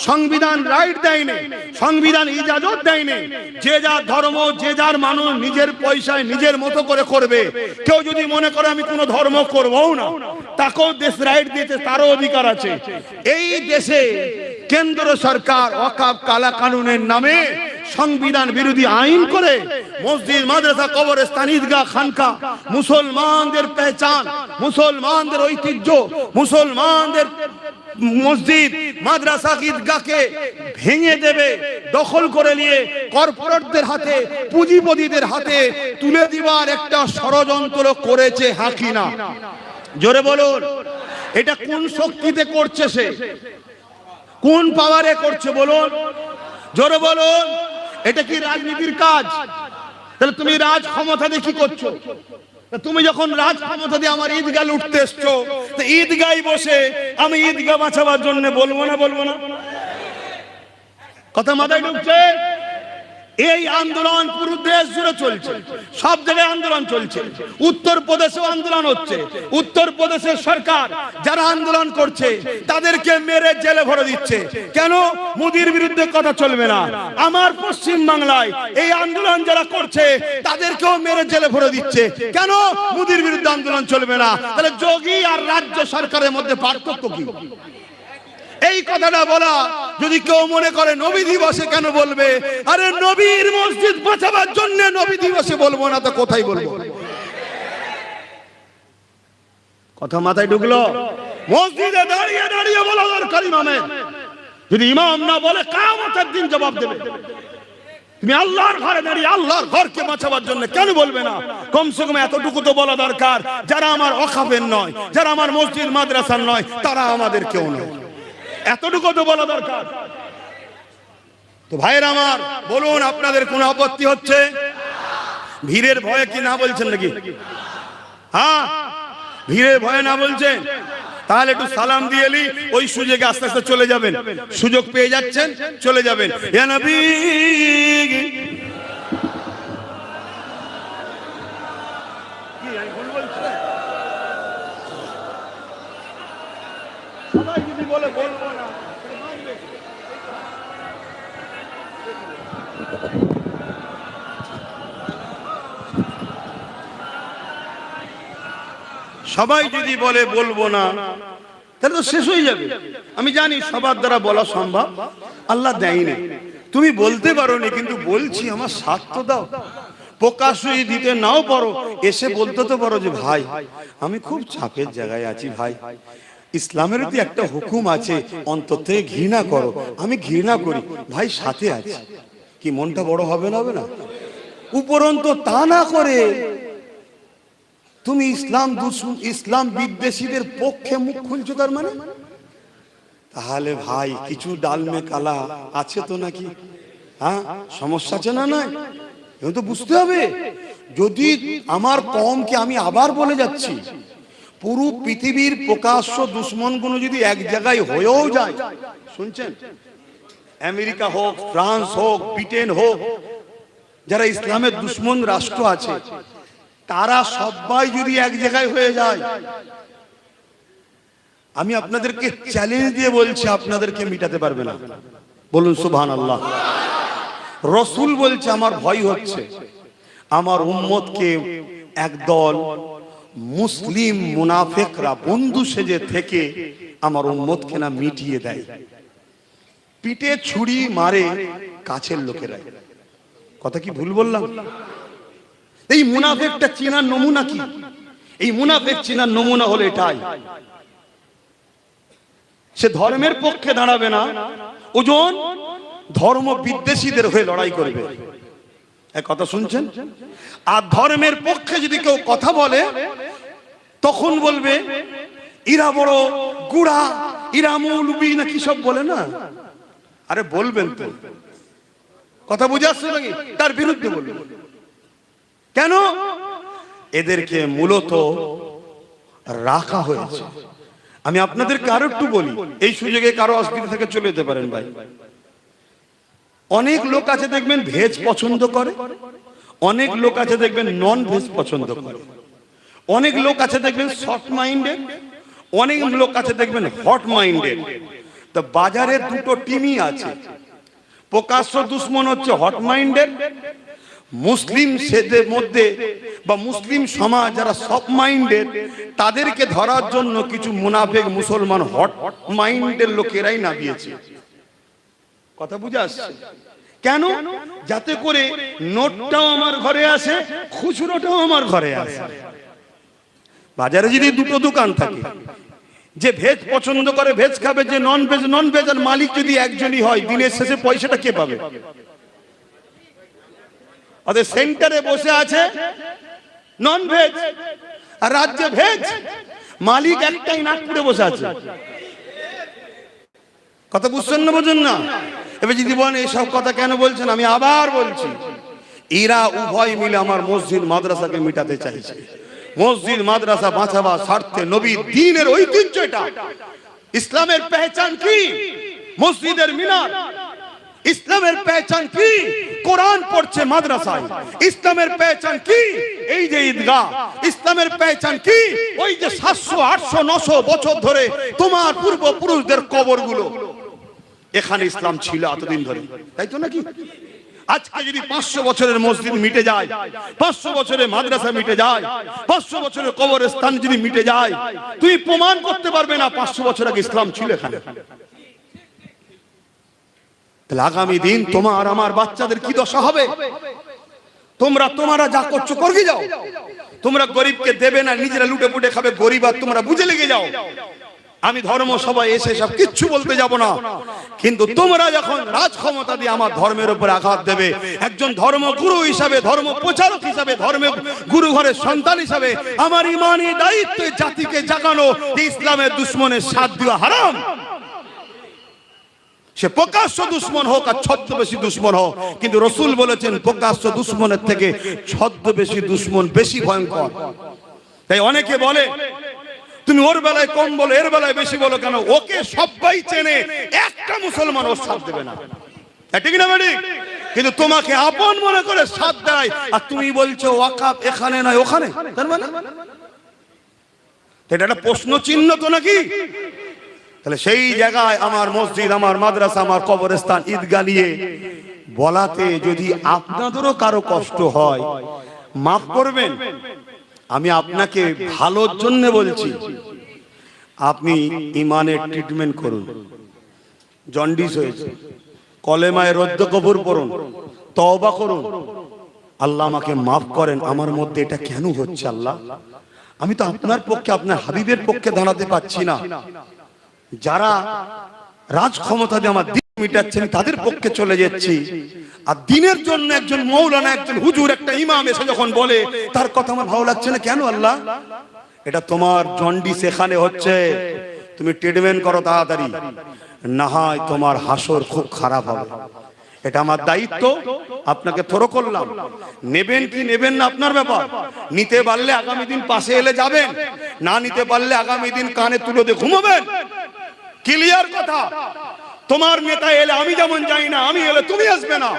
সংবিধান রাইট দেয়নি, সংবিধান ইজাজত দেয়নি। যে যার ধর্ম, যে যার মানুষ নিজের পয়সায় নিজের মতো করে করবে। কেউ যদি মনে করে আমি কোনো ধর্ম করবও না, তাকেও দেশ রাইট দিয়েছে, তারও অধিকার আছে। এই দেশে কেন্দ্র সরকার ওয়াকফ কালা কানুনের নামে সংবিধান বিরোধী আইন করে মসজিদ, মাদ্রাসা, কবরস্থান, ঈদগাহ, খানকা, মুসলমানদের পেহচান, মুসলমানদের ঐতিহ্য, মুসলমানদের মসজিদ, মাদ্রাসা, ঈদগাহকে ভেঙে দেবে, দখল করে নিয়ে কর্পোরেটদের হাতে, পুঁজিপতিদের হাতে তুলে দিবার একটা ষড়যন্ত্র করেছে। হাকিনা, জোরে বলুন। এটা কোন শক্তিতে করছে? সে কোন পাওয়ারে করছে বলুন? জোরে বলুন। এটা কি রাজনীতির কাজ? তাহলে তুমি রাজ ক্ষমতা দিয়ে কি করছো? তুমি যখন রাজ ক্ষমতা দিয়ে আমার ঈদগাহ লুটতে এসছো, তো ঈদগাহ বসে আমি ঈদগাহ বাঁচাবার জন্য বলবো না? বলবো না? কথা মাথায় ঢুকছে? এই আন্দোলন পুরো দেশ জুড়ে চলছে, সব জায়গায় আন্দোলন চলছে। উত্তর প্রদেশেও আন্দোলন হচ্ছে। উত্তর প্রদেশের সরকার যারা আন্দোলন করছে তাদেরকে মেরে জেলে ভরে দিচ্ছে। কেন? মোদির বিরুদ্ধে কথা চলবে না। আমার পশ্চিম বাংলায় এই আন্দোলন যারা করছে তাদেরকেও মেরে জেলে ভরে দিচ্ছে। কেন? মোদির বিরুদ্ধে আন্দোলন চলবে না। তাহলে যোগী আর রাজ্য সরকারের মধ্যে পার্থক্য কি? এই কথাটা বলা, যদি কেউ মনে করে নবী দিবসে কেন বলবে, আরে নবীর মসজিদ বাঁচাবার জন্য নবী দিবসে বলবো না তো কোথায় বলবো? কথা মাথায় ঢুকলো? মসজিদে দাঁড়িয়ে দাঁড়িয়ে বলা দরকার ইমামের। যদি ইমাম না বলে কিয়ামতের দিন জবাব দেবে। তুমি আল্লাহর ঘরে দাঁড়িয়ে আল্লাহর ঘরকে বাঁচাবার জন্য কেন বলবে না? কমসে কম এতটুকু তো বলা দরকার, যারা আমার ওয়াকফের নয়, যারা আমার মসজিদ মাদ্রাসার নয়, তারা আমাদের কেউ নয়, এতটুকু তো বলা দরকার। তো ভাইয়ের আমার, বলুন আপনাদের কোনো আপত্তি হচ্ছে? ভিড়ের ভয়ে কি না বলছেন নাকি? হ্যাঁ, ভিড়ের ভয়ে না বলছেন? তাহলে একটু সালাম দিয়ে এলি, ওই সুযোগে আস্তে আস্তে চলে যাবেন। সুযোগ পেয়ে যাচ্ছেন, চলে যাবেন। ইয়া নবী, সবাই যদি বলে বলবো না, সবাই যদি বলে বলবো না, তাহলে তো শেষ হয়ে যাবে। আমি জানি সবার দ্বারা বলা সম্ভব, আল্লাহ দেয়নি। তুমি বলতে পারো নি, কিন্তু বলছি আমার স্বার্থ দাও। প্রকাশ্যই দিতে নাও পারো, এসে বলতে তো পারো যে ভাই আমি খুব চাপের জায়গায় আছি, ভাই ইসলামের প্রতি একটা হুকুম আছে, অন্তর থেকে ঘৃণা করো। আমি ঘৃণা করি, ভাই সাথে আছি। কি মনটা বড় হবে না? হবে না? উপরন্ত তা না করে তুমি ইসলাম বিদ্বেষীদের পক্ষে মুখ খুলছো, তার মানে তাহলে ভাই কিছু ডালমে কালা আছে তো নাকি? হ্যাঁ, সমস্যা আছে না? নয়, তো বুঝতে হবে। যদি আমার কওমকে, আমি আবার বলে যাচ্ছি, পুরো পৃথিবীর প্রকাশ্য দুশ্মনগুলো যদি এক জায়গায় হয়েও যায়, শুনছেন, আমেরিকা হোক, ফ্রান্স হোক, ব্রিটেন হোক, যারা ইসলামের দুশ্মন রাষ্ট্র আছে, তারা সবাই যদি এক জায়গায় হয়ে যায়, আমি আপনাদেরকে চ্যালেঞ্জ দিয়ে বলছি, আপনাদেরকে মিটাতে পারবে না। বলুন সুবহানাল্লাহ। রাসূল বলছে, আমার ভয় হচ্ছে আমার উম্মতকে একদল মুসলিম মুনাফিকরা বন্ধু সেজে থেকে আমার উম্মতকে না মিটিয়ে দেয়, পিঠে ছুরি মারে কাছের লোকেরা। কথা কি ভুল বললাম? এই মুনাফিকটা চেনার নমুনা কি? এই মুনাফিক চেনার নমুনা হলো এটাই, সে ধর্মের পক্ষে দাঁড়াবে না, ওজন ধর্ম বিদ্বেষীদের হয়ে লড়াই করবে। এক কথা শুনছেন? আর ধর্মের পক্ষে যদি কেউ কথা বলে, তখন বলবে ইরা বড় গুড়া, ইরা মৌলবি না কি সব বলে না। আরে বলবেন তো, কথা বুঝে আসছে নাকি? তার বিরুদ্ধে বলবেন কেন? এদেরকে মূলত রাখা হয়েছে। আমি আপনাদেরকে আরো একটু বলি, এই সুযোগে কারো অসুবিধা থেকে চলে যেতে পারেন ভাই। অনেক লোক আছে দেখবেন ভেজ পছন্দ করে, অনেক লোক আছে দেখবেন নন ভেজ পছন্দ করে, অনেক লোক আছে দেখবেন সফট মাইন্ডেড, অনেক লোক আছে দেখবেন হট মাইন্ডেড। তো বাজারে দুটো টিমই আছে। প্রকাশ্য দুশ্মন হচ্ছে হট মাইন্ডেড, মুসলিম সেদের মধ্যে বা মুসলিম সমাজ যারা সফট মাইন্ডেড, তাদেরকে ধরার জন্য কিছু মুনাফিক মুসলমান হট মাইন্ডের লোকেরাই নামিয়েছে। কথা বুঝে আসছে? কেন? যাতে করে নোটটাও আমার ঘরে আসে, খুচরোটাও আমার ঘরে আসে। বাজারে যদি দুটো দোকান থাকে, যে ভেজ পছন্দ করে ভেজ খাবে, যে নন ভেজ নন ভেজ, আর মালিক যদি একজনই হয়, দিনের শেষে পয়সাটা কে পাবে? ওদের সেন্টারে বসে আছে নন ভেজ, আর রাজ্যে ভেজ, মালিক একটাই নাগপুরে বসে আছে। কথা বুঝছেন না? বোঝেন না? এবার যদি বলেন এইসব কথা কেন বলছেন, আমি আবার বলছি, এরা উভয় মিলে আমার মসজিদ মাদ্রাসাকে মিটাতে চাইছে। মসজিদ মাদ্রাসা বাঁচাবার স্বার্থে নবীর দ্বীনের ঐতিহ্য এটা। ইসলামের পেহচান কি? মসজিদের মিনার। ইসলামের পেহচান কি? কোরআন পড়ছে মাদ্রাসায়। ইসলামের পেহচান কি? এই যে ঈদগাহ। ইসলামের পেহচান কি? ওই যে 700 800 900 বছর ধরে তোমার পূর্বপুরুষদের কবরগুলো, এখানে ইসলাম ছিল এতদিন ধরে, তাই তো নাকি? আজকে যদি 500 বছরের মসজিদ মিটে যায়, 500 বছরের মাদ্রাসা মিটে যায়, 500 বছরের কবরস্থান যদি মিটে যায়, তুই প্রমাণ করতে পারবে না 500 বছর আগে ইসলাম ছিল এখানে। তাহলে আগামী দিন তোমার আমার বাচ্চাদের কি দশা হবে? তোমরা যা করছো করে যাও। তোমরা গরিবকে দেবে না, নিজেরা লুটে পুটে খাবে, গরিব আর তোমরা বুঝে লেগে যাও। আমি ধর্ম সভায় এসে সব কিচ্ছু বলতে যাব না, কিন্তু তোমরা যখন রাজ ক্ষমতা দিয়ে আমার ধর্মের উপর আঘাত দেবে, একজন ধর্মগুরু হিসাবে, ধর্ম প্রচারক হিসাবে, ধর্মের গুরু ঘরের সন্তান হিসাবে আমার ইমানি দায়িত্ব জাতিকে জাগানো যে ইসলামের দুশ্মনের সাথ দেওয়া হারাম। সে প্রকাশ্য দুশ্মন হোক আর ছদ্মবেশী দুশ্মন হোক, কিন্তু রসুল বলেছেন প্রকাশ্য দুশ্মনের থেকে ছদ্মবেশী দুশ্মন বেশি ভয়ঙ্কর। তাই অনেকে বলে তুমি ওর বেলায় কম বলো, এর বেলায় বেশি বলো কেন? ওকে সবাই চেনে, একটা মুসলমান ওর সাথ দেবে না, ঠিক না বেটি? কিন্তু তোমাকে আপন মনে করে সাথ দেয়, আর তুমি বলছো ওয়াকাফ এখানে নয় ওখানে। তার মানে এটা একটা প্রশ্ন চিহ্ন তো নাকি? তাহলে সেই জায়গায় আমার মসজিদ, আমার মাদ্রাসা, আমার কবরস্থান, ঈদগাহ নিয়ে বলাতে যদি আপনাদেরও কারো কষ্ট হয় মাফ করবেন। আমি আপনাকে ভালোর জন্য বলছি, আপনি ইমানের ট্রিটমেন্ট করুন। জন্ডিস হয়েছে, কলেমায় রদ্দ কবুর পড়ুন, তওবা করুন, আল্লাহ আমাকে মাফ করেন, আমার মধ্যে এটা কেন হচ্ছে আল্লাহ? আমি তো আপনার পক্ষে, আপনার হাবিবের পক্ষে দাঁড়াতে পারছি না। যারা রাজ ক্ষমতা দিয়ে আমার দিন মিটাচ্ছেন তাদের পক্ষে চলে যাচ্ছি, আর দিনের জন্য একজন মৌলানা, একজন হুজুর, একটা ইমাম এসে যখন বলে তার কথা আমার ভালো লাগছে না কেন? আল্লাহ, এটা তোমার জন্ডিস এখানে হচ্ছে, তুমি ট্রিটমেন্ট করো তাড়াতাড়ি, না হয় তোমার হাসর খুব খারাপ হবে। এটা আমার দায়িত্ব, আপনাকে থরো করলাম। নেবেন কি নেবেন না আপনার ব্যাপার। নিতে পারলে আগামী দিন পাশে এলে যাবেন, না নিতে পারলে আগামী দিন কানে তুলে দিয়ে ঘুমাবেন। ক্লিয়ার কথা। তোমার নেতা এলে আমি যেমন যাই না, আমি এলে তুমি আসবে না।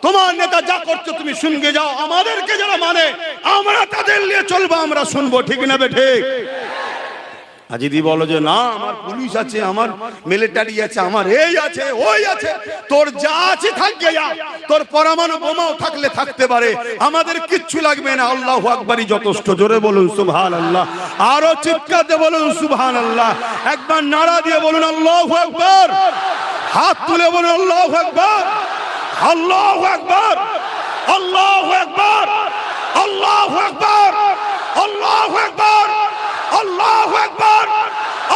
তোমার নেতা যা করছো তুমি শুনকে যাও, আমাদেরকে যারা মানে আমরা তাদের নিয়ে চলবো, আমরা শুনবো, ঠিক না বেঠে? আর যদি বলো যে না আমার পুলিশ আছে, আমার মিলিটারি আছে, আমার এই আছে ওই আছে, তোর যা আছে থাকবে, যা, তোর পরমাণু বোমাও থাকলে থাকতে পারে, আমাদের কিচ্ছু লাগবে না। আল্লাহু আকবারই যথেষ্ট। জোরে বলুন সুবহানাল্লাহ, আরো চিৎকার দিয়ে বলুন সুবহানাল্লাহ, একবার নারা দিয়ে বলুন আল্লাহু আকবার, হাত তুলে বলুন আল্লাহু আকবার, আল্লাহু আকবার, আল্লাহু আকবার, আল্লাহু আকবার, আল্লাহু আকবার, আল্লাহু আকবার,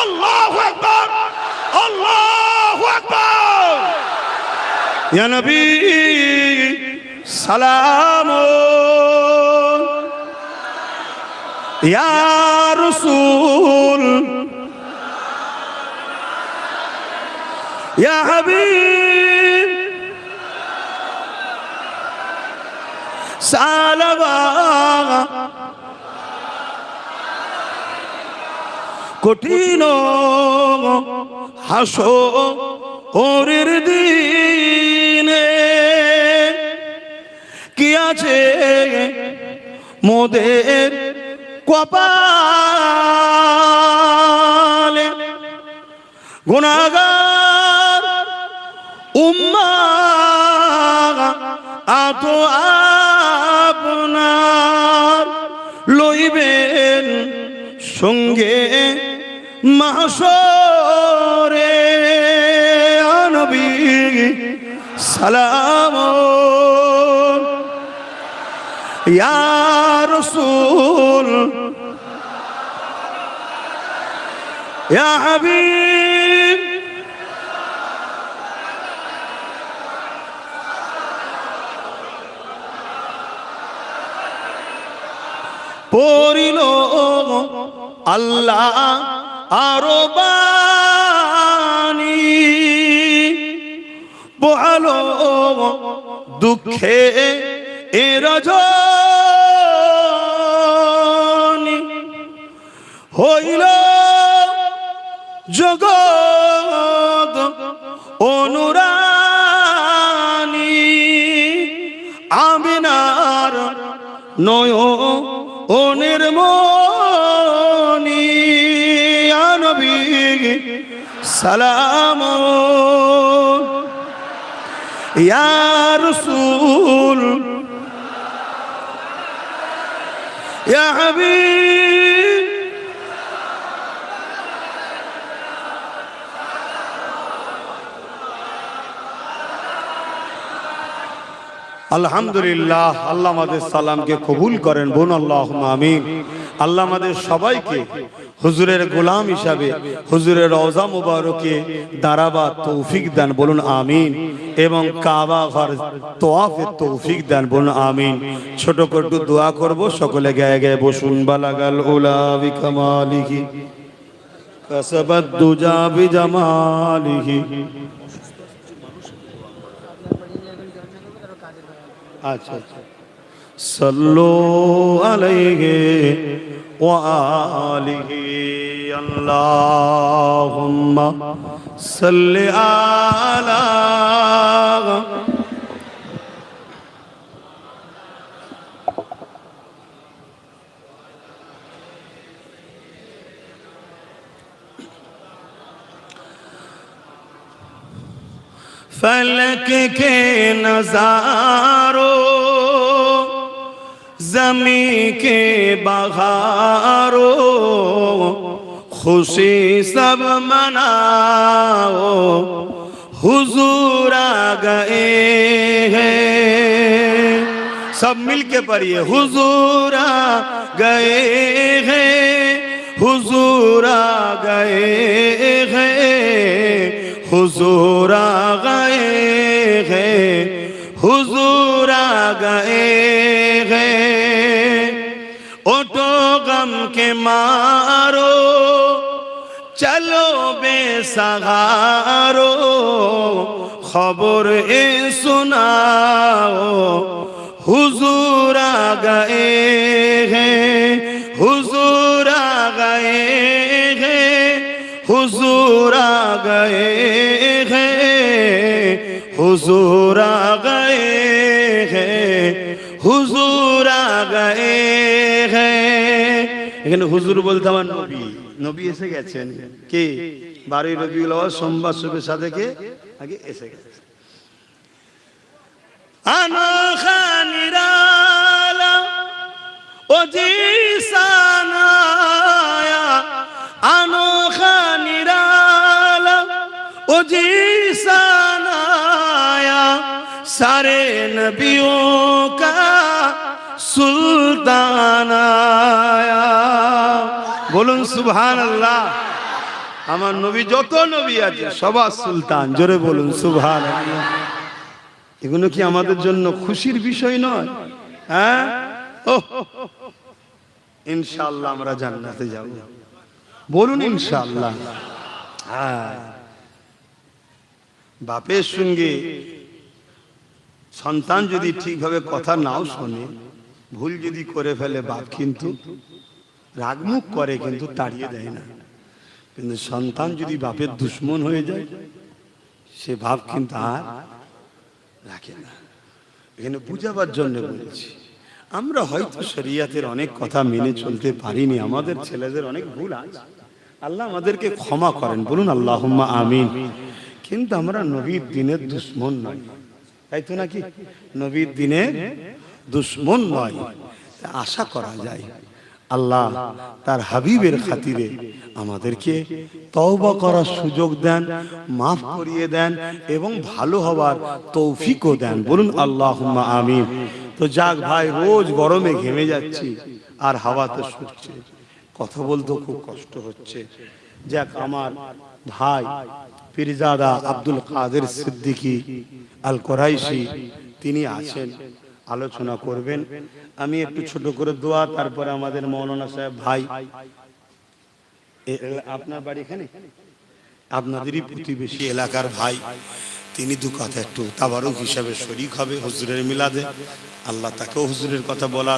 আল্লাহু আকবার, আল্লাহু আকবার। ইয়া নবী সালাম, ইয়া রাসূল, ইয়া হাবিব সালাম। কঠিন হাসরের দিনে কি আছে মোদের কপালে, গুনাহগার উম্মাহ আত আপনার লইবেন সঙ্গে মাহশরে। নবী সালাম, ইয়া রাসূল, ইয়া হাবিব পড়িল আল্লাহ আরো বাণী, বহালো দুঃখে এ রজনী, হইল জগৎ অনুরানী, আমিনার নয়নের মনি। নবী সালাম, ইয়া রাসূল, ইয়া হাবিব আলহামদুলিল্লাহ। আল্লাহ আমাদের সালামকে কবুল করেন, বোন আল্লাহুম্মা আমিন। আল্লাহ আমাদের সবাইকে হুজুরের গোলাম হিসাবে হুজুরের রওজা মুবারকে দাঁড়াবার তৌফিক দেন, বলুন আমিন। এবং কাবা ঘর তওয়াফের তৌফিক দেন, বলুন আমিন। ছোট করে একটু দোয়া করব, সকলে গায়ে গায়ে বসুন। বালাগাল উলা বিকামালিহি কাসাবাদ দুজা বিজামালিহি। আচ্ছা আচ্ছা। সাল্লু আলাইহি ওয়া আলিহি আল্লাহুম্মা সাল্লি আলা फलक के नजारों ज़मीं के बहारों खुशी सब मनाओ हुजूर आ गए हैं। सब मिल के पढ़िए, हुजूर आ गए हैं, हुजूर आ गए हैं, हुजूर आ गए हैं, हुजूर आ गए हैं। उठो गम के मारो चलो बेसहारो खबर ए सुनाओ हुजूर आ गए हैं, हुजूर आ गए हैं, हुजूर आ गए हैं, हुजूर आ गए हैं, हुजूर आ गए हैं। এখানে হুজুর বলতে আমার নবী, নবী এসে গেছেন। কে? 12 রবিউল আউয়াল সোমবার শুভে সাদেকে আগে এসে গেছে। আনোখা নিরালা ও জিসানায়া, अनोखा निराला ओ जीसान आया, सारे नबियों का सुल्तान आया। बोलुन सुभान अल्लाह। আমার নবী যত নবী আছে সবার সুলতান, জোরে বলুন সুবহান আল্লাহ। এগুলো কি আমাদের জন্য খুশির বিষয় নয়? হ্যাঁ, ইনশাআল্লাহ আমরা জান্নাতে যাব, বলুন ইনশাআল্লাহ। হ্যাঁ, বাপের সঙ্গে সন্তান যদি ঠিকভাবে কথা নাও শোনে, ভুল যদি করে ফেলে, বাপ কিন্তু রাগমুখ করে, কিন্তু তাড়িয়ে দেয় না। কিন্তু সন্তান যদি বাপের দুশ্মন হয়ে যায়, সে বাপ কিন্তু আর রাখে না। এখানে বুঝাবার জন্য বলেছি। আমরা হয়তো শরিয়াতের অনেক কথা মেনে চলতে পারিনি, আমাদের ছেলেদের অনেক ভুল আছে, আল্লাহ আমাদেরকে ক্ষমা করেন, বলুন আল্লাহুম্মা আমিন। কিন্তু আমরা নবীর দিনের দুশ্মন নয়, তাই তো নাকি? নবীর দিনের দুশ্মন নয়। আশা করা যায় আল্লাহ তার হাবিবের খাতিরে আমাদেরকে তওবা করার সুযোগ দেন, মাফ করিয়ে দেন এবং ভালো হওয়ার তৌফিকও দেন, বলুন আল্লাহুম্মা আমিন। তো যাক ভাই, রোজ গরমে ঘেমে যাচ্ছি আর হাওয়াতে শুকছে, কথা বলতে খুব কষ্ট হচ্ছে। যাক, আমার ভাই পীরজাদা আব্দুল কাদের সিদ্দিকী আল কোরাইশি তিনি আছেন, আলোচনা করবেন। আমি একটু ছোট করে দোয়া, তারপরে আমাদের মৌলানা সাহেব ভাই, আপনার বাড়ি এখানে, আপনাদেরই প্রতিবেশী এলাকার ভাই, তিনি দু কথা একটু তাবারুক হিসাবে শরীক হবে হুজুরের মিলাদে। আল্লাহ তাকেও হুজুরের কথা বলা